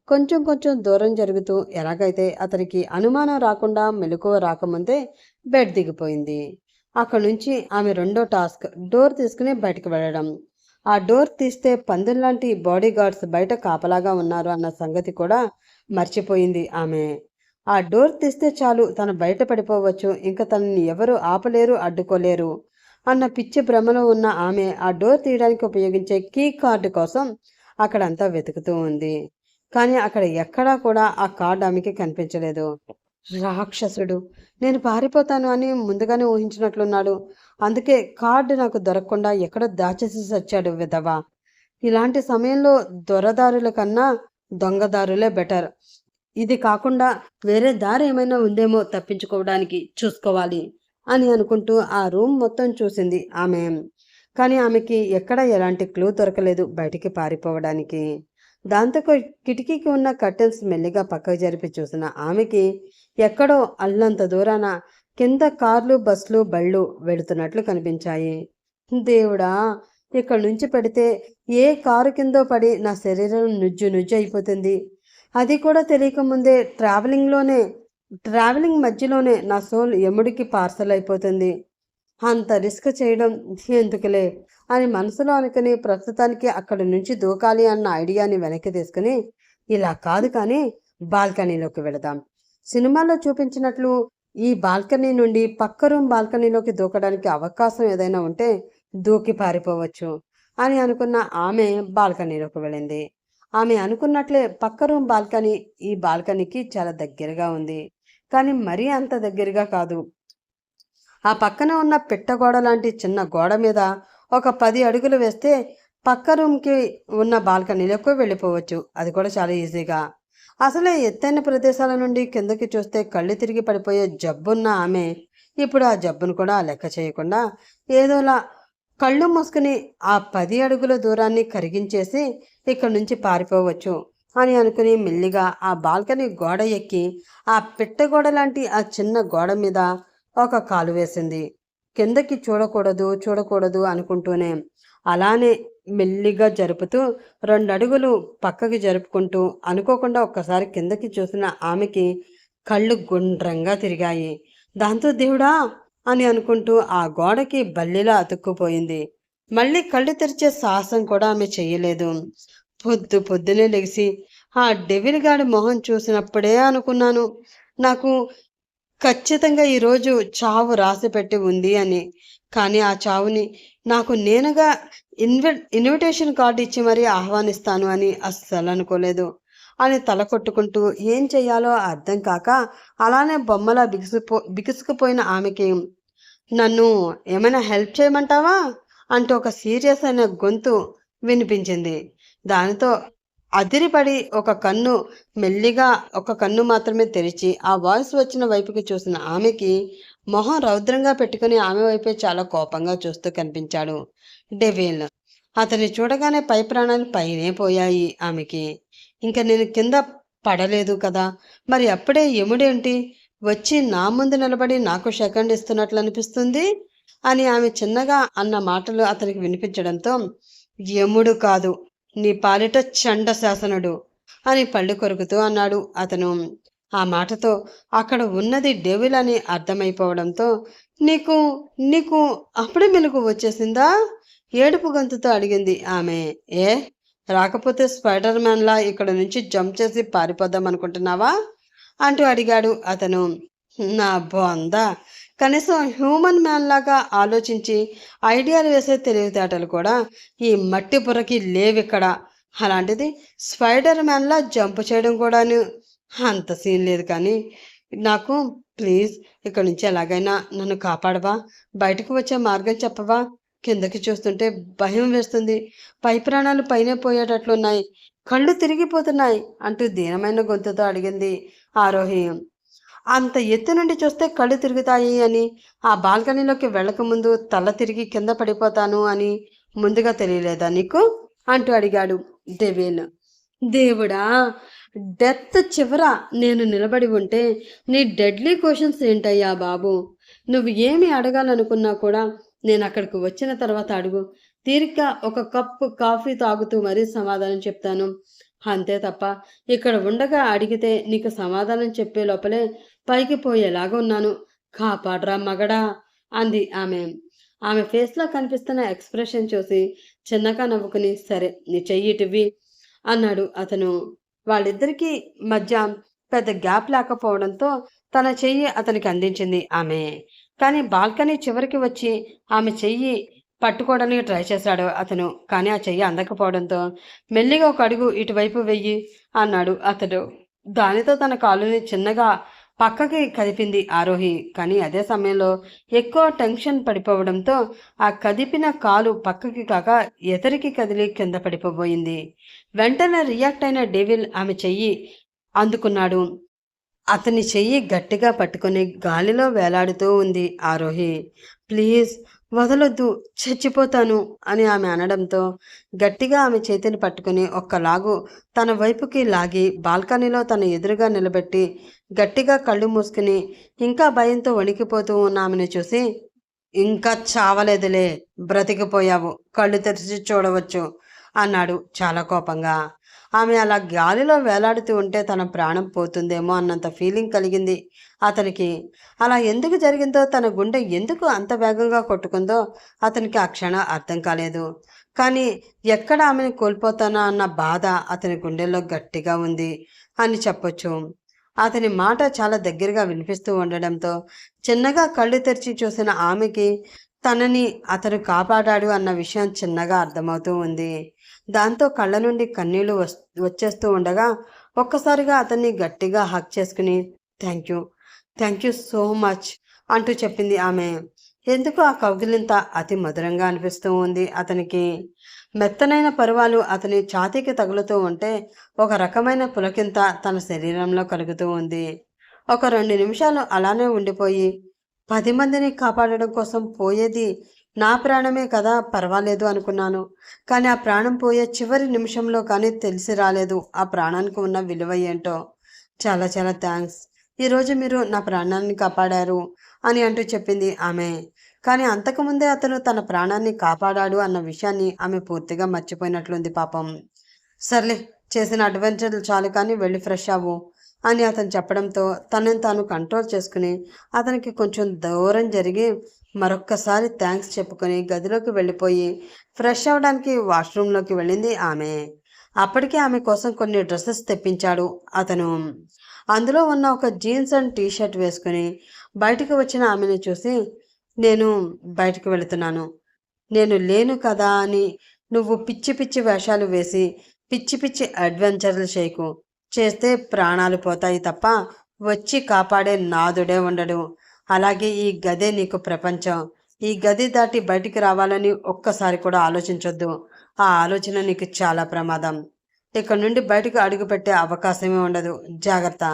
కొంచెం కొంచెం దూరం జరుగుతూ ఎలాగైతే అతనికి అనుమానం రాకుండా మెలకువ రాకముందే బెడ్ దిగిపోయింది. అక్కడి నుంచి ఆమె రెండో టాస్క్ డోర్ తీసుకుని బయటకు వెళ్ళడం. ఆ డోర్ తీస్తే పందుల్లాంటి బాడీ గార్డ్స్ బయట కాపలాగా ఉన్నారు అన్న సంగతి కూడా మర్చిపోయింది ఆమె. ఆ డోర్ తీస్తే చాలు తను బయట పడిపోవచ్చు, ఇంకా తనని ఎవరు ఆపలేరు, అడ్డుకోలేరు అన్న పిచ్చి భ్రమలో ఉన్న ఆమె ఆ డోర్ తీయడానికి ఉపయోగించే కీ కార్డు కోసం అక్కడంతా వెతుకుతూ ఉంది. కానీ అక్కడ ఎక్కడా కూడా ఆ కార్డు ఆమెకి కనిపించలేదు. రాక్షసుడు, నేను పారిపోతాను అని ముందుగానే ఊహించినట్లున్నాడు. అందుకే కార్డు నాకు దొరకకుండా ఎక్కడో దాచేసి వచ్చాడు విధవ. ఇలాంటి సమయంలో దొరదారుల కన్నా దొంగదారులే బెటర్. ఇది కాకుండా వేరే దారి ఏమైనా ఉందేమో తప్పించుకోవడానికి చూసుకోవాలి అని అనుకుంటూ ఆ రూమ్ మొత్తం చూసింది ఆమె. కానీ ఆమెకి ఎక్కడ ఎలాంటి క్లూ దొరకలేదు బయటికి పారిపోవడానికి. దాంతో కిటికీకి ఉన్న కర్టెన్స్ మెల్లిగా పక్కకు జరిపి చూసిన ఆమెకి ఎక్కడో అల్లంత దూరాన కింద కార్లు, బస్సులు, బళ్ళు వెళుతున్నట్లు కనిపించాయి. దేవుడా, ఇక్కడి నుంచి పెడితే ఏ కారు కిందో పడి నా శరీరం నుజ్జు నుజ్జు అయిపోతుంది. అది కూడా తెలియకముందే ట్రావెలింగ్లోనే ట్రావెలింగ్ మధ్యలోనే నా సోల్ యముడికి పార్సల్ అయిపోతుంది. అంత రిస్క్ చేయడం ఎందుకులే అని మనసులో అనుకుని ప్రస్తుతానికి అక్కడి నుంచి దూకాలి అన్న ఐడియాని వెనక్కి తీసుకుని, ఇలా కాదు కానీ బాల్కనీలోకి వెళదాం. సినిమాలో చూపించినట్లు ఈ బాల్కనీ నుండి పక్క రూమ్ బాల్కనీలోకి దూకడానికి అవకాశం ఏదైనా ఉంటే దూకి పారిపోవచ్చు అని అనుకున్న ఆమె బాల్కనీలోకి వెళ్ళింది. ఆమె అనుకున్నట్లే పక్క రూమ్ బాల్కనీ ఈ బాల్కనీకి చాలా దగ్గరగా ఉంది. కానీ మరీ అంత దగ్గరగా కాదు. ఆ పక్కన ఉన్న పిట్టగోడ లాంటి చిన్న గోడ మీద ఒక 10 అడుగులు వేస్తే పక్క రూమ్కి ఉన్న బాల్కనీలోకి వెళ్ళిపోవచ్చు. అది కూడా చాలా ఈజీగా. అసలే ఎత్తైన ప్రదేశాల నుండి కిందకి చూస్తే కళ్ళు తిరిగి పడిపోయే జబ్బున్న ఆమె ఇప్పుడు ఆ జబ్బును కూడా లెక్క చేయకుండా ఏదోలా కళ్ళు మూసుకుని ఆ 10 అడుగుల దూరాన్ని కరిగించేసి ఇక్కడి నుంచి పారిపోవచ్చు అని అనుకుని మెల్లిగా ఆ బాల్కనీ గోడ ఎక్కి ఆ పిట్టగోడ లాంటి ఆ చిన్న గోడ మీద ఒక కాలు వేసింది. కిందకి చూడకూడదు చూడకూడదు అనుకుంటూనే అలానే మెల్లిగా జరుపుతూ 2 అడుగులు పక్కకి జరుపుకుంటూ అనుకోకుండా ఒక్కసారి కిందకి చూసిన ఆమెకి కళ్ళు గుండ్రంగా తిరిగాయి. దాంతో దేవుడా అని అనుకుంటూ ఆ గోడకి బల్లిలా అతుక్కుపోయింది. మళ్ళీ కళ్ళు తెరిచే సాహసం కూడా ఆమె చెయ్యలేదు. పొద్దునే లెగిసి ఆ డెవిల్ గాడి మొహం చూసినప్పుడే అనుకున్నాను, నాకు ఖచ్చితంగా ఈరోజు చావు రాసిపెట్టి ఉంది అని. కానీ ఆ చావుని నాకు నేనుగా ఇన్విటేషన్ కార్డు ఇచ్చి మరీ ఆహ్వానిస్తాను అని అస్సలు అనుకోలేదు అని తల కొట్టుకుంటూ ఏం చెయ్యాలో అర్థం కాక అలానే బొమ్మలా బిగుసుకుపోయిన ఆమెకి, నన్ను ఏమైనా హెల్ప్ చేయమంటావా అంటూ ఒక సీరియస్ అయిన గొంతు వినిపించింది. దానితో అదిరిపడి మెల్లిగా ఒక కన్ను మాత్రమే తెరిచి ఆ వాయిస్ వచ్చిన వైపుకి చూసిన ఆమెకి మొహం రౌద్రంగా పెట్టుకుని ఆమె వైపే చాలా కోపంగా చూస్తూ కనిపించాడు డెవిల్. అతన్ని చూడగానే పై ప్రాణాలు పైనే పోయాయి ఆమెకి. ఇంకా నేను కింద పడలేదు కదా, మరి అప్పుడే యముడేంటి వచ్చి నా ముందు నిలబడి నాకు సెకండ్ ఇస్తున్నట్లు అనిపిస్తుంది అని ఆమె చిన్నగా అన్న మాటలు అతనికి వినిపించడంతో, యముడు కాదు నీ పాలిట చండ శాసనుడు అని పళ్ళు కొరుకుతూ అన్నాడు అతను. ఆ మాటతో అక్కడ ఉన్నది డెవిల్ అని అర్థమైపోవడంతో, నీకు నీకు అప్పుడే మెలకు వచ్చేసిందా ఏడుపు గొంతుతో అడిగింది ఆమె. ఏ రాకపోతే స్పైడర్ మ్యాన్లా ఇక్కడ నుంచి జంప్ చేసి పారిపోదాం అనుకుంటున్నావా అంటూ అడిగాడు అతను. నా బొందా, కనీసం హ్యూమన్ మ్యాన్ లాగా ఆలోచించి ఐడియాలు వేసే తెలివితేటలు కూడా ఈ మట్టి బుర్రకి లేవిక్కడ. అలాంటిది స్పైడర్ మ్యాన్లా జంప్ చేయడం కూడాను అంత సీన్ లేదు. కానీ నాకు ప్లీజ్ ఇక్కడ నుంచి ఎలాగైనా నన్ను కాపాడవా, బయటకు వచ్చే మార్గం చెప్పవా, కిందకి చూస్తుంటే భయం వేస్తుంది, పై ప్రాణాలు పైనే పోయేటట్లున్నాయి, కళ్ళు తిరిగిపోతున్నాయి అంటూ దీనమైన గొంతుతో అడిగింది ఆరోహి. అంత ఎత్తు నుండి చూస్తే కళ్ళు తిరుగుతాయి అని, ఆ బాల్కనీలోకి వెళ్ళకముందు తల తిరిగి కింద పడిపోతాను అని ముందుగా తెలియలేదా నీకు అంటూ అడిగాడు డెవిల్. దేవుడా, డెత్ చివర నేను నిలబడి ఉంటే నీ డెడ్లీ క్వశ్చన్స్ ఏంటయ్యా బాబు, నువ్వు ఏమి అడగాలనుకున్నా కూడా నేను అక్కడికి వచ్చిన తర్వాత అడుగు, తీరిక ఒక కప్పు కాఫీ తాగుతూ మరీ సమాధానం చెప్తాను. అంతే తప్ప ఇక్కడ ఉండగా అడిగితే నీకు సమాధానం చెప్పే లోపలే పైకి పోయేలాగా ఉన్నాను. కాపాడ్రా మగడా అంది ఆమె. ఆమె ఫేస్లో కనిపిస్తున్న ఎక్స్ప్రెషన్ చూసి చిన్నగా నవ్వుకుని, సరే నీ చెయ్యిటివి అన్నాడు అతను. వాళ్ళిద్దరికీ మధ్య పెద్ద గ్యాప్ లేకపోవడంతో తన చెయ్యి అతనికి అందించింది ఆమె. కానీ బాల్కనీ చివరికి వచ్చి ఆమె చెయ్యి పట్టుకోవడానికి ట్రై చేశాడు అతను. కానీ ఆ చెయ్యి అందకపోవడంతో, మెల్లిగా ఒక అడుగు ఇటువైపు వెయ్యి అన్నాడు అతడు. దానితో తన కాలుని చిన్నగా పక్కకి కదిపింది ఆరోహి. కానీ అదే సమయంలో ఎక్కువ టెన్షన్ పడిపోవడంతో ఆ కదిపిన కాలు పక్కకి కాక ఎదరికి కదిలి కింద పడిపోబోయింది. వెంటనే రియాక్ట్ అయిన డెవిల్ ఆమె చెయ్యి అందుకున్నాడు. అతని చెయ్యి గట్టిగా పట్టుకుని గాలిలో వేలాడుతూ ఉంది ఆరోహి. ప్లీజ్ వదలొద్దు, చచ్చిపోతాను అని ఆమె అనడంతో గట్టిగా ఆమె చేతిని పట్టుకుని ఒక్కలాగు తన వైపుకి లాగి బాల్కనీలో తన ఎదురుగా నిలబెట్టి గట్టిగా కళ్ళు మూసుకుని ఇంకా భయంతో వణికిపోతూ ఉన్న ఆమెను చూసి, ఇంకా చావలేదులే, బ్రతికిపోయావు, కళ్ళు తెరిచి చూడవచ్చు అన్నాడు చాలా కోపంగా. ఆమె అలా గాలిలో వేలాడుతూ ఉంటే తన ప్రాణం పోతుందేమో అన్నంత ఫీలింగ్ కలిగింది అతనికి. అలా ఎందుకు జరిగిందో, తన గుండె ఎందుకు అంత వేగంగా కొట్టుకుందో అతనికి ఆ క్షణం అర్థం కాలేదు. కానీ ఎక్కడ ఆమెను కోల్పోతానా అన్న బాధ అతని గుండెల్లో గట్టిగా ఉంది అని చెప్పొచ్చు. అతని మాట చాలా దగ్గరగా వినిపిస్తూ ఉండడంతో చిన్నగా కళ్ళు తెరిచి చూసిన ఆమెకి తనని అతను కాపాడాడు అన్న విషయం చిన్నగా అర్థమవుతూ ఉంది. దాంతో కళ్ళ నుండి కన్నీళ్లు వచ్చేస్తూ ఉండగా ఒక్కసారిగా అతన్ని గట్టిగా హగ్ చేసుకుని thank you, thank you so much అంటూ చెప్పింది ఆమె. ఎందుకు ఆ కౌగిలింత అతి మధురంగా అనిపిస్తూ ఉంది అతనికి. మెత్తనైన పరువాలు అతని ఛాతీకి తగులుతూ ఉంటే ఒక రకమైన పులకింత తన శరీరంలో కలుగుతూ ఉంది. ఒక 2 నిమిషాలు అలానే ఉండిపోయి 10 మందిని కాపాడడం కోసం పోయేది నా ప్రాణమే కదా, పర్వాలేదు అనుకున్నాను. కానీ ఆ ప్రాణం పోయే చివరి నిమిషంలో కానీ తెలిసి రాలేదు ఆ ప్రాణానికి ఉన్న విలువ ఏంటో. చాలా చాలా థ్యాంక్స్. ఈరోజు మీరు నా ప్రాణాన్ని కాపాడారు అని అంటూ చెప్పింది ఆమె. కానీ అంతకుముందే అతను తన ప్రాణాన్ని కాపాడాడు అన్న విషయాన్ని ఆమె పూర్తిగా మర్చిపోయినట్లుంది పాపం. సర్లే, చేసిన అడ్వెంచర్లు చాలు కానీ వెళ్ళి ఫ్రెష్ అవ్వు అని అతను చెప్పడంతో తనని తాను కంట్రోల్ చేసుకుని అతనికి కొంచెం దూరం జరిగి మరొక్కసారి థ్యాంక్స్ చెప్పుకొని గదిలోకి వెళ్ళిపోయి ఫ్రెష్ అవ్వడానికి వాష్రూమ్లోకి వెళ్ళింది ఆమె. అప్పటికే ఆమె కోసం కొన్ని డ్రెస్సెస్ తెప్పించాడు అతను. అందులో ఉన్న ఒక జీన్స్ అండ్ టీషర్ట్ వేసుకుని బయటకు వచ్చిన ఆమెను చూసి, నేను బయటకు వెళుతున్నాను, నేను లేను కదా అని నువ్వు పిచ్చి పిచ్చి వేషాలు వేసి పిచ్చి పిచ్చి అడ్వెంచర్లు చేయకు. చేస్తే ప్రాణాలు పోతాయి తప్ప వచ్చి కాపాడే నాదుడే ఉండడు. అలాగే ఈ గదే నీకు ప్రపంచం. ఈ గది దాటి బయటికి రావాలని ఒక్కసారి కూడా ఆలోచించొద్దు. ఆ ఆలోచన నీకు చాలా ప్రమాదం. ఇక్కడ నుండి బయటకు అడుగుపెట్టే అవకాశమే ఉండదు, జాగ్రత్త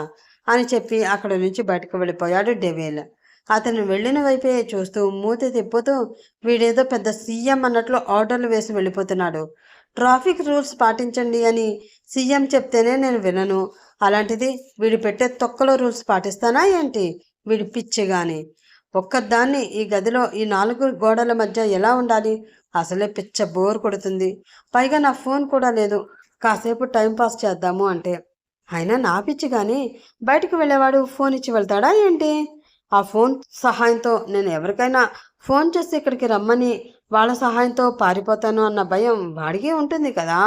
అని చెప్పి అక్కడి నుంచి బయటకు వెళ్ళిపోయాడు డెవిల్. అతను వెళ్ళిన వైపే చూస్తూ మూతి తిప్పుతూ వీడేదో పెద్ద సీఎం అన్నట్లు ఆర్డర్లు వేసి వెళ్ళిపోతున్నాడు. ట్రాఫిక్ రూల్స్ పాటించండి అని సీఎం చెప్తేనే నేను వినను, అలాంటిది వీడు పెట్టే తొక్కలో రూల్స్ పాటిస్తానా ఏంటి? వీడి పిచ్చి గాని. ఒక్కదాన్ని ఈ గదిలో ఈ 4 గోడల మధ్య ఎలా ఉండాలి? అసలే పిచ్చ బోర్ కొడుతుంది. పైగా నా ఫోన్ కూడా లేదు కాసేపు టైంపాస్ చేద్దాము అంటే. అయినా నా పిచ్చి కానీ బయటకు వెళ్ళేవాడు ఫోన్ ఇచ్చి వెళ్తాడా ఏంటి? ఆ ఫోన్ సహాయంతో నేను ఎవరికైనా ఫోన్ చేసి ఇక్కడికి రమ్మని వాళ్ళ సహాయంతో పారిపోతాను అన్న భయం వాడికి ఉంటుంది కదా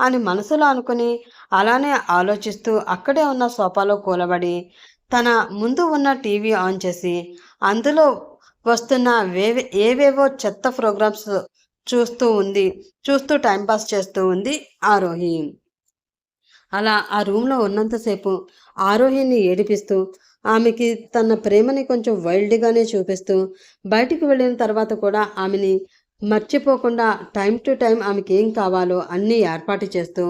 అని మనసులో అనుకుని అలానే ఆలోచిస్తూ అక్కడే ఉన్న సోఫాలో కూలబడి తన ముందు ఉన్న టీవీ ఆన్ చేసి అందులో వస్తున్న ఏవేవో చెత్త ప్రోగ్రామ్స్ చూస్తూ టైంపాస్ చేస్తూ ఉంది ఆరోహి. అలా ఆ రూమ్లో ఉన్నంతసేపు ఆరోహిని ఏడిపిస్తూ ఆమెకి తన ప్రేమని కొంచెం వైల్డ్గానే చూపిస్తూ బయటికి వెళ్ళిన తర్వాత కూడా ఆమెని మర్చిపోకుండా టైం టు టైం ఆమెకి ఏం కావాలో అన్నీ ఏర్పాటు చేస్తూ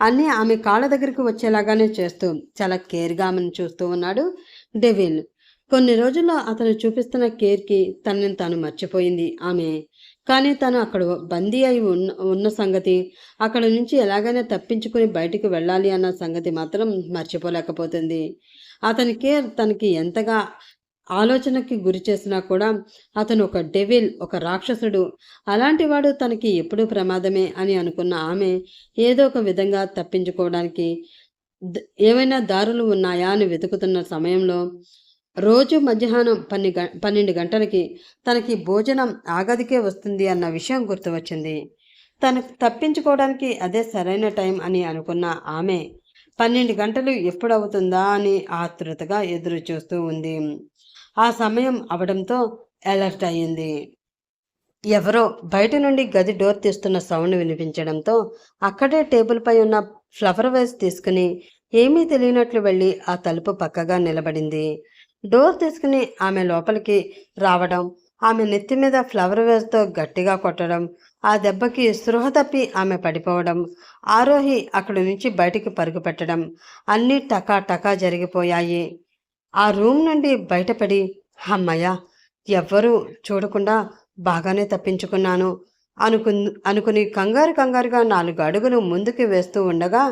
అన్నీ ఆమె కాళ్ళ దగ్గరికి వచ్చేలాగానే చేస్తూ చాలా కేర్గా ఆమెను చూస్తూ ఉన్నాడు డెవిల్. కొన్ని రోజుల్లో అతను చూపిస్తున్న కేర్కి తనని తాను మర్చిపోయింది ఆమె. కానీ తను అక్కడ బందీ అయి ఉన్న సంగతి, అక్కడ నుంచి ఎలాగైనా తప్పించుకుని బయటికి వెళ్ళాలి అన్న సంగతి మాత్రం మర్చిపోలేకపోతుంది. అతని కేర్ తనకి ఎంతగా ఆలోచనకి గురి చేసినా కూడా అతను ఒక డెవిల్, ఒక రాక్షసుడు, అలాంటి వాడు తనకి ఎప్పుడూ ప్రమాదమే అని అనుకున్న ఆమె ఏదో ఒక విధంగా తప్పించుకోవడానికి ఏమైనా దారులు ఉన్నాయా అని వెతుకుతున్న సమయంలో రోజు మధ్యాహ్నం 12 గంటలకి తనకి భోజనం ఆగదికే వస్తుంది అన్న విషయం గుర్తువచ్చింది. తను తప్పించుకోవడానికి అదే సరైన టైం అని అనుకున్న ఆమె 12 గంటలు ఎప్పుడవుతుందా అని ఆతృతగా ఎదురు చూస్తూ ఉంది. ఆ సమయం అవడంతో అలర్ట్ అయ్యింది. ఎవరో బయట నుండి గది డోర్ తీస్తున్న సౌండ్ వినిపించడంతో అక్కడే టేబుల్పై ఉన్న ఫ్లవర్ వేస్ తీసుకుని ఏమీ తెలియనట్లు వెళ్ళి ఆ తలుపు పక్కగా నిలబడింది. డోర్ తీసుకుని ఆమె లోపలికి రావడం, ఆమె నెత్తి మీద ఫ్లవర్ వేస్తో గట్టిగా కొట్టడం, ఆ దెబ్బకి స్పృహ తప్పి ఆమె పడిపోవడం, ఆరోహి అక్కడి నుంచి బయటికి పరుగు పెట్టడం అన్నీ టకా టకా జరిగిపోయాయి. ఆ రూమ్ నుండి బయటపడి అమ్మయ్య, ఎవ్వరూ చూడకుండా బాగానే తప్పించుకున్నాను అనుకుని కంగారుగా 4 అడుగులు ముందుకు వేస్తూ ఉండగా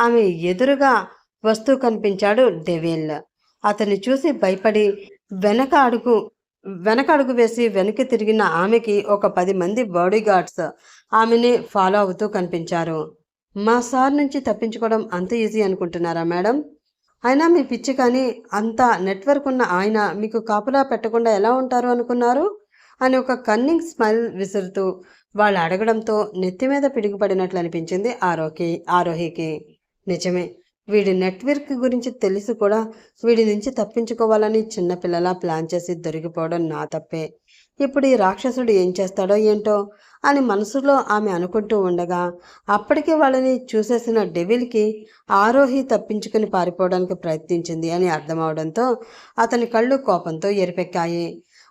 ఆమె ఎదురుగా వస్తూ కనిపించాడు డెవిల్. అతన్ని చూసి భయపడి వెనక అడుగు వేసి వెనక్కి తిరిగిన ఆమెకి ఒక 10 మంది బాడీ గార్డ్స్ ఆమెని ఫాలో అవుతూ కనిపించారు. మా సార్ నుంచి తప్పించుకోవడం అంత ఈజీ అనుకుంటున్నారా మేడం? అయినా మీ పిచ్చి కానీ అంత నెట్వర్క్ ఉన్న ఆయన మీకు కాపలా పెట్టకుండా ఎలా ఉంటారు అనుకున్నారు? అని ఒక కన్నింగ్ స్మైల్ విసురుతూ వాళ్ళు అడగడంతో నెత్తి మీద పిడుగుపడినట్లు అనిపించింది ఆరోహికి. నిజమే. వీడి నెట్వర్క్ గురించి తెలిసి కూడా వీడి నుంచి తప్పించుకోవాలని చిన్నపిల్లలా ప్లాన్ చేసి దొరికిపోవడం నా తప్పే. ఇప్పుడు ఈ రాక్షసుడు ఏం చేస్తాడో ఏంటో అని మనసులో ఆమె అనుకుంటూ ఉండగా అప్పటికే వాళ్ళని చూసేసిన డెవిల్కి ఆరోహి తప్పించుకుని పారిపోవడానికి ప్రయత్నించింది అని అర్థమవడంతో అతని కళ్ళు కోపంతో ఎరిపెక్కాయి.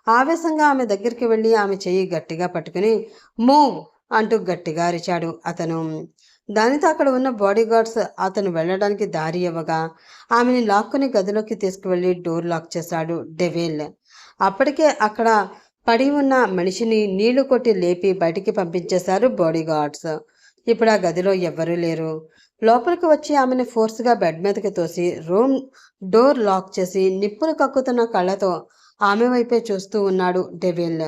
ఆవేశంగా ఆమె దగ్గరికి వెళ్ళి ఆమె చెయ్యి గట్టిగా పట్టుకుని మూవ్ అంటూ గట్టిగా అరిచాడు అతను. దానితో అక్కడ ఉన్న బాడీగార్డ్స్ అతను వెళ్ళడానికి దారి ఇవ్వగా ఆమెని లాక్కుని గదిలోకి తీసుకువెళ్ళి డోర్ లాక్ చేశాడు డెవిల్. అప్పటికే అక్కడ పడి ఉన్న మనిషిని నీళ్లు కొట్టి లేపి బయటికి పంపించేశారు బాడీగార్డ్స్. ఇప్పుడు ఆ గదిలో ఎవ్వరూ లేరు. లోపలికి వచ్చి ఆమెను ఫోర్స్గా బెడ్ మీదకి తోసి రూమ్ డోర్ లాక్ చేసి నిప్పులు కక్కుతున్న కళ్ళతో ఆమె వైపే చూస్తూ ఉన్నాడు డెవిల్.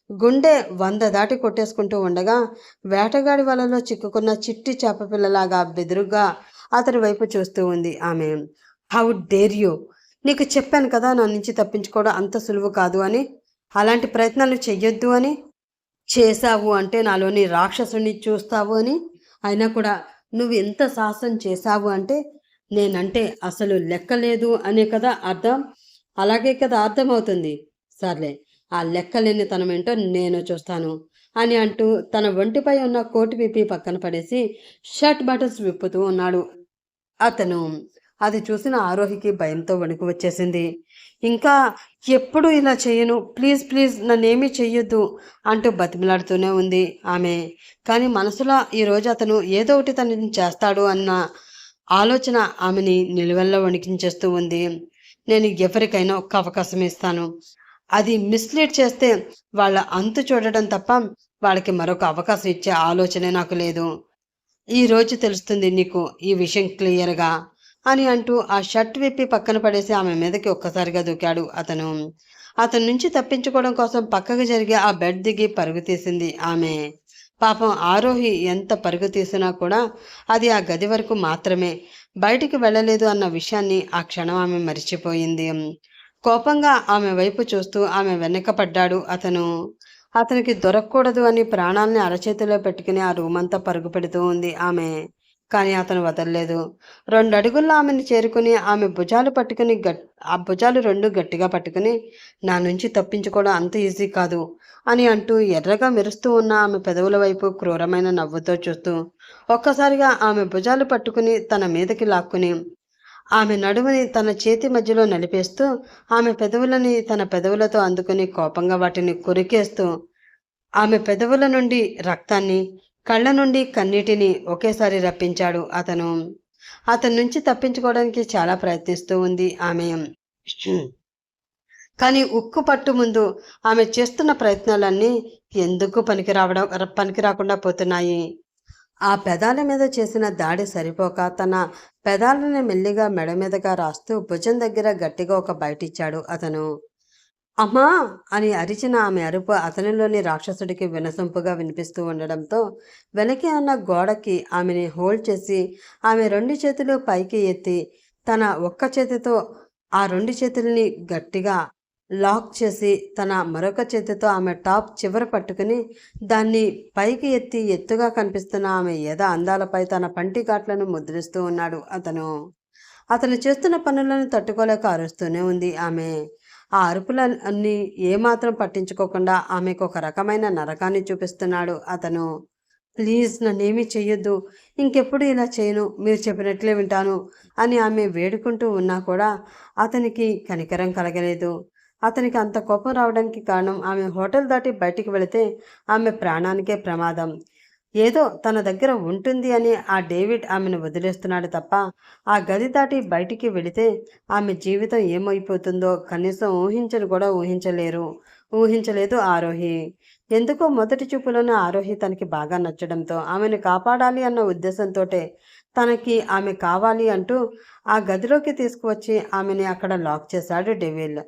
గుండె 100 దాటి కొట్టేసుకుంటూ ఉండగా వేటగాడి వలలో చిక్కుకున్న చిట్టి చేపపిల్లలాగా బెదురుగా అతని వైపు చూస్తూ ఉంది ఆమె. How dare you! నీకు చెప్పాను కదా నా నుంచి తప్పించుకోవడం అంత సులువు కాదు అని. అలాంటి ప్రయత్నాలు చెయ్యొద్దు అని. చేశావు అంటే నాలోని రాక్షసుని చూస్తావు అని. అయినా కూడా నువ్వు ఎంత సాహసం చేశావు అంటే నేనంటే అసలు లెక్కలేదు అనే కదా అర్థం. అలాగే కదా అర్థమవుతుంది. సర్లే, ఆ లెక్కలేనితనం ఏంటో నేను చూస్తాను అని అంటూ తన ఒంటిపై ఉన్న కోటు విప్పి పక్కన పడేసి షర్ట్ బటన్స్ విప్పుతూ ఉన్నాడు అతను. అది చూసిన ఆరోహికి భయంతో వణుకు వచ్చేసింది. ఇంకా ఎప్పుడు ఇలా చేయను, ప్లీజ్ ప్లీజ్ నన్నేమీ చెయ్యొద్దు అంటూ బతిమిలాడుతూనే ఉంది ఆమె. కానీ మనసులో ఈరోజు అతను ఏదో ఒకటి తనని చేస్తాడు అన్న ఆలోచన ఆమెని నిలువెల్ల వణికించేస్తూ ఉంది. నేను ఎవరికైనా ఒక్క అవకాశం ఇస్తాను. అది మిస్లీడ్ చేస్తే వాళ్ళ అంతు చూడడం తప్ప వాళ్ళకి మరొక అవకాశం ఇచ్చే ఆలోచనే నాకు లేదు. ఈరోజు తెలుస్తుంది నీకు ఈ విషయం క్లియర్గా అని అంటూ ఆ షర్ట్ విప్పి పక్కన పడేసి ఆమె మీదకి ఒక్కసారిగా దూకాడు అతను. అతని నుంచి తప్పించుకోవడం కోసం పక్కకు జరిగి ఆ బెడ్ దిగి పరుగు తీసింది ఆమె. పాపం ఆరోహి ఎంత పరుగు తీసినా కూడా అది ఆ గది వరకు మాత్రమే, బయటికి వెళ్ళలేదు అన్న విషయాన్ని ఆ క్షణం ఆమె మరిచిపోయింది. కోపంగా ఆమె వైపు చూస్తూ ఆమె వెనక పడ్డాడు అతను. అతనికి దొరకకూడదు అని ప్రాణాలని అరచేతిలో పెట్టుకుని ఆ రూమ్ అంతా పరుగు పెడుతూ ఉంది ఆమె. కానీ అతను వదలలేదు. 2 అడుగుల్లో ఆమెను చేరుకుని ఆమె భుజాలు పట్టుకుని ఆ భుజాలు 2 గట్టిగా పట్టుకుని నా నుంచి తప్పించుకోవడం అంత ఈజీ కాదు అని అంటూ ఎర్రగా మెరుస్తూ ఉన్న ఆమె పెదవుల వైపు క్రూరమైన నవ్వుతో చూస్తూ ఒక్కసారిగా ఆమె భుజాలు పట్టుకుని తన మీదకి లాక్కుని ఆమె నడుముని తన చేతి మధ్యలో నలిపేస్తూ ఆమె పెదవులని తన పెదవులతో అందుకుని కోపంగా వాటిని కొరికేస్తూ ఆమె పెదవుల నుండి రక్తాన్ని, కళ్ళ నుండి కన్నీటిని ఒకేసారి రప్పించాడు అతను. అతని నుంచి తప్పించుకోవడానికి చాలా ప్రయత్నిస్తూ ఉంది ఆమె. కానీ ఉక్కు పట్టు ముందు ఆమె చేస్తున్న ప్రయత్నాలన్నీ ఎందుకు పనికి రాకుండా పోతున్నాయి. ఆ పెదాల మీద చేసిన దాడి సరిపోక తన పెదాలని మెల్లిగా మెడ మీదగా రాస్తూ భుజం దగ్గర గట్టిగా ఒక బయటిచ్చాడు అతను. అమ్మా అని అరిచిన ఆమె అరుపు అతనిలోని రాక్షసుడికి వినసొంపుగా వినిపిస్తూ ఉండడంతో వెనకే ఉన్న గోడకి ఆమెని హోల్డ్ చేసి ఆమె 2 చేతులు పైకి ఎత్తి తన ఒక్క చేతితో ఆ 2 చేతుల్ని గట్టిగా లాక్ చేసి తన మరొక చేతితో ఆమె టాప్ చివర పట్టుకుని దాన్ని పైకి ఎత్తి ఎత్తుగా కనిపిస్తున్న ఆమె అందాలపై తన పంటి ఘాట్లను ముద్రిస్తూ ఉన్నాడు అతను. అతను చేస్తున్న పనులను తట్టుకోలేక అరుస్తూనే ఉంది ఆమె. ఆ అరుపులన్నీ ఏమాత్రం పట్టించుకోకుండా ఆమెకు ఒక రకమైన నరకాన్ని చూపిస్తున్నాడు అతను. ప్లీజ్ నన్నేమీ చెయ్యొద్దు, ఇంకెప్పుడు ఇలా చేయను, మీరు చెప్పినట్లే వింటాను అని ఆమె వేడుకుంటూ ఉన్నా కూడా అతనికి కనికరం కలగలేదు. అతనికి అంత కోపం రావడానికి కారణం ఆమె హోటల్ దాటి బయటికి వెళితే ఆమె ప్రాణానికే ప్రమాదం. ఏదో తన దగ్గర ఉంటుంది అని ఆ డేవిడ్ ఆమెను వదిలేస్తున్నాడు తప్ప ఆ గది దాటి బయటికి వెళితే ఆమె జీవితం ఏమైపోతుందో కనీసం ఊహించలేదు ఆరోహి. ఎందుకో మొదటి చూపులోనే ఆరోహి తనకి బాగా నచ్చడంతో ఆమెను కాపాడాలి అన్న ఉద్దేశంతో తనకి ఆమె కావాలి అంటూ ఆ గదిలోకి తీసుకువచ్చి ఆమెని అక్కడ లాక్ చేశాడు డెవిల్.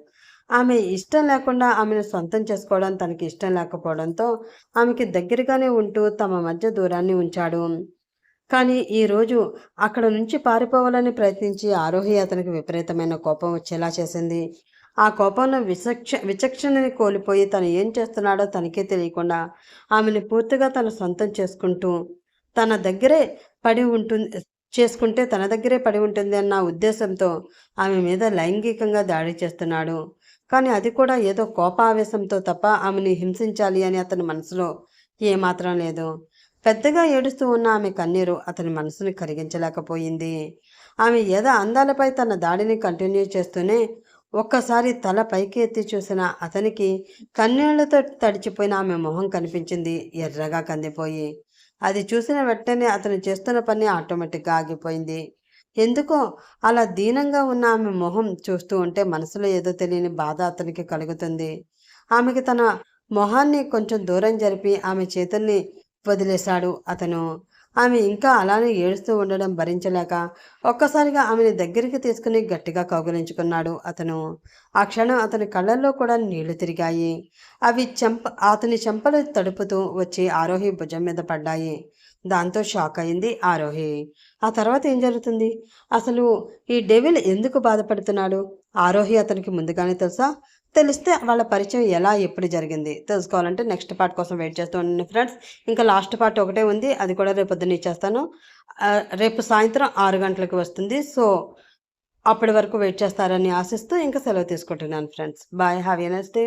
ఆమె ఇష్టం లేకుండా ఆమెను సొంతం చేసుకోవడం తనకి ఇష్టం లేకపోవడంతో ఆమెకి దగ్గరగానే ఉంటూ తమ మధ్య దూరాన్ని ఉంచాడు. కానీ ఈరోజు అక్కడ నుంచి పారిపోవాలని ప్రయత్నించి ఆరోహి అతనికి విపరీతమైన కోపం వచ్చేలా చేసింది. ఆ కోపంలో విచక్షణని కోల్పోయి తను ఏం చేస్తున్నాడో తనకే తెలియకుండా ఆమెని పూర్తిగా తన సొంతం చేసుకుంటూ తన దగ్గరే పడి ఉంటుంది చేసుకుంటే తన దగ్గరే పడి ఉంటుంది అన్న ఉద్దేశంతో ఆమె మీద లైంగికంగా దాడి చేస్తున్నాడు. కానీ అది కూడా ఏదో కోపావేశంతో తప్ప ఆమెని హింసించాలి అని అతని మనసులో ఏమాత్రం లేదు. పెద్దగా ఏడుస్తూ ఉన్న ఆమె కన్నీరు అతని మనసుని కరిగించలేకపోయింది. ఆమె అందాలపై తన దాడిని కంటిన్యూ చేస్తూనే ఒక్కసారి తల పైకి ఎత్తి చూసిన అతనికి కన్నీళ్లతో తడిచిపోయిన ఆమె మొహం కనిపించింది, ఎర్రగా కందిపోయి. అది చూసిన వెంటనే అతను చేస్తున్న పని ఆటోమేటిక్గా ఆగిపోయింది. ఎందుకో అలా దీనంగా ఉన్న ఆమె మొహం చూస్తూ ఉంటే మనసులో ఏదో తెలియని బాధ అతనికి కలుగుతుంది. ఆమెకి తన మొహాన్ని కొంచెం దూరం జరిపి ఆమె చేతుల్ని వదిలేశాడు అతను. ఆమె ఇంకా అలానే ఏడుస్తూ ఉండడం భరించలేక ఒక్కసారిగా ఆమెని దగ్గరికి తీసుకుని గట్టిగా కౌగిలించుకున్నాడు అతను. ఆ క్షణం అతని కళ్ళల్లో కూడా నీళ్లు తిరిగాయి. అవి అతని చెంపలు తడుపుతూ వచ్చి ఆరోహి భుజం మీద పడ్డాయి. దాంతో షాక్ అయింది ఆరోహి. ఆ తర్వాత ఏం జరుగుతుంది? అసలు ఈ డెవిల్ ఎందుకు బాధపడుతున్నాడు? ఆరోహి అతనికి ముందుగానే తెలుసా? తెలిస్తే వాళ్ళ పరిచయం ఎలా ఎప్పుడు జరిగింది తెలుసుకోవాలంటే నెక్స్ట్ పార్ట్ కోసం వెయిట్ చేస్తూ ఉండండి ఫ్రెండ్స్. ఇంకా లాస్ట్ పార్ట్ ఒకటే ఉంది, అది కూడా రేపు పొద్దున్న ఇచ్చేస్తాను. రేపు సాయంత్రం 6 గంటలకు వస్తుంది. సో అప్పటి వరకు వెయిట్ చేస్తారని ఆశిస్తూ ఇంకా సెలవు తీసుకుంటున్నాను friends. Bye, have a nice day.